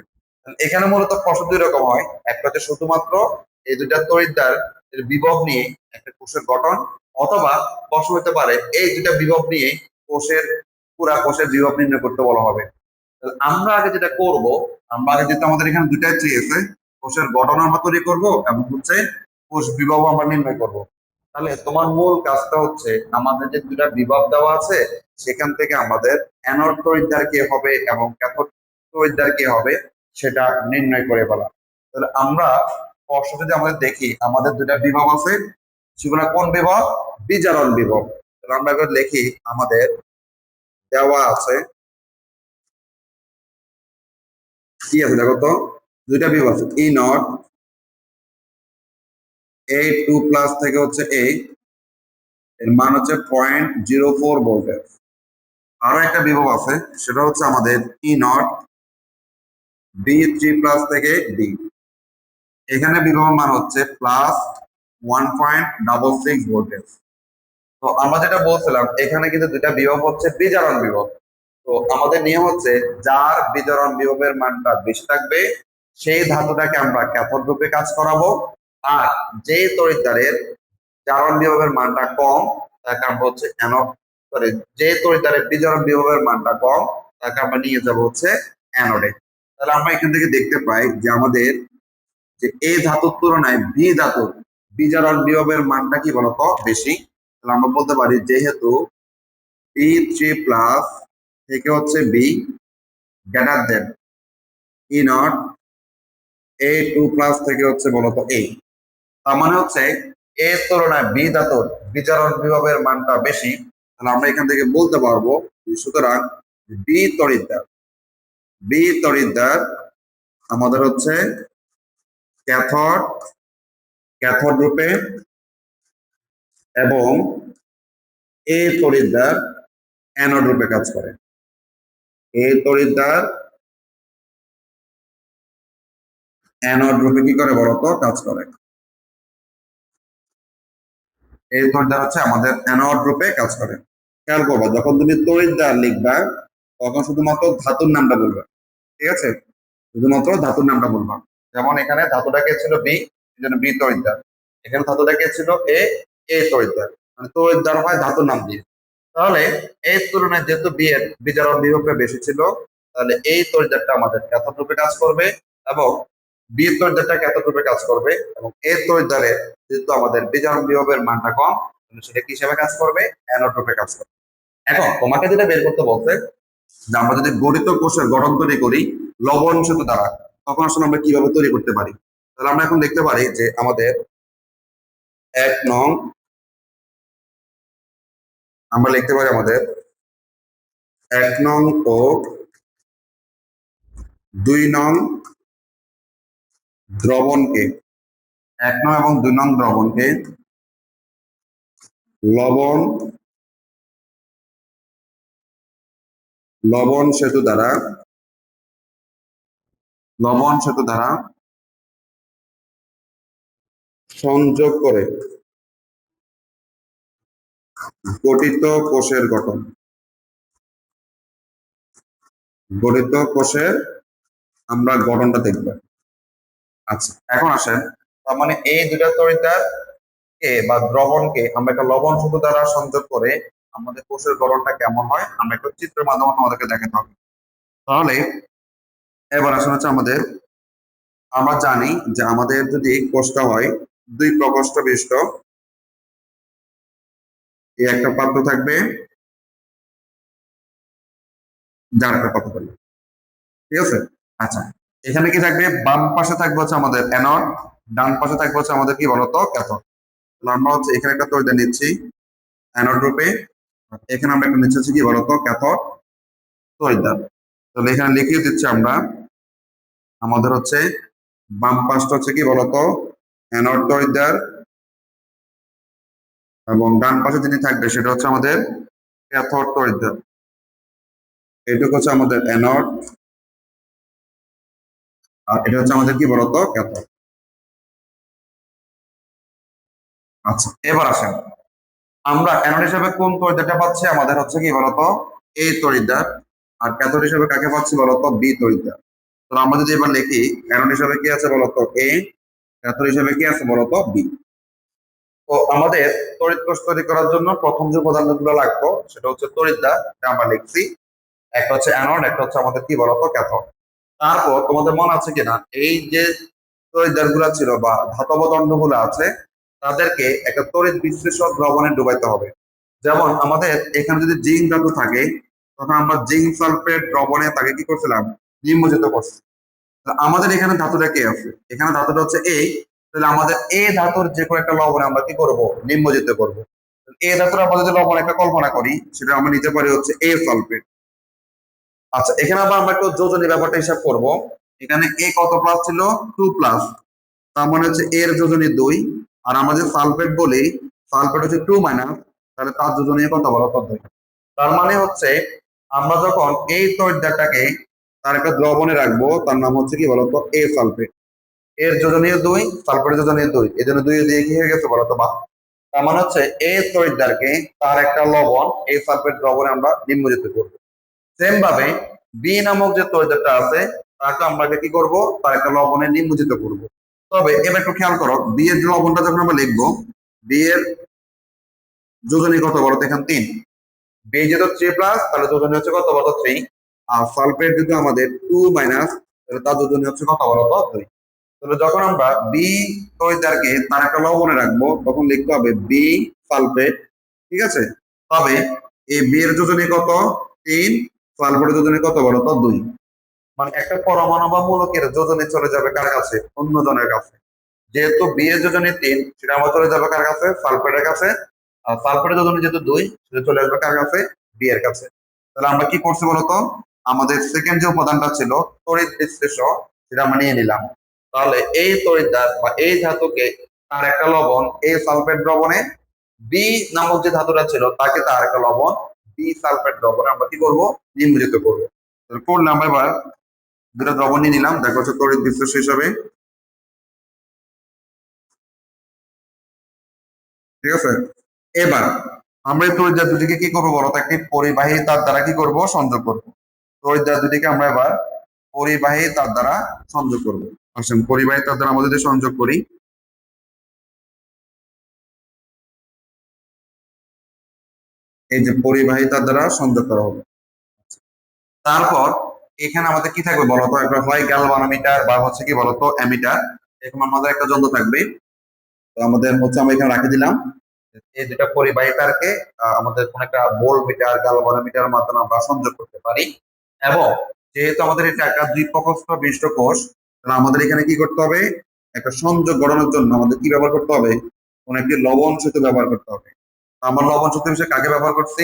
এখানে মূলত প্রশ্ন দুই রকম হয়। একটা হচ্ছে শুধুমাত্র এই দুইটা তড়িৎদ্বার এর বিভব নিয়ে একটা কোষের গঠন, অথবা প্রশ্ন হতে পারে এই দুইটা বিভব নিয়ে কোষের পুরা কোষের বিভব নির্ণয় করতে বলা হবে। তাহলে আমরা আগে যেটা করব, আমরা আগে যেটা, আমাদের এখানে দুইটাই চেয়েছে, কোষের গঠন আমরা তৈরি করব, এবং হচ্ছে কোষ বিভব আমরা নির্ণয় করব। তাহলে তোমার মূল কাজটা হচ্ছে আমাদের যে দুটা বিভব দেওয়া আছে, সেখান থেকে আমাদের অ্যানোড তড়িৎদ্বার কি হবে এবং ক্যাথোড তড়িৎদ্বার কি হবে সেটা নির্ণয় করে বলা। তাহলে আমরা স্পষ্ট যদি আমাদের দেখি, আমাদের দুটা বিভব আছে, সেগুলো কোন বিভব? বিজারণ বিভব। তাহলে আমরা এবার লিখি, আমাদের দেওয়া আছে কি আছে দেখো তো, দুইটা বিভব আছে E0, A2+ থেকে হচ্ছে A, এর মান হচ্ছে 0.04 ভোল্টের। আরো একটা বিভব আছে, সেটা হচ্ছে আমাদের E0, B3+ থেকে ডি। এখানে বিভব মান হচ্ছে +1.66 ভোল্টেজ। তো আমরা যেটা বলছিলাম এখানে কিন্তু দুইটা বিভব হচ্ছে বিজারণ বিভব। তো আমাদের নিয়ম হচ্ছে যার বিজারণ বিভবের মানটা বেশি থাকবে সেই ধাতুটাকে আমরা ক্যাথোড রূপে কাজ করাবো, আর যে তড়িৎদ্বারের জারণ বিভবের মানটা কম তাকে আমরা হচ্ছে অ্যানোড, সরি, যে তড়িৎদ্বারের বিজারণ বিভবের মানটা কম তাকে আমরা নিয়ে যাব হচ্ছে অ্যানোডে। তাহলে আমরা এখান থেকে দেখতে পাই যে আমাদের যে এ ধাতুর তুলনায় বি ধাতুর বিজারণ বিভবের মানটা কি বলতো বেশি। তাহলে আমরা বলতে পারি যেহেতু B3+ থেকে হচ্ছে B greater than E0, A2+ থেকে হচ্ছে বলতো এ। তার মানে হচ্ছে এর তুলনায় বি ধাতুর বিজারণ বিভবের মানটা বেশি। তাহলে আমরা এখান থেকে বলতে পারবো সুতরাং বি তড়িৎদ্বার, বি তড়িৎদ্বার আমাদের হচ্ছে ক্যাথোড, ক্যাথোড রূপে, এবং এ তড়িৎদ্বার অ্যানোড রূপে কাজ করে। এ তড়িৎদ্বার অ্যানোড রূপে কি করে বলতো কাজ করে। এই তড়িৎদ্বার হচ্ছে আমাদের অ্যানোড রূপে কাজ করে। খেয়াল করবা যখন তুমি তড়িৎদ্বার লিখবা তখন শুধুমাত্র ধাতুর নামটা বলবে, ঠিক আছে, শুধুমাত্র ধাতুর নামটা বলবা। যেমন এখানে ধাতুটাকে ছিল বি, এই জন্য বি তড়িৎদ্বার। এখানে ধাতুটাকে ছিল এ, এ তড়িৎদ্বার, মানে তড়িৎদ্বার হয় ধাতুর নাম দিয়ে। তাহলে এই তুলনায় যেহেতু বি এর বিজারণ বিভবটা বেশি ছিল, তাহলে এই তড়িৎদ্বারটা আমাদের ক্যাথোড রূপে কাজ করবে, এবং বি তড়িৎদ্বারটা ক্যাথোড রূপে কাজ করবে, এবং এ তড়িৎদ্বারে যেহেতু আমাদের বিজারণ বিভবের মানটা কম, সেটা কি হিসেবে কাজ করবে, অ্যানোড রূপে কাজ করবে। এখন তোমাকে যেটা বের করতে বলছে যে আমরা যদি গঠিত কোষের গঠন তৈরি করি লবণ সেতু দ্বারা, তখন আসলে আমরা কিভাবে তৈরি করতে পারি। তাহলে আমরা এখন দেখতে পারি যে আমাদের 1 নং, আমরা লিখতে পারি আমাদের 1 নং ও 2 নং দ্রবণকে, 1 নং এবং 2 নং দ্রবণকে লবণ, লবণ সেতু দ্বারা, লবণ সেতু দ্বারা সংযোগ করে গঠিত কোষের গঠন, গঠিত কোষের আমরা গঠনটা দেখব। আচ্ছা এখন আসেন, তার মানে এই দুটা তড়িৎদ্বার কে বা দ্রবণকে আমরা একটা লবণ সেতু দ্বারা সংযোগ করে আমাদের কোষের গঠনটা কেমন হয় আমরা একটা চিত্রের মাধ্যমে আমাদেরকে দেখাতে হবে। তাহলে এবার আসলে হচ্ছে আমাদের, আমরা জানি যে আমাদের যদি কোষটা হয় 2 প্রকোষ্ঠ বিশিষ্ট, এই একটা পাত্র থাকবে, যার একটা পাত্র থাকবে, ঠিক আছে। আচ্ছা এখানে কি থাকবে, বাম পাশে থাকবে হচ্ছে আমাদের অ্যানোড, ডান পাশে থাকবে হচ্ছে আমাদের কি বলতো ক্যাথোড। আমরা হচ্ছে এখানে একটা তড়িৎদ্বার নিচ্ছি অ্যানোড রূপে, এখানে আমরা একটা নিচ্ছি কি বলতো ক্যাথোড তড়িৎদ্বার। তাহলে এখানে লিখিয়ে দিচ্ছি আমরা, আমাদের হচ্ছে বাম পাশটা হচ্ছে কি বলতো অ্যানোড তড়িৎদ্বার, এবং ডান পাশে যিনি থাকবে সেটা হচ্ছে আমাদের ক্যাথোড তড়িৎদ্বার। এটুকু হচ্ছে আমাদের অ্যানোড, আর এটা হচ্ছে আমাদের কি বলতো ক্যাথোড। আচ্ছা এবার আসেন, আমরা অ্যানোড হিসেবে কোন তড়িৎদ্বারটা পাচ্ছি, আমাদের হচ্ছে কি বলতো এ তড়িৎদ্বার, আর ক্যাথোড হিসেবে কাকে পাচ্ছি বলতো বি তড়িৎদ্বার। তো আমরা যদি এবার লিখি অ্যানোড হিসেবে কি আছে বলতো এ, ক্যাথোড হিসেবে কি আছে বলতো বি। তো আমাদের তড়িৎ কোষ তৈরি করার জন্য প্রথম যে উপাদানগুলো লাগবে সেটা হচ্ছে তড়িৎদ্বার, এটা আমরা লিখছি, একটা হচ্ছে অ্যানোড, একটা হচ্ছে আমাদের কি বলতো ক্যাথোড। তারপর তোমাদের মনে আছে কিনা এই যে তড়িৎদ্বার গুলা ছিল বা ধাতব দণ্ড গুলো আছে তাদেরকে একটা তড়িৎ বিশ্লেষক দ্রবণে ডুবাইতে হবে। যেমন আমাদের এখানে যদি জিঙ্ক ধাতু থাকে তখন আমরা জিঙ্ক সালফেট দ্রবণে তাকে কি করছিলাম, নিমজ্জিত করছি। আমাদের এখানে ধাতুটা কে আছে, এখানে ধাতুটা হচ্ছে এ, তাহলে আমাদের এ ধাতুর যে কোনো একটা লবণে আমরা কি করব, নিমজ্জিত করব। এ ধাতুর আমরা যদি লবণ একটা কল্পনা করি সেটা আমরা নিতে পারি হচ্ছে এ সালফেট। আচ্ছা এখানে আবার আমরা একটু যোজনী ব্যাপারটা হিসাব করব। এখানে এ কত প্লাস ছিল, 2+, তার মানে হচ্ছে এর যোজনী 2, আর আমরা যে সালফেট বলি সালফেট হচ্ছে 2-, তাহলে তার যোজনী কত বলো তো 2। তার মানে হচ্ছে আমরা যখন এই তড়িৎদ্বারটাকে তার একটা দ্রবণে রাখবো, তার নাম হচ্ছে কি বলতো এ সালফেট। এর যোজনীয় 2, সালফেটের যোজনীয় 2, এই জন্য 2 দিয়ে কি হয়ে গেছে বলতো বা। তার মানে হচ্ছে এই তড়িৎদ্বারকে তার একটা লবণ এই সালফেট দ্রবণে আমরা নিমজ্জিত করবো। সেম ভাবে বি নামক যে তড়িৎদ্বারটা আছে তাকে আমরা কি করব, তার একটা লবণে নিমজ্জিত করব। তবে এবার একটু খেয়াল করো, বি এর লবণটা যখন আমরা লিখবো, বি এর যোজনী কত বলতো, এখানে 3। বি যেহেতু 3+, তাহলে যোজনী হচ্ছে কত বলতো 3। আর সালফেট যদি আমাদের 2-, তাহলে তার যোজনী হচ্ছে কত বলতো 2। তাহলে যখন আমরা বি তড়িৎদ্বারকে তার একটা লবণে রাখবো তখন লিখতে হবে বি সালফেট, ঠিক আছে। তবে এই বি এর যোজনী কত 3, সালফেটের যোজনী কত বলতো 2। মানে একটা পরমাণু বা মূলকের যোজনী চলে যাবে কার কাছে, অন্য জনের কাছে। যেহেতু বি এর যোজনী 3, সেটা আমার চলে যাবে কার কাছে, সালফেটের কাছে। আর সালফেটের যোজনী যেহেতু 2, সেটা চলে আসবে কার কাছে, বি এর কাছে। তাহলে আমরা কি করছি বলতো, আমাদের সেকেন্ড যে উপাদানটা ছিল তড়িৎ বিশ্লেষ, সেটা আমরা নিয়ে নিলাম। তাহলে এই তড়িৎদ্বার বা এই ধাতুকে তার একটা লবণ এই সালফেট দ্রবণে, বি নামক যে ধাতুটা ছিল তাকে তার একটা লবণ বি সালফেট দ্রবণে আমরা কি করব, নিমজ্জিত করবো। তাহলে করলাম, এবার দুটো দ্রবণ নিয়ে নিলাম, দেখো হচ্ছে তড়িৎ বিশ্লেষ হিসাবে, ঠিক আছে। এবার আমরা এই তড়িৎদ্বার দুটিকে কি করবো বলতো, একটি পরিবাহী তার দ্বারা কি করব, সংযোগ করব। তড়িৎদ্বার দুটিকে আমরা এবার পরিবাহী তার দ্বারা সংযোগ করব। আসেন পরিবাহী তার দ্বারা আমরা যদি সংযোগ করি, এই যে পরিবাহী তার দ্বারা সংযোগ করা হবে। তারপর এখানে আমাদের কি থাকবে বলতো, একটা হয় গ্যালভানোমিটার বা হচ্ছে কি বলতো অ্যামিটার, এরকম আমাদের একটা যন্ত্র থাকবে। তো আমাদের হচ্ছে আমরা এখানে রাখে দিলাম এই দুটা পরিবাহী তারকে আমাদের কোন একটা ভোল্টমিটার গ্যালভানোমিটার মাধ্যমে আমরা সংযোগ করতে পারি। এবং যেহেতু আমাদের এটা একটা দ্বিপ্রকোষ্ঠ বিশিষ্ট কোষ, তাহলে আমাদের এখানে কি করতে হবে, একটা সংযোগ গড়ানোর জন্য আমাদের কি ব্যবহার করতে হবে, কোন একটি লবণ সেতু ব্যবহার করতে হবে। তো আমরা লবণ সেতু হিসেবে কাকে ব্যবহার করছি,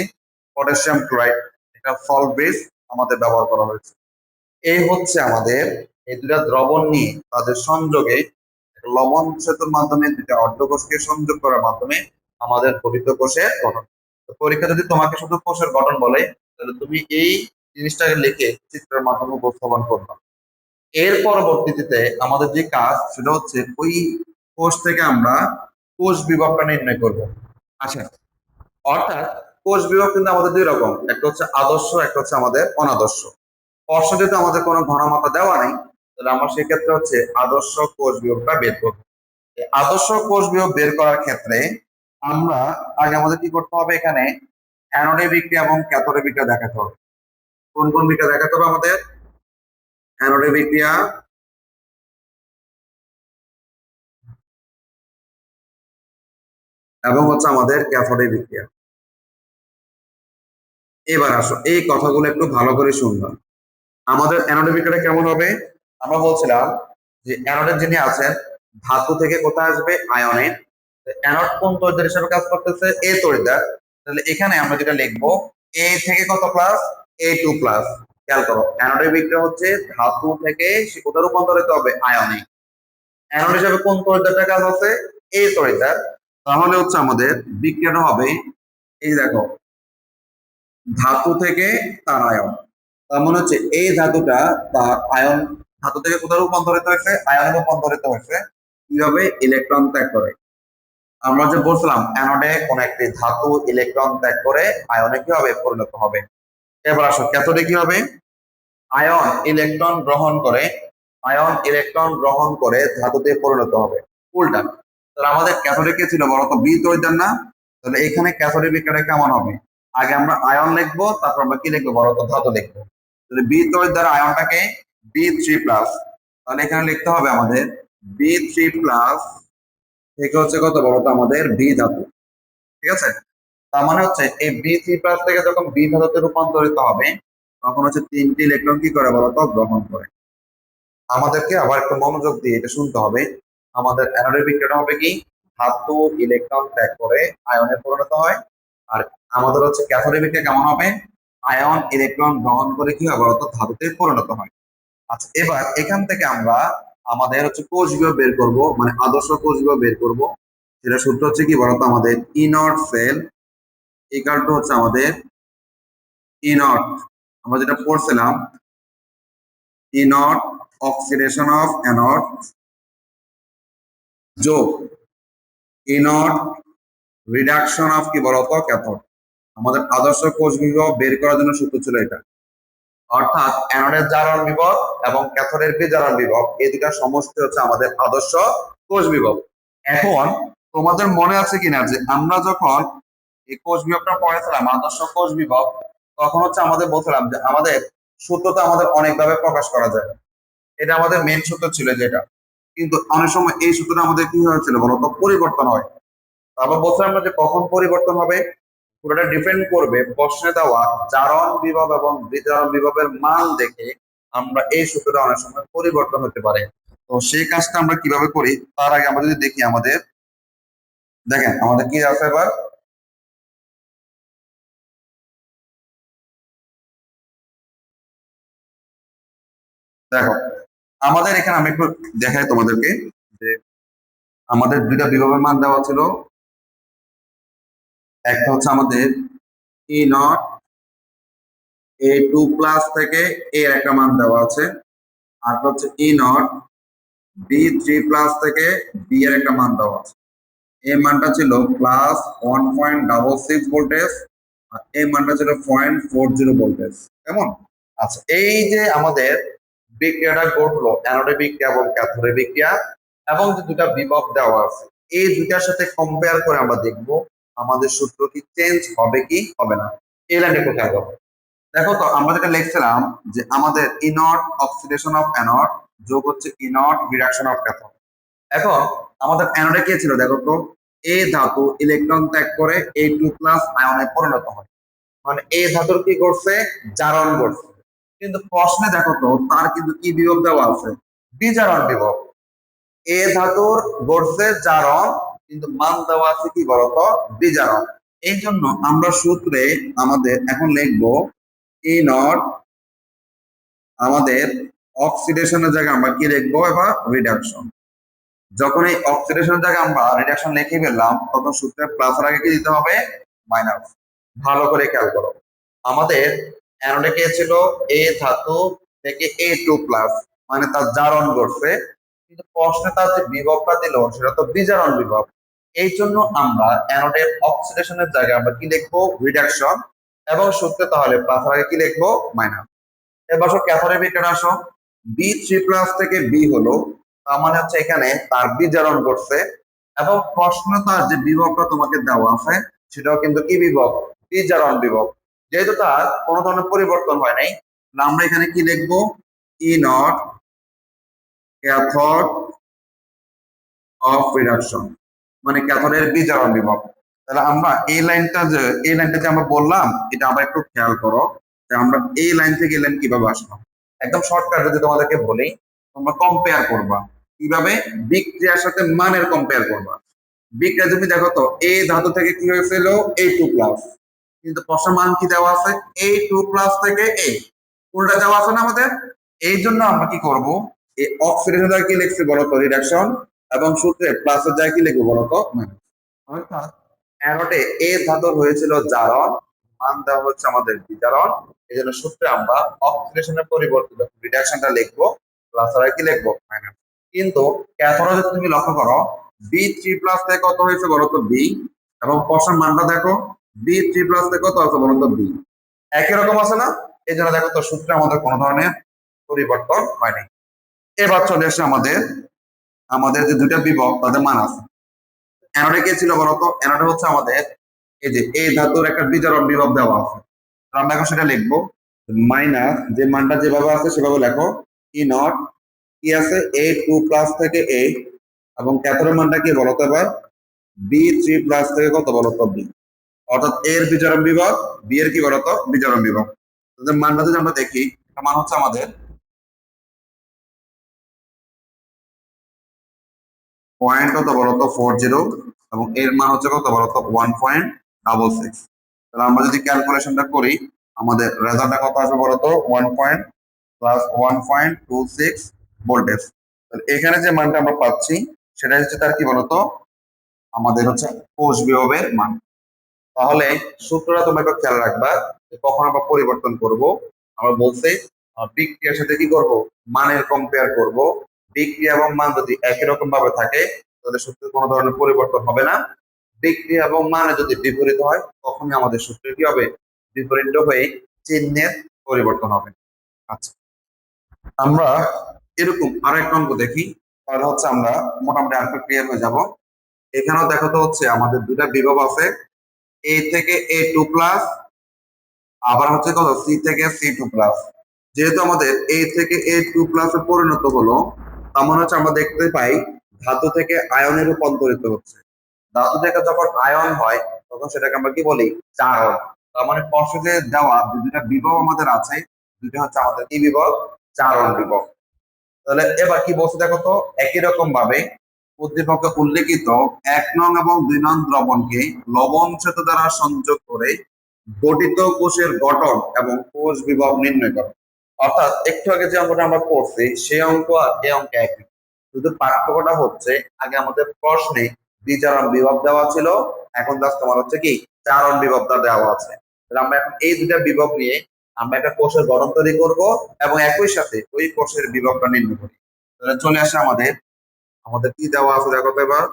পটাশিয়াম ক্লোরাইড, এটা সল্ট বেস আমাদের ব্যবহার করা হয়েছে। এই হচ্ছে আমাদের এই দুটা দ্রবণ নিয়ে তাদের সংযোগে লবণ সেতুর মাধ্যমে দুটা অর্ধকোষকে সংযোগ করার মাধ্যমে আমাদের ফলিত কোষের গঠন। তো পরীক্ষা যদি তোমাকে শুধু কোষের গঠন বলে, তাহলে তুমি এই জিনিসটাকে লিখে চিত্রের মাধ্যমে উপস্থাপন করবে। এর পরবর্তীতে আমাদের যে কাজ সেটা হচ্ছে ওই কোষ থেকে আমরা কোষ বিভাগটা নির্ণয় করব। আচ্ছা, অর্থাৎ কোষ বিভাগ কিন্তু আমাদের 2 রকম, একটা হচ্ছে আদর্শ, একটা হচ্ছে আমাদের অনাদর্শ। স্পষ্ট যেহেতু আমাদের কোনো ঘনমাত্রা দেওয়া নেই, তাহলে আমরা সেক্ষেত্রে হচ্ছে আদর্শ কোষ বিভাগটা বের করবো। আদর্শ কোষ বিভাগ বের করার ক্ষেত্রে আমরা আগে আমাদের কি করতে হবে, এখানে অ্যানোডে বিক্রিয়া এবং ক্যাথোডে বিক্রিয়া দেখাতে হবে। কোন কোন বিক্রিয়া দেখাতে হবে আমাদের, অ্যানোডে বিক্রিয়া এবং হচ্ছে আমাদের ক্যাথোডে বিক্রিয়া। এবার আসো এই কথাগুলো একটু ভালো করে শুনবা। আমাদের অ্যানোডে বিক্রিয়াটা কেমন হবে, আমরা বলছিলাম যে অ্যানোডের যিনি আছেন ধাতু থেকে কোথায় আসবে, আয়নে। অ্যানোড কোন তড়িৎদ্বার হিসেবে কাজ করতেছে, এ তড়িৎদ্বার। তাহলে এখানে আমরা যেটা লিখবো, এ থেকে কত প্লাস, A2+। খেয়াল করো, অ্যানোডের বিক্রিয়া হচ্ছে ধাতু থেকে সে কোথায় রূপান্তরিত হবে, আয়নে। অ্যানোড হিসেবে কোন তড়িৎদ্বারটা কাজ আছে, এ তড়িৎদ্বার। তাহলে হচ্ছে আমাদের বিক্রিয়াটা হবে, এই দেখো, ধাতু থেকে তার আয়ন। তার মানে হচ্ছে এই ধাতুটা তার আয়ন, ধাতু থেকে কোথায় রূপান্তরিত হয়েছে, আয়নে রূপান্তরিত হয়েছে। কিভাবে, ইলেকট্রন ত্যাগ করে। আমরা যে বলছিলাম অ্যানোডে কোন একটি ধাতু ইলেকট্রন ত্যাগ করে আয়নে কি হবে, পরিণত হবে। এবার আসো ক্যাথোডে কি হবে, আয়ন ইলেকট্রন গ্রহণ করে, আয়ন ইলেকট্রন গ্রহণ করে ধাতুতে পরিণত হবে, উল্টা। তাহলে আমাদের ক্যাথোডে কে ছিল বলতো, বি তড়িৎদ্বার না। তাহলে এখানে ক্যাথোডে বিক্রিয়া কেমন হবে, আগে আমরা আয়ন লিখবো, তারপর আমরা কি লিখবো বলতো, ধাতু লিখবো। তাহলে বি তড়িৎদ্বার আয়নটাকে B3+, তাহলে এখানে লিখতে হবে আমাদের B3+ থেকে হচ্ছে কত বলতো, আমাদের বি ধাতু, ঠিক আছে। তার মানে হচ্ছে এই B3+ থেকে যখন বি ধাতুতে রূপান্তরিত হবে, তখন হচ্ছে 3টি ইলেকট্রন কি করে বলতো, গ্রহণ করে। আমাদেরকে আবার একটু মনোযোগ দিয়ে এটা শুনতে হবে। আমাদের অ্যানোডের বিক্রিয়াটা হবে কি, ধাতু ইলেকট্রন ত্যাগ করে আয়নে পরিণত হয়। আর আমাদের হচ্ছে ক্যাথোডের বিক্রিয়া কেমন হবে, আয়ন ইলেকট্রন গ্রহণ করে কি হবে বলতো, ধাতুতে পরিণত হয়। আচ্ছা, এবার এখান থেকে আমরা আমাদের হচ্ছে কোষ বিভাগ বের করব, মানে আদর্শ কোষ বিভাগ বের করব। সেটা সূত্র হচ্ছে কি বলতো, আমাদের ই নট সেল ইকাল টু হচ্ছে আমাদের ই নট, আমরা যেটা পড়ছিলাম ই নট অক্সিডেশন অফ অ্যানড যোগ ই নট রিডাকশন অফ কি বলতো ক্যাথোড। আমাদের আদর্শ কোষ বিভব বের করার জন্য সূত্র ছিল এটা, অর্থাৎ অ্যানোডের জারণ বিভব এবং ক্যাথোডের বিজারণ বিভব এই দুটা সমষ্টি হচ্ছে আমাদের আদর্শ কোষ বিভব। এখন তোমাদের মনে আছে কিনা যে আমরা যখন এই কোষ বিভবটা পড়েছিলাম আদর্শ কোষ বিভব, তখন হচ্ছে আমাদের বলছিলাম যে আমাদের সূত্রটা আমাদের অনেকভাবে প্রকাশ করা যায়, এটা আমাদের মেন সূত্র ছিল যেটা, কিন্তু অনেক সময় এই সূত্রটা আমাদের কি হয়েছিল বলতো পরিবর্তন হয়। তারপর বলছিলাম না যে কখন পরিবর্তন হবে, পুরোটা ডিপেন্ড করবে প্রশ্নে দেওয়া জারণ বিভব এবং বিজারণ বিভবের মান দেখে আমরা এই সূত্রটা অনেক সময় পরিবর্তন হতে পারে। তো সেই কাজটা আমরা কিভাবে করি তার আগে আমরা যদি দেখি আমাদের, দেখেন আমাদের কি আছে এবার, দেখো আমাদের এখানে আমি একটু দেখাই তোমাদেরকে যে আমাদের দুইটা বিভবের মান দেওয়া ছিল, একটা হচ্ছে আমাদের ই নট এ টু প্লাস থেকে এর একটা মান দেওয়া আছে, আর হচ্ছে E not be three plus থেকে বি এর একটা মান দেওয়া আছে। এই মানটা ছিল প্লাস 1.66 ভোল্টেজ আর এই মানটা ছিল 0.40 ভোল্টেজ, কেমন? আচ্ছা এই যে আমাদের বিক্রিয়াটা ঘটলো অ্যানোডে বিক্রিয়া এবং ক্যাথোডে বিক্রিয়া এবং যে দুটা বিভব দেওয়া আছে এই দুটার সাথে কম্পেয়ার করে আমরা দেখব আমাদের সূত্র কি চেঞ্জ হবে কি হবে না। এই লাইনটা একটু খেয়াল করো। দেখো তো আমরা যেটা লিখছিলাম যে আমাদের ই নট অক্সিডেশন অফ অ্যানোড যোগ হচ্ছে E not reduction of cathode. এখন আমাদের অ্যানোডে কি ছিল দেখো তো, এ ধাতু ইলেকট্রন ত্যাগ করে এ টু প্লাস আয়নে পরিণত হয়, মানে এ ধাতুর কি করছে জারণ করছে, কিন্তু প্রশ্নে দেখো তো তার কিন্তু কি বিভব দেওয়া আছে বিজারণ বিভব। এ ধাতুর ঘটছে জারণ কিন্তু মান দেওয়া আছে কি বলতো বিজারণ। এই জন্য আমরা সূত্রে আমাদের এখন লিখবো ই নট আমাদের অক্সিডেশনের জায়গায় আমরা কি লিখবো এবার রিডাকশন। যখন এই অক্সিডেশনের জায়গায় আমরা রিডাকশন লিখে ফেললাম তখন সূত্রের প্লাসের আগে কি দিতে হবে মাইনাস। ভালো করে খেয়াল করো আমাদের অ্যানোডে কে ছিল এ ধাতু থেকে এ টু প্লাস, মানে তার জারণ ঘটছে, কিন্তু প্রশ্নে তার যে বিভবটা দিল সেটা তো বিজারণ বিভব। এই জন্য আমরা অ্যানোডের অক্সিডেশনের জায়গায় আমরা কি লিখবো রিডাকশন এবং সূত্রে তাহলে প্লাসের আগে কি লিখবো মাইনাস। এবার আসো ক্যাথোডের বিক্রিয়া আসো, বি থ্রি প্লাস থেকে বি হলো, তার মানে হচ্ছে এখানে তার বিজারণ ঘটছে এবং প্রশ্ন তার যে বিভবটা তোমাকে দেওয়া আছে সেটাও কিন্তু কি বিভব বিজারণ বিভব। যেহেতু তার কোনো ধরনের পরিবর্তন হয় নাই আমরা এখানে কি লিখবো ই নট ক্যাথোড অফ রিডাকশন, মানে ক্যাথোডের বিজারণ বিভব। তাহলে আমরা এই লাইনটা যে আমরা বললাম এটা আমরা একটু খেয়াল করো যে আমরা এই লাইন থেকে এই লাইন কিভাবে আসবো। একদম শর্টকাট যদি তোমাদেরকে বলি তোমরা কম্পেয়ার করবা কিভাবে বিক্রিয়ার সাথে মানের কম্পেয়ার করবা। বিক্রিয়া তুমি দেখো তো এ ধাতু থেকে কি হয়েছিল এ টু প্লাস, কিন্তু প্রশ্নের মান কি দেওয়া আছে এ টু প্লাস থেকে এ, উল্টা দেওয়া আছে না আমাদের। এই জন্য আমরা কি করব এই অক্সিডেশন দ্বারা কি লিখছি বলতো রিডাকশন এবং সূত্রে প্লাসের জায়গায় কি লিখবো বলতো মাইনাস। অর্থাৎ অ্যানোডে এ ধাতু হয়েছিল জারণ, মান দেওয়া হচ্ছে আমাদের বিজারণ, এই জন্য সূত্রে আমরা অক্সিডেশনের পরিবর্তে রিডাকশনটা লিখবো প্লাস আর কি লিখবো মাইনাস। কিন্তু ক্যাথোডে যদি তুমি লক্ষ্য করো বি থ্রি প্লাস থেকে কত হয়েছে বলতো বি, এবং প্রশ্নের মানটা দেখো বি থ্রি প্লাস থেকে কত আছে বলতো বি, একই রকম আছে না। এই জন্য দেখো তো সূত্রে আমাদের কোনো ধরনের পরিবর্তন হয়নি। এবার চলে আসে আমাদের আমাদের যে দুইটা বিভব তাদের মান আছে। অ্যানোডে কে ছিল বলতো অ্যানোডে হচ্ছে আমাদের এই যে এই ধাতুর একটা বিজারণ বিভব দেওয়া আছে, আমরা এখন সেটা লিখবো মাইনাস যে মানটা যেভাবে আছে সেভাবে লেখো ই নট কি আছে এ টু প্লাস থেকে এ, এবং ক্যাথোডের মানটা কি বলতো এবার বি থ্রি প্লাস থেকে কত বলতো বি, অর্থাৎ এর বিজারণ বিভব বি এর কি বলতো বিজারণ বিভব। তাদের মানটা যদি আমরা দেখি মান হচ্ছে আমাদের 0.40 এবং এর মান হচ্ছে কত বলতো 1.66। তাহলে আমরা যদি ক্যালকুলেশনটা করি আমাদের রেজাল্টটা কত আসবে বলতো 1.26 ভোল্টেজ। এখানে যে মানটা আমরা পাচ্ছি সেটা হচ্ছে তার কি বলতো আমাদের হচ্ছে কোষ বিভবের মান। তাহলে সূত্রটা তোমরা একটু খেয়াল রাখবা যে কখন আমরা পরিবর্তন করব। আমরা বলছি বিক্রিয়ার সাথে কি করব, মানের কম্পেয়ার করব। বিক্রিয়া এবং মান যদি একই রকম ভাবে থাকে তাহলে সূত্রের কোনো ধরনের পরিবর্তন হবে না। বিক্রিয়া এবং মানে যদি বিপরীত হয় তখনই আমাদের সূত্র কি হবে, বিপরীত হয়ে চিহ্নের পরিবর্তন হবে। আচ্ছা, আমরা এরকম আরো একটা অঙ্ক দেখি, তাহলে হচ্ছে আমরা মোটামুটি আরেকটু ক্লিয়ার হয়ে যাব। এখানেও দেখো তো হচ্ছে আমাদের দুটা বিভব আছে, এ থেকে A2+, আবার হচ্ছে কত, সি থেকে C2+। যেহেতু আমাদের এ থেকে A2+ এ পরিণত হলো, তার মানে হচ্ছে আমরা দেখতে পাই ধাতু থেকে আয়নে রূপান্তরিত হচ্ছে। ধাতু থেকে যখন আয়ন হয় তখন সেটাকে আমরা কি বলি, জারণ। তার মানে প্রশ্নে দেওয়া যে দুটা বিভব আমাদের আছে, দুটো হচ্ছে আমাদের কি বিভব, জারণ বিভব। তাহলে এবার কি বলছে দেখো তো, একই রকম ভাবে উদ্দীপকে উল্লেখিত 1 নং এবং 2 নং দ্রবণকে লবণ সেতু দ্বারা সংযোগ করে গঠিত কোষের গঠন এবং কোষ বিভব নির্ণয় করো। অর্থাৎ একটু আগে যে অঙ্কটা আমরা পড়ছি সেই অঙ্ক আর এই অঙ্ক একই, শুধু পার্থক্যটা হচ্ছে আগে আমাদের প্রশ্নে বিজারণ বিভব দেওয়া ছিল, এখন জাস্ট তোমার হচ্ছে কি জারণ বিভবটা দেওয়া আছে। তাহলে আমরা এখন এই দুটা বিভব নিয়ে আমরা একটা কোষের গঠন তৈরি করব এবং একই সাথে ওই কোষের বিভবটা নির্ণয় করি। তাহলে চলে আসে আমাদের আমাদের কি দেওয়া আছে দেখো তো, এবার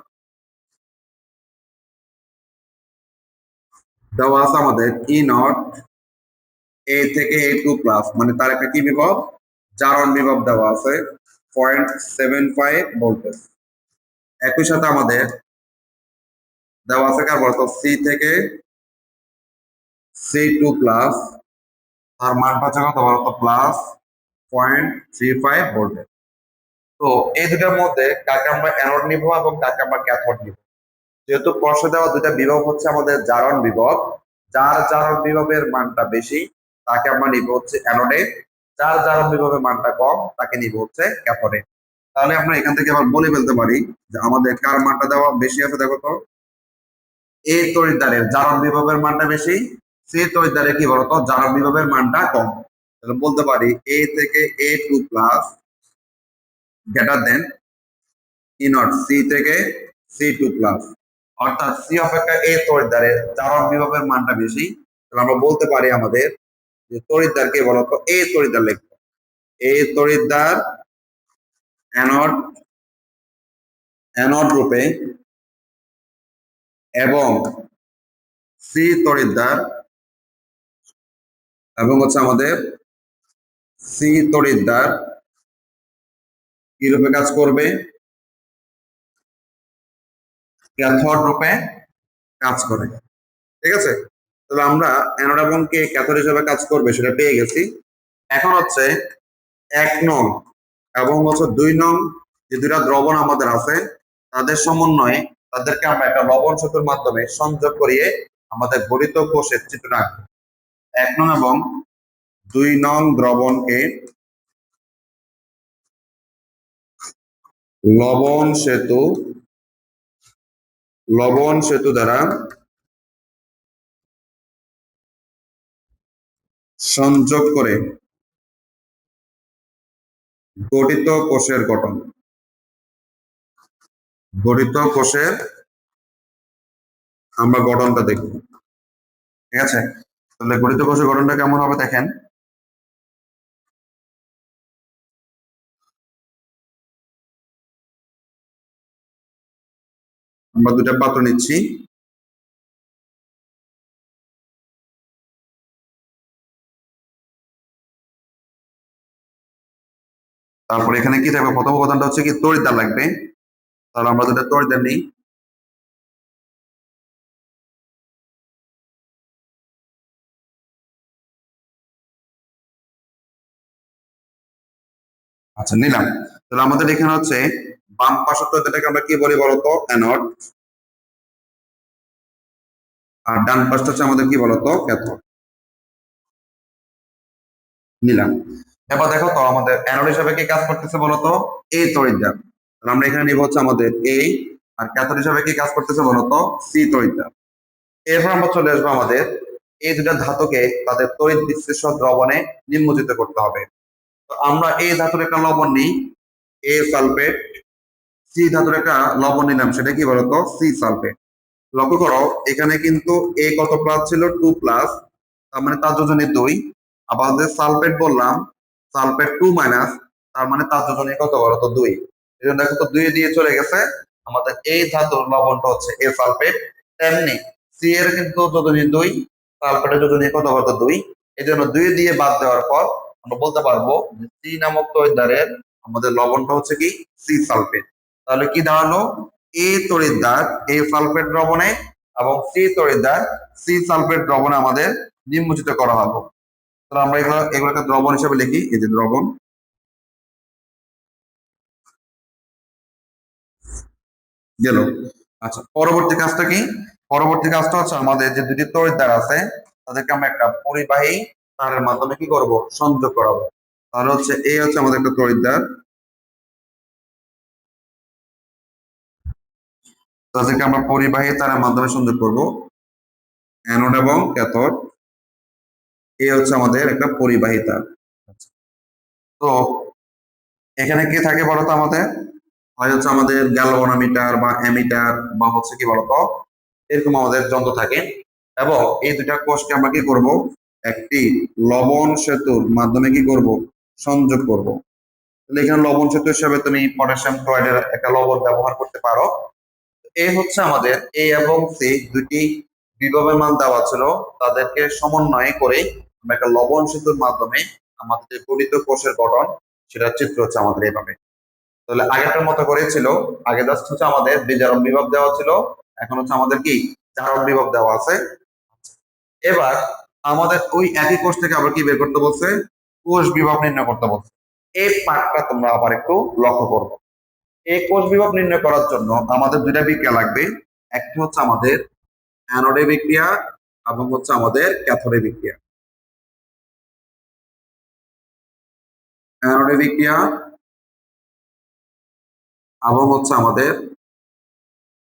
দেওয়া আছে আমাদের E0 এ থেকে A2+, মানে তার একটা কি বিভব, জারণ বিভব দেওয়া আছে 0.75 ভোল্টেজ। একই সাথে আমাদের দেওয়া আছে কার বলতো, সি থেকে C2+, তার মানটা হচ্ছে কত বলতো, +0.35 ভোল্টেজ। তো এই দুটার মধ্যে কাকে আমরা অ্যানোড নিব এবং কাকে আমরা ক্যাথোড নিব। যেহেতু প্রশ্নে দেওয়া দুটা বিভব হচ্ছে আমাদের জারণ বিভব, যার জারণ বিভবের মানটা বেশি তাকে আমরা নিব হচ্ছে অ্যানোডে, যার জারণ বিভবের মানটা কম তাকে নিব হচ্ছে ক্যাথোডে। তাহলে আমরা এখান থেকে আবার বলে ফেলতে পারি যে আমাদের কার মানটা দেওয়া বেশি আছে দেখো তো, এ তড়িৎদ্বারের জারণ বিভবের মানটা বেশি, সি তড়িৎদ্বারে কি বলতো জারণ বিভবের মানটা কম। তাহলে বলতে পারি এ থেকে A2+ greater than E0 C থেকে C2+। অর্থাৎ সি অপেক্ষা এ তড়িৎদ্বারের জারণ বিভবের মানটা বেশি। তাহলে আমরা বলতে পারি আমাদের যে তড়িৎদ্বার কে বলতো, এ তড়িৎদ্বার লিখবো, এ তড়িৎদ্বার অ্যানোড অ্যানোড রূপে এবং সি তড়িৎদ্বার এবং হচ্ছে আমাদের সি তড়িৎদ্বার কি রূপে কাজ করবে, ক্যাথোড রূপে কাজ করে। ঠিক আছে, তাহলে আমরা অ্যানোড এবং কে ক্যাথোড হিসেবে কাজ করবে সেটা পেয়ে গেছি। এখন হচ্ছে 1 নং এবং হচ্ছে 2 নং যে দুটা দ্রবণ আমাদের আছে তাদের সমন্বয়ে তাদেরকে আমরা একটা লবণ সেতুর মাধ্যমে সংযোগ করিয়ে আমাদের গঠিত কোষের চিত্র আঁকবো। 1 নং এবং 2 নং দ্রবণকে লবণ সেতু দ্বারা সংযোগ করে গঠিত কোষের গঠন, গঠিত কোষের আমরা গঠনটা দেখব। ঠিক আছে, তাহলে গঠিত কোষের গঠনটা কেমন হবে দেখেন। আমরা দুটা পাত্র নিচ্ছি, তারপরে এখানে কি থাকবে, প্রথম উপাদানটা হচ্ছে কি তড়িৎদ্বার লাগবে। তাহলে আমরা দুটা তড়িৎদ্বার নিই, আচ্ছা নিলাম। তাহলে আমাদের এখানে হচ্ছে বাম পাশের তড়িৎদ্বারটাকে আমরা কি বলি বলতো, অ্যানোড, আর ডান পাশটা হচ্ছে আমাদের কি বলতো, ক্যাথোড। নিলাম। এবার দেখো তো আমাদের অ্যানোড হিসাবে কি কাজ করতেছে বলতো, এই তড়িৎদ্বার। তাহলে আমরা এখানে নিব হচ্ছে আমাদের এই, আর ক্যাথোড হিসাবে কি কাজ করতেছে বলতো, সি তড়িৎদ্বার। এরপর আমরা চলে আসবো আমাদের এই দুটা ধাতুকে তাদের তড়িৎ বিশ্লেষ্য দ্রবণে নিমজ্জিত করতে হবে। তো আমরা এই ধাতুর একটা লবণ নিই, এ সালফেট, সি ধাতুর একটা লবণ নিলাম, সেটা কি বলতো, সি সালফেট। লক্ষ্য করো এখানে কিন্তু এ কত প্লাস ছিল, 2+, তার মানে তার যোজনী 2। আবার যে সালফেট বললাম সালফেট 2 মাইনাস, তার মানে তার যোজনী কত বলো তো 2। এই জন্য দেখো তো 2 দিয়ে চলে গেছে, আমাদের এই ধাতুর লবণটা হচ্ছে এ সালফেট। তেমনি সি এর কিন্তু যোজনী 2, সালফেটের যোজনী কত বলো তো 2। এই জন্য 2 দিয়ে বাদ দেওয়ার পর আমরা বলতে পারবো যে সি নামক তড়িৎদ্বারের আমাদের লবণটা হচ্ছে কি সি সালফেট। তাহলে কি দাঁড়ালো, এ তড়িৎদ্বার এ সালফেট দ্রবণে এবং সি তড়িৎদ্বার সি সালফেট দ্রবণে আমাদের নিমজ্জিত করা হলো। তাহলে আমরা এগুলোকে দ্রবণ হিসেবে লিখি, এই যে দ্রবণ গেল। আচ্ছা, পরবর্তী কাজটা কি? পরবর্তী কাজটা হচ্ছে আমাদের যে দুটি তড়িৎদ্বার আছে তাদেরকে আমরা একটা পরিবাহী তারের মাধ্যমে কি করব, সংযোগ করাবো। তাহলে হচ্ছে এই হচ্ছে আমাদের একটা তড়িৎদ্বার, তাদেরকে আমরা পরিবাহী তারের মাধ্যমে সংযোগ করব, অ্যানোড এবং ক্যাথোড। এই হচ্ছে আমাদের একটা পরিবাহী তার। তো এখানে কি থাকে বলতো, আমাদের হয় হচ্ছে আমাদের গ্যালভানোমিটার বা অ্যামিটার বা হচ্ছে কি বলতো এরকম আমাদের যন্ত্র থাকে। এবং এই দুটা কোষকে আমরা কি করব, একটি লবণ সেতুর মাধ্যমে কি করব, সংযোগ করব। তাহলে এখানে লবণ সেতু হিসেবে তুমি পটাশিয়াম ক্লোরাইডের একটা লবণ ব্যবহার করতে পারো। এই হচ্ছে আমাদের এ এবং সি দুটি বিভবের মান দেওয়া ছিল, তাদেরকে সমন্বয় করে আমরা একটা লবণ সেতুর মাধ্যমে আমাদের যে গঠিত কোষের গঠন সেটা চিত্র হচ্ছে আমাদের এইভাবে। তাহলে আগেরটার মতো করে ছিল, আগে জাস্ট হচ্ছে আমাদের বিজারণ বিভব দেওয়া ছিল, এখন হচ্ছে আমাদের কি জারণ বিভব দেওয়া আছে। এবার আমাদের ওই একই কোষ থেকে আবার কি বের করতে বলছে, কোষ বিভব নির্ণয় করতে বলছে। এই পার্টটা তোমরা আবার একটু লক্ষ্য করবো। এই কোষ বিভব নির্ণয় করার জন্য আমাদের দুইটা বিক্রিয়া লাগবে, একটি হচ্ছে আমাদের অ্যানোডে বিক্রিয়া এবং হচ্ছে আমাদের ক্যাথোডে বিক্রিয়া। অ্যানোডে বিক্রিয়া এবং হচ্ছে আমাদের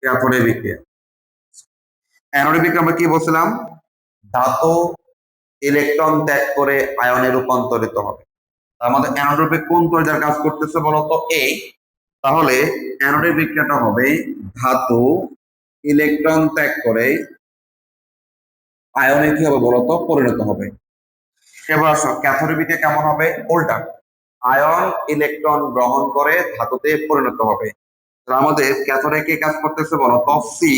ক্যাথোডে বিক্রিয়া। অ্যানোডে বিক্রিয়া আমরা কি বলছিলাম, ধাতু ইলেকট্রন ত্যাগ করে আয়নে রূপান্তরিত হবে। আমাদের অ্যানোড রূপে কোন তড়িৎদ্বার কাজ করতেছে বলতো এ। তাহলে অ্যানোডের বিক্রিয়াটা হবে ধাতু ইলেকট্রন ত্যাগ করে আয়নে কি হবে বলতো পরিণত হবে। এবার আসো ক্যাথোডের বিক্রিয়া কেমন হবে, উল্টা, আয়ন ইলেকট্রন গ্রহণ করে ধাতুতে পরিণত হবে। আমাদের ক্যাথোডে কে কাজ করতেছে বলতো সি।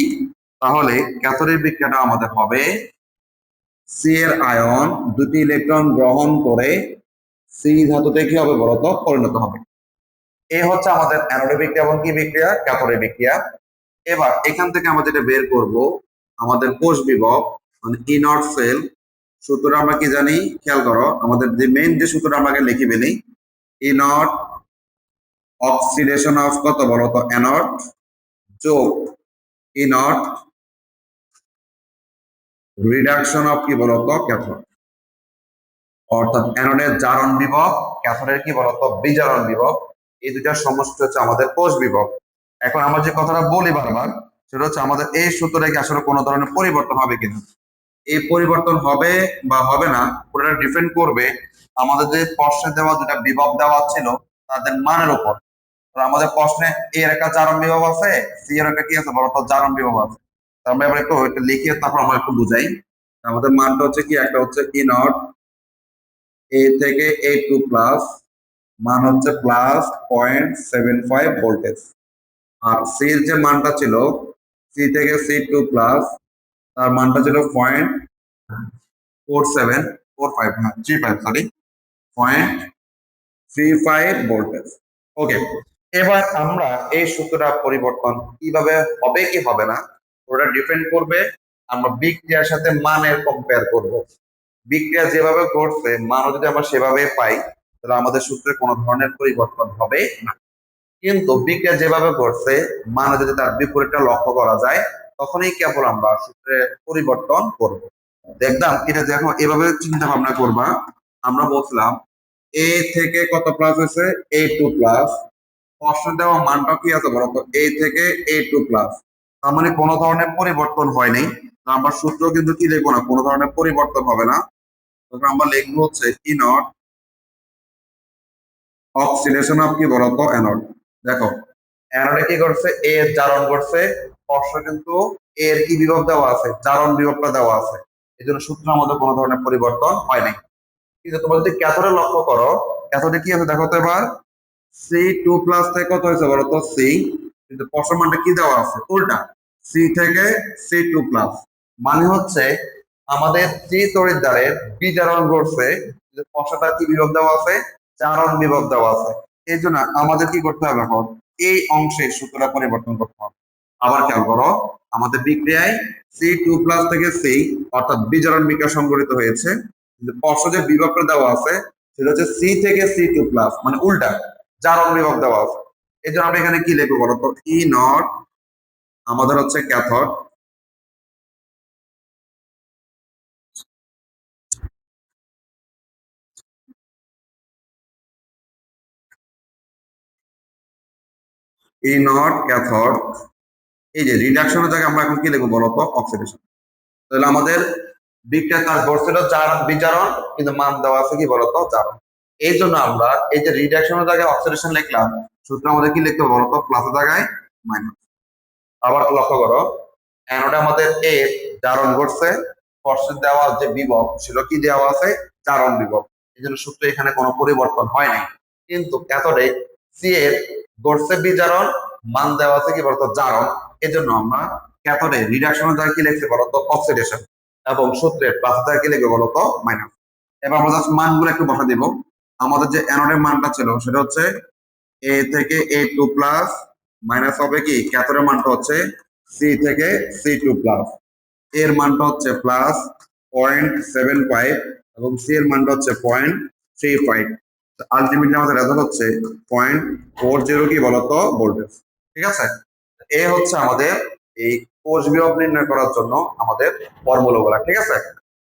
তাহলে ক্যাথোডের বিক্রিয়াটা আমাদের হবে সি এর আয়ন দুটি ইলেকট্রন গ্রহণ করে সি ধাতুতে কি হবে বলতো পরিণত হবে। এ হচ্ছে আমাদের অ্যানোডে বিক্রিয়া এবং কি বিক্রিয়া, ক্যাথোডে বিক্রিয়া। এবার এখান থেকে আমরা যেটা বের করব, আমাদের কোষ বিভব মানে ই নট সেল সূত্রটা আমরা কি জানি, খেয়াল করো আমাদের যে মেইন যে সূত্রটা আমরা লিখে ফেলি, ই নট অক্সিডেশন অফ কত বলতো অ্যানোড যোগ ই নট রিডাকশন অফ কি বলতো ক্যাথোড। অর্থাৎ অ্যানোডের জারণ বিভব, ক্যাথোডের কি বলতো বিজারণ বিভব, এই দুটার সমষ্টি হচ্ছে আমাদের কোষ বিভব। এখন আমরা যে কথাটা বলি বারবার, সেটা হচ্ছে আমাদের এই সূত্রটা কি আসলে কোনো ধরনের পরিবর্তন হবে কিনা। এই পরিবর্তন হবে বা হবে না পুরোটা ডিপেন্ড করবে আমাদের যে প্রশ্নে দেওয়া যেটা বিভব দেওয়া ছিল তাদের মানের উপর। তো আমাদের প্রশ্নে এর একটা জারণ বিভব আছে, সি এর একটা কি আছে বলতো জারণ বিভব আছে। তো আমরা এবার একটু এটা লিখে তারপর আমরা একটু বুঝাই। আমাদের মানটা হচ্ছে কি, একটা হচ্ছে ই নট এ থেকে এ টু প্লাস, মান হচ্ছে +0.75 ভোল্টেজ। আর সি এর যে মানটা ছিল সি থেকে সি টু প্লাস, তার মানটা ছিল 0.4745, হ্যাঁ 35, সরি 0.35 ভোল্টেজ। ওকে, এবার আমরা এই সূত্রটা পরিবর্তন কিভাবে হবে কি হবে না ওটা ডিপেন্ড করবে আমরা বিক্রিয়ার সাথে মানের কম্পেয়ার করব। বিক্রিয়া যেভাবে ঘটছে মানও যদি আমরা সেভাবে পাই তাহলে আমাদের সূত্রে কোনো ধরনের পরিবর্তন হবে না। কিন্তু বিক্রিয়া যেভাবে ঘটছে মানে যদি তার বিপরীতটা লক্ষ্য করা যায় তখনই কেবল আমরা সূত্রে পরিবর্তন করব। দেখলাম এটা দেখো এভাবে চিন্তা ভাবনা করবা, আমরা বলছিলাম এ থেকে কত প্লাস হয়েছে এ টু প্লাস, প্রশ্ন দেওয়া মানটা কি আছে বলতো এ থেকে এ টু প্লাস, তার মানে কোনো ধরনের পরিবর্তন হয়নি। আমরা সূত্র কিন্তু কি লিখবো না, কোনো ধরনের পরিবর্তন হবে না। তখন আমরা লিখবো হচ্ছে ই নট অক্সিডেশন অফ কি বলতো অ্যানোড। দেখো অ্যানোডে কি করছে এ এর জারণ করছে, স্পর্শ কিন্তু এর কি বিভব দেওয়া আছে জারণ বিভবটা দেওয়া আছে, এই জন্য সূত্র আমাদের কোনো ধরনের পরিবর্তন হয় নাই। কিন্তু তোমরা যদি ক্যাথোডে লক্ষ্য করো ক্যাথোডে কি আছে দেখো তো এবার সি টু প্লাস থেকে কত হয়েছে বলো তো সি, কিন্তু প্রশ্ন মানটা কি দেওয়া আছে উল্টা, সি থেকে সি টু প্লাস, মানে হচ্ছে আমাদের ত্রি তড়িৎদ্বারের বিজারণ ঘটছে, প্রশ্নটা কি বিভব দেওয়া আছে, জারণ বিভব দেওয়া আছে। এই জন্য আমাদের কি করতে হবে এখন, এই অংশের সূত্রটা পরিবর্তন করতে হবে। আবার খেয়াল করো, আমাদের বিক্রিয়ায় সি টু প্লাস থেকে সি অর্থাৎ বিজারণ বিক্রিয়া সংঘটিত হয়েছে, কিন্তু প্রশ্ন যে বিভবটা দেওয়া আছে সেটা হচ্ছে সি থেকে সি টু প্লাস, মানে উল্টা জারণ বিভব দেওয়া আছে। এই জন্য আমরা এখানে কি লিখবো বলো তো, ই নট আমাদের হচ্ছে ক্যাথড, ই নট ক্যাথড। এই যে রিডাকশনের জায়গায় আমরা এখন কি লিখবো বলতো, অক্সিডেশন। তাহলে আমাদের বিক্রিয়া তার ঘটছিল বিজারণ, কিন্তু মান দেওয়া আছে কি বলতো জারণ। এই জন্য আমরা এই যে রিডাকশনের জায়গায় অক্সিডেশন লিখলাম, সূত্র আমাদের কি লিখতে হবে বলতো, প্লাসের জায়গায় মাইনাস। আবার লক্ষ্য করো, অ্যানোডে আমাদের এ জারণ ঘটছে, স্পর্শের দেওয়া যে বিভব ছিল কি দেওয়া আছে, জারণ বিভব। এই জন্য সূত্র এখানে কোনো পরিবর্তন হয় নাই। কিন্তু ক্যাথোডে সি এর ঘটছে বিজারণ, মান দেওয়া আছে কি বলতো জারণ। এই জন্য আমরা ক্যাথোডে রিডাকশনের দ্বারা কি লিখতে বলতো অক্সিডেশন, এবং সূত্রের প্লাস দ্বারা কি লিখবে বলতো মাইনাস। এবার আমরা জাস্ট মানগুলো একটু বসা দিব। আমাদের যে অ্যানোডের মানটা ছিল সেটা হচ্ছে এ থেকে এ টু প্লাস, মাইনাস হবে কি ক্যাথোডের মানটা হচ্ছে সি থেকে সি টু প্লাস, এর মানটা হচ্ছে প্লাস 0.75 এবং সি এর মানটা হচ্ছে 0.35। আলটিমেটলি আমাদের রেজাল্ট হচ্ছে 0.40 কি বলতো ভোল্টেজ। ঠিক আছে, এ হচ্ছে আমাদের এই কোষ বিভব নির্ণয় করার জন্য আমাদের ফর্মুলা গুলা। ঠিক আছে।